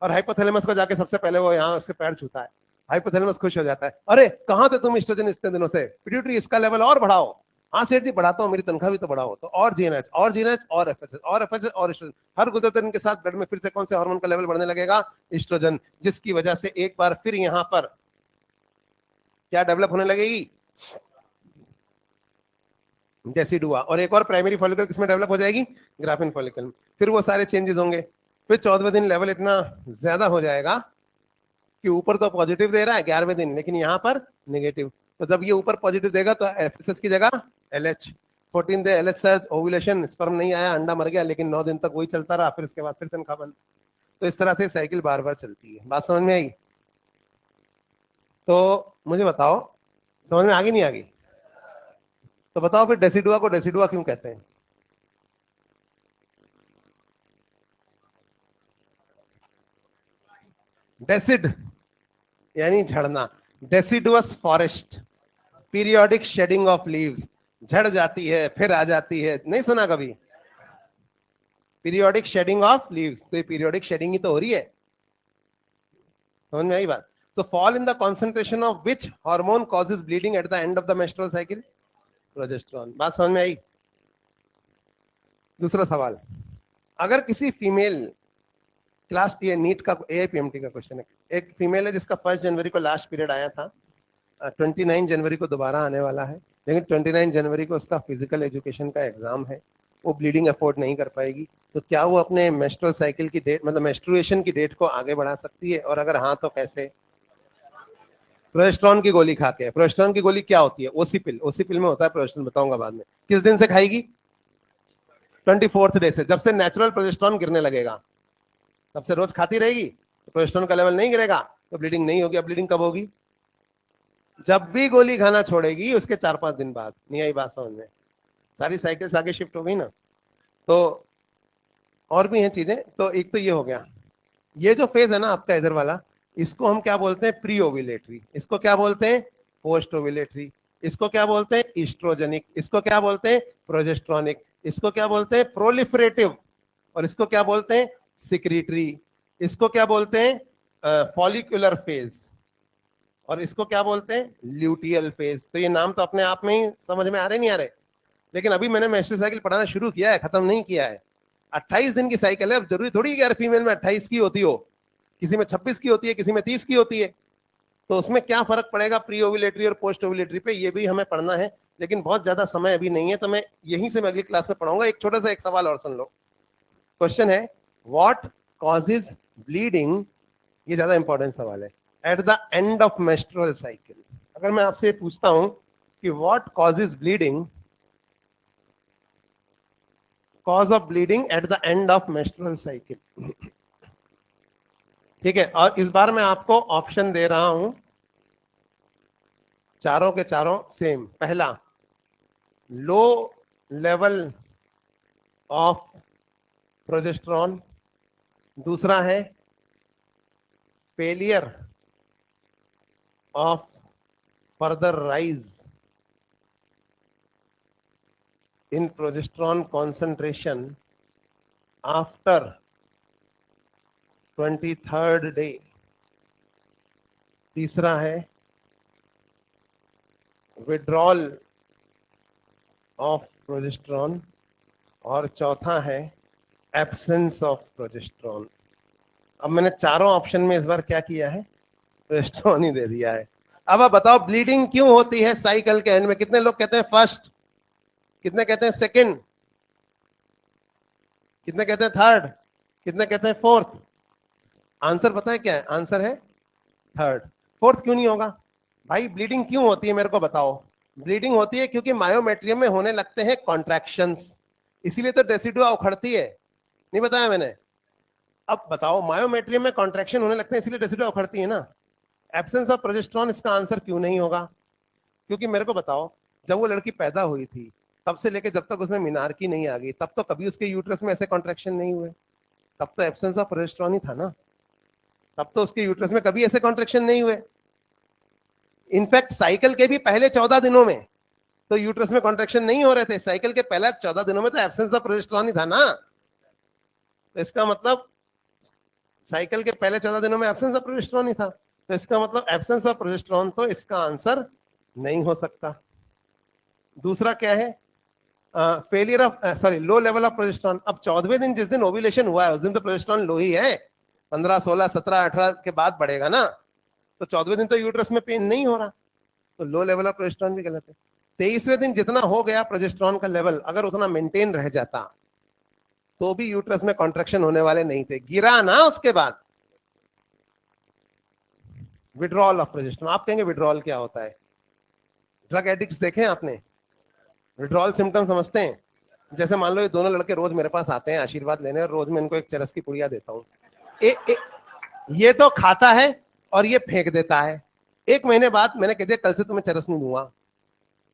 और हाइपोथैलेमस को जाके सबसे पहले वो यहाँ उसके पैर छूता है, हाइपोथैलेमस खुश हो जाता है, अरे कहां थे तुम ईस्ट्रोजन इतने दिनों से, पिट्यूटरी इसका लेवल और बढ़ाओ। हाँ सेठ जी बढ़ाता हूँ, मेरी तनख्वाह भी तो बढ़ाओ। तो और जीएनएच और जीएनएच और एफएसएच और एफएसएच और ईस्ट्रोजन, हर गुजरते दिन के साथ ब्लड में फिर से कौन से हार्मोन का लेवल बढ़ने लगेगा? ईस्ट्रोजन। जिसकी वजह से एक बार फिर यहां पर क्या डेवलप होने लगेगी? डेसिडुआ। और एक और प्राइमरी फॉलिकल किसमें डेवलप हो जाएगी? Graphene follicle. फिर वो सारे चेंजेस होंगे। फिर 14वें दिन लेवल इतना ज्यादा हो जाएगा कि ऊपर तो पॉजिटिव दे रहा है 11वें दिन, लेकिन यहाँ पर नेगेटिव। तो जब ये ऊपर पॉजिटिव देगा तो एफएसएस की जगह LH. 14 day LH surge, ovulation, sperm नहीं आया, अंडा मर गया, लेकिन 9 दिन तक वही चलता रहा, फिर उसके बाद फिर तनख्वाह बंद। तो इस तरह से साइकिल बार बार चलती है। बात समझ में आई? तो मुझे बताओ, समझ में आ गई नहीं आ गई? तो बताओ फिर डेसिडुआ को डेसिडुआ क्यों कहते हैं? डेसिड यानी झड़ना, deciduous forest, periodic shedding of leaves, झड़ जाती है फिर आ जाती है, नहीं सुना कभी? पीरियोडिक शेडिंग ऑफ लीव्स, तो ये पीरियोडिक शेडिंग ही तो हो रही है। समझ में आई बात? तो fall in the concentration of which hormone causes bleeding at the end of the menstrual cycle? Progesterone. बात समझ में आई? दूसरा सवाल, अगर किसी फीमेल, क्लास ये नीट का एआईपीएमटी का क्वेश्चन है, एक फीमेल है जिसका 1 जनवरी को लास्ट पीरियड आया था, 29 जनवरी को दोबारा आने वाला है, लेकिन 29 जनवरी को उसका फिजिकल एजुकेशन का एग्जाम है, वो ब्लीडिंग अफोर्ड नहीं कर पाएगी, तो क्या वो अपने मेंस्ट्रुअल साइकिल की डेट, मतलब मेंस्ट्रुएशन की डेट को आगे बढ़ा सकती है? और अगर हाँ तो कैसे? प्रोजेस्टेरोन की गोली खा के। प्रोजेस्टेरोन की गोली क्या होती है? ओसीपिल। ओसीपिल में होता है प्रोजेस्टेरोन, बताऊंगा बाद में। किस दिन से खाएगी? 24th डे से। जब से नेचुरल प्रोजेस्टेरोन गिरने लगेगा तब से रोज खाती रहेगी, तो प्रोजेस्टेरोन का लेवल नहीं गिरेगा, तो ब्लीडिंग नहीं होगी। अब ब्लीडिंग कब होगी? जब भी गोली खाना छोड़ेगी उसके 4-5 दिन बाद। नहीं आई बात समझ में? सारी साइकिल्स आगे शिफ्ट हो गई ना। तो और भी हैं चीजें। तो एक तो ये हो गया, ये जो फेज है ना आपका इधर वाला, इसको हम क्या बोलते हैं? Pre ovulatory. इसको क्या बोलते हैं? Post ovulatory. इसको क्या बोलते हैं? ईस्ट्रोजेनिक। इसको क्या बोलते हैं? प्रोजेस्ट्रॉनिक। इसको क्या बोलते हैं? प्रोलिफरेटिव। और इसको क्या बोलते हैं? सिक्रीटरी। इसको क्या बोलते हैं? Follicular phase. और इसको क्या बोलते हैं? Luteal phase. तो ये नाम तो अपने आप में ही समझ में आ रहे नहीं आ रहे? लेकिन अभी मैंने मेंस्ट्रुअल साइकिल पढ़ाना शुरू किया है, खत्म नहीं किया है। 28 दिन की साइकिल है। अब जरूरी थोड़ी कि हर फीमेल में 28 की होती हो, किसी में 26 की होती है, किसी में 30 की होती है। तो उसमें क्या फर्क पड़ेगा प्री ओव्यूलेटरी और पोस्ट ओव्यूलेटरी पे, ये भी हमें पढ़ना है, लेकिन बहुत ज्यादा समय अभी नहीं है, तो मैं यहीं से मैं अगली क्लास में पढ़ाऊंगा। एक छोटा सा एक सवाल और सुन लो। क्वेश्चन है, व्हाट कॉजेज ब्लीडिंग, ये ज्यादा इंपॉर्टेंट सवाल है, at the end of menstrual cycle. अगर मैं आपसे पूछता हूं कि what causes bleeding, cause of bleeding at the end of menstrual cycle. ठीक है, और इस बार मैं आपको ऑप्शन दे रहा हूं, चारों के चारों सेम। पहला, लो लेवल ऑफ प्रोजेस्टेरॉन। दूसरा है failure of further rise in progesterone concentration after 23rd day. तीसरा है विड्रॉल ऑफ प्रोजेस्टेरॉन। और चौथा है एब्सेंस ऑफ प्रोजेस्टेरॉन। अब मैंने चारों ऑप्शन में इस बार क्या किया है, प्रोजेस्टेरॉन ही दे दिया है। अब आप बताओ ब्लीडिंग क्यों होती है साइकिल के एंड में? कितने लोग कहते हैं फर्स्ट, कितने कहते हैं सेकंड, कितने कहते हैं थर्ड, कितने कहते हैं फोर्थ? आंसर पता है क्या है? आंसर है थर्ड। फोर्थ क्यों नहीं होगा भाई? ब्लीडिंग क्यों होती है मेरे को बताओ। ब्लीडिंग होती है क्योंकि मायोमेट्रियम में होने लगते हैं कॉन्ट्रैक्शंस, इसीलिए तो डेसिडुआ उखड़ती है। नहीं बताया मैंने? अब बताओ, मायोमेट्रियम में कॉन्ट्रैक्शन होने लगते हैं इसलिए डेसिडुआ उखड़ती है ना। एब्सेंस ऑफ प्रोजेस्टेरॉन इसका आंसर क्यों नहीं होगा? क्योंकि मेरे को बताओ, जब वो लड़की पैदा हुई थी तब से लेके जब तक उसमें मीनारकी नहीं आ गई, तब तो कभी उसके यूट्रस में ऐसे कॉन्ट्रैक्शन नहीं हुए। तब तो एब्सेंस ऑफ प्रोजेस्टेरॉन ही था ना। तब तो उसके यूट्रस में कभी ऐसे कॉन्ट्रैक्शन नहीं हुए। इनफैक्ट साइकिल के भी पहले 14 दिनों में तो यूट्रस में कॉन्ट्रैक्शन नहीं हो रहे थे। साइकिल के पहले 14 दिनों में तो एब्सेंस ऑफ प्रोजेस्टेरॉन ही था ना। तो इसका मतलब साइकिल के पहले 14 दिनों में एब्सेंस ऑफ प्रोजेस्टेरॉन ही था। तो इसका मतलब एब्सेंस ऑफ प्रोजेस्टेरॉन तो इसका आंसर नहीं हो सकता। दूसरा क्या है? Failure of sorry low level of progesterone. अब 14वें दिन जिस दिन ओव्यूलेशन हुआ है उस दिन तो प्रोजेस्टेरॉन लो ही है। 15, 16, 17, 18 के बाद बढ़ेगा ना। तो 14वें दिन तो यूट्रस में पेन नहीं हो रहा, तो लो लेवल ऑफ प्रोजेस्टेरॉन भी गलत है। 23वें दिन जितना हो गया प्रोजेस्टेरॉन का लेवल, अगर उतना मेंटेन रह जाता तो भी यूट्रस में कॉन्ट्रैक्शन होने वाले नहीं थे, गिरा ना उसके बाद। Withdrawal of progesterone. आप कहेंगे विड्रॉल क्या होता है? ड्रग एडिक्ट्स देखे आपने? विड्रॉल सिम्टम समझते हैं? जैसे मान लो ये दोनों लड़के रोज मेरे पास आते हैं आशीर्वाद लेने, और रोज मैं इनको एक चरस की पुड़िया देता हूँ। ये तो खाता है और ये फेंक देता है। एक महीने बाद मैंने कह दिया कल से तुम्हें चरस नहीं दूंगा।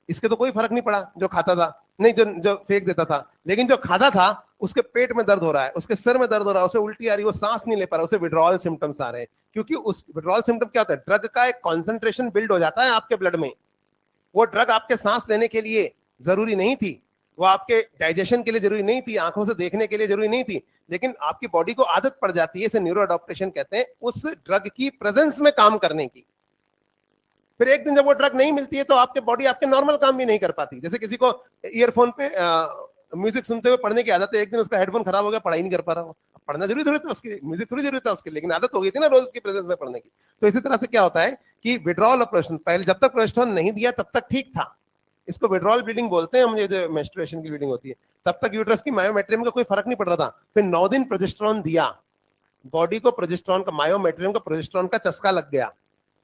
इसके तो कोई फर्क नहीं पड़ा, जो खाता था नहीं, जो फेंक देता था। लेकिन जो खाता था उसके पेट में दर्द हो रहा है, उसके सिर में दर्द हो रहा है, उसे उल्टी आ रही है, वो सांस नहीं ले पा रहा, उसे विड्रॉल सिम्टम्स आ रहे हैं। क्योंकि उस विड्रॉल सिम्टम क्या होता है? ड्रग का एक कॉन्सेंट्रेशन बिल्ड हो जाता है आपके ब्लड में। वो ड्रग आपके सांस लेने के लिए जरूरी नहीं थी, वो आपके डाइजेशन के लिए जरूरी नहीं थी, आंखों से देखने के लिए जरूरी नहीं थी, लेकिन आपकी बॉडी को आदत पड़ जाती है, इसे न्यूरो अडॉप्टेशन कहते हैं, उस ड्रग की प्रेजेंस में काम करने की। फिर एक दिन जब वो ड्रग नहीं मिलती है तो आपके बॉडी आपके नॉर्मल काम भी नहीं कर पाती। जैसे किसी को ईयरफोन पे म्यूजिक सुनते हुए पढ़ने की आदत है, एक दिन उसका हेडफोन खराब हो गया, पढ़ाई नहीं कर पा रहा हो। पढ़ना जरूरी थोड़ी था उसकी, म्यूजिक थोड़ी जरूरी था उसके, लेकिन आदत हो गई थी ना रोज की प्रेजेंस में पढ़ने की। तो इसी तरह से क्या होता है कि विड्रॉल ऑफ प्रोजेस्टेरॉन, पहले जब तक प्रोजेस्टेरॉन नहीं दिया तब तक ठीक था। इसको विड्रॉल ब्लीडिंग बोलते हैं हम, ये जो मेंस्ट्रुएशन की ब्लीडिंग होती है। तब तक यूट्रस की मायोमेट्रियम का कोई फर्क नहीं पड़ रहा था। फिर 9 दिन प्रोजेस्टेरॉन दिया, बॉडी को प्रोजेस्टेरॉन का, मायोमेट्रियम का प्रोजेस्टेरॉन का चस्का लग गया,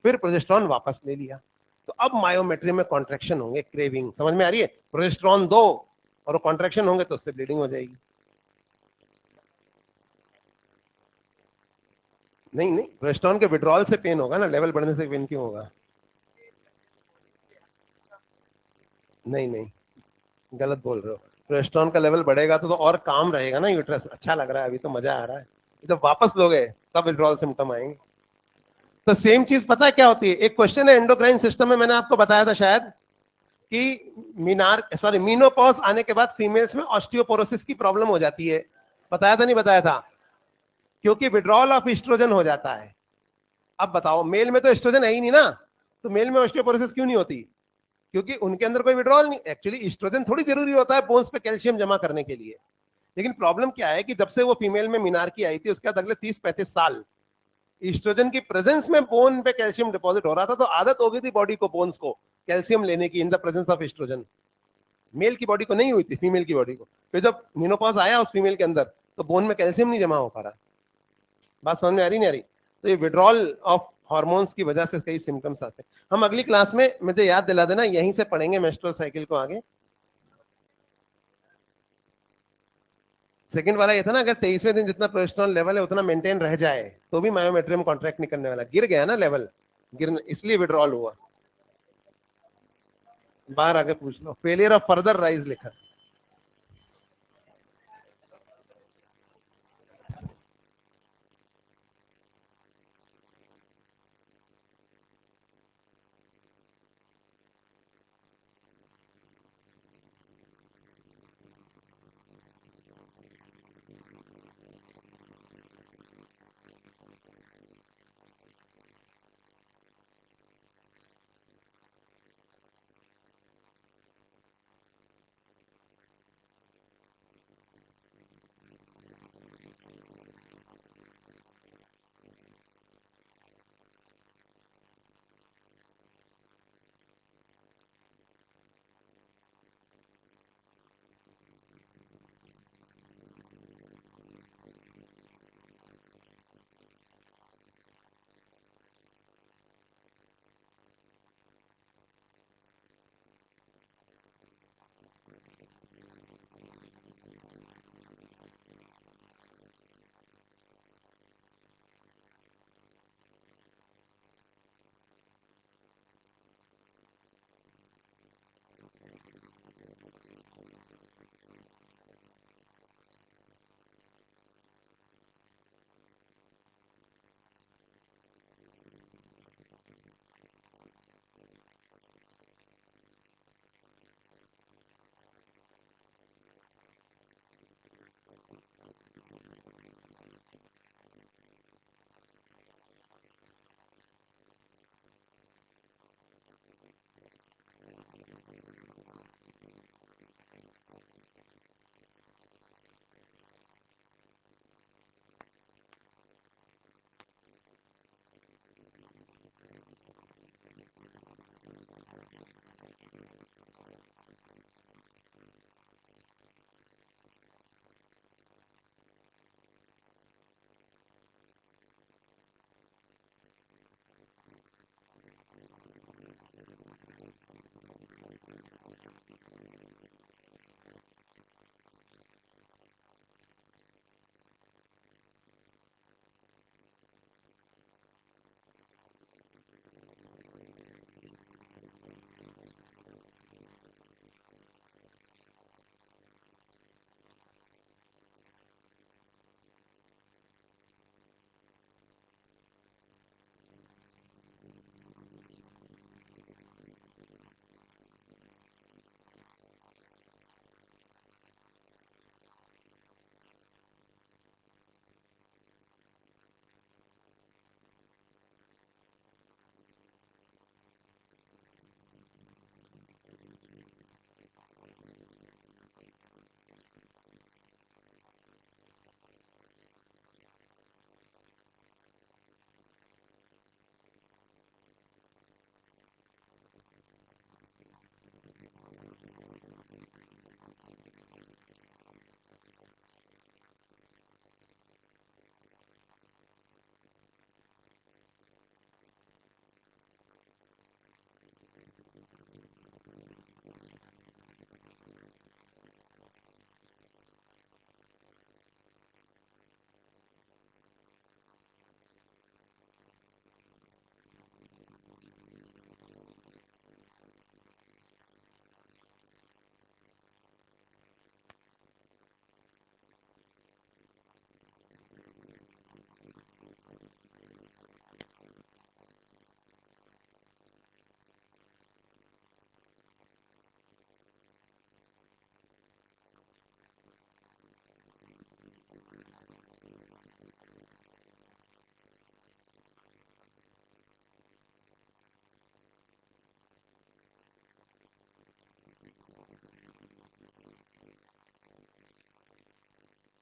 फिर प्रोजेस्टेरॉन वापस ले लिया। तो अब मायोमेट्रियम में कॉन्ट्रैक्शन होंगे, क्रेविंग, समझ में आ रही है? प्रोजेस्टेरॉन दो और कॉन्ट्रैक्शन होंगे तो उससे ब्लीडिंग हो जाएगी। नहीं नहीं, प्रोजेस्टेरॉन के विड्रॉल से पेन होगा ना, लेवल बढ़ने से पेन क्यों होगा? नहीं नहीं, गलत बोल रहे हो। प्रोजेस्टेरॉन का लेवल बढ़ेगा तो और काम रहेगा ना यूट्रस, अच्छा लग रहा है, अभी तो मजा आ रहा है। जब वापस लोगे तब विड्रॉल सिम्टम आएंगे। तो सेम चीज पता है क्या होती है? एक क्वेश्चन है एंडोक्राइन सिस्टम में, मैंने आपको बताया था शायद, कि मीनोपॉज आने के बाद फीमेल्स में ऑस्टियोपोरोसिस की प्रॉब्लम हो जाती है। बताया था नहीं बताया था? क्योंकि विड्रॉल ऑफ एस्ट्रोजन हो जाता है। अब बताओ, मेल में तो एस्ट्रोजन है ही नहीं ना, तो मेल में ऑस्टियोपोरोसिस क्यों नहीं होती? क्योंकि उनके अंदर कोई विड्रॉल नहीं। एक्चुअली एस्ट्रोजन थोड़ी जरूरी होता है बोन्स पे कैल्शियम जमा करने के लिए। लेकिन प्रॉब्लम क्या है कि जब से वो फीमेल में मीनारकी आई थी उसके बाद अगले 30-35 साल ईस्ट्रोजन की प्रेजेंस में बोन पे कैल्शियम डिपॉजिट हो रहा था, तो आदत हो गई थी बॉडी को, बोन्स को कैल्शियम लेने की in the presence of oestrogen. Male की बॉडी को नहीं हुई थी, फीमेल की बॉडी को। फिर जब मेनोपॉज आया उस फीमेल के अंदर तो बोन में कैल्शियम नहीं जमा हो पा रहा। बात समझ में आ रही नहीं आ रही? तो ये विड्रॉल ऑफ हार्मोन्स की वजह से कई सिम्टम्स आते हैं। हम अगली क्लास में, मुझे याद दिला देना, यहीं से पढ़ेंगे मेंस्ट्रुअल साइकिल को आगे। सेकंड वाला ये था ना, अगर 23वें दिन जितना प्रोजेस्टेरॉन लेवल है उतना मेंटेन रह जाए तो भी मायोमेट्रियम कॉन्ट्रैक्ट नहीं करने वाला। गिर गया ना लेवल, गिर इसलिए विड्रॉल हुआ। बाहर आके पूछ लो, फेलियर ऑफ फर्दर राइज लिखा।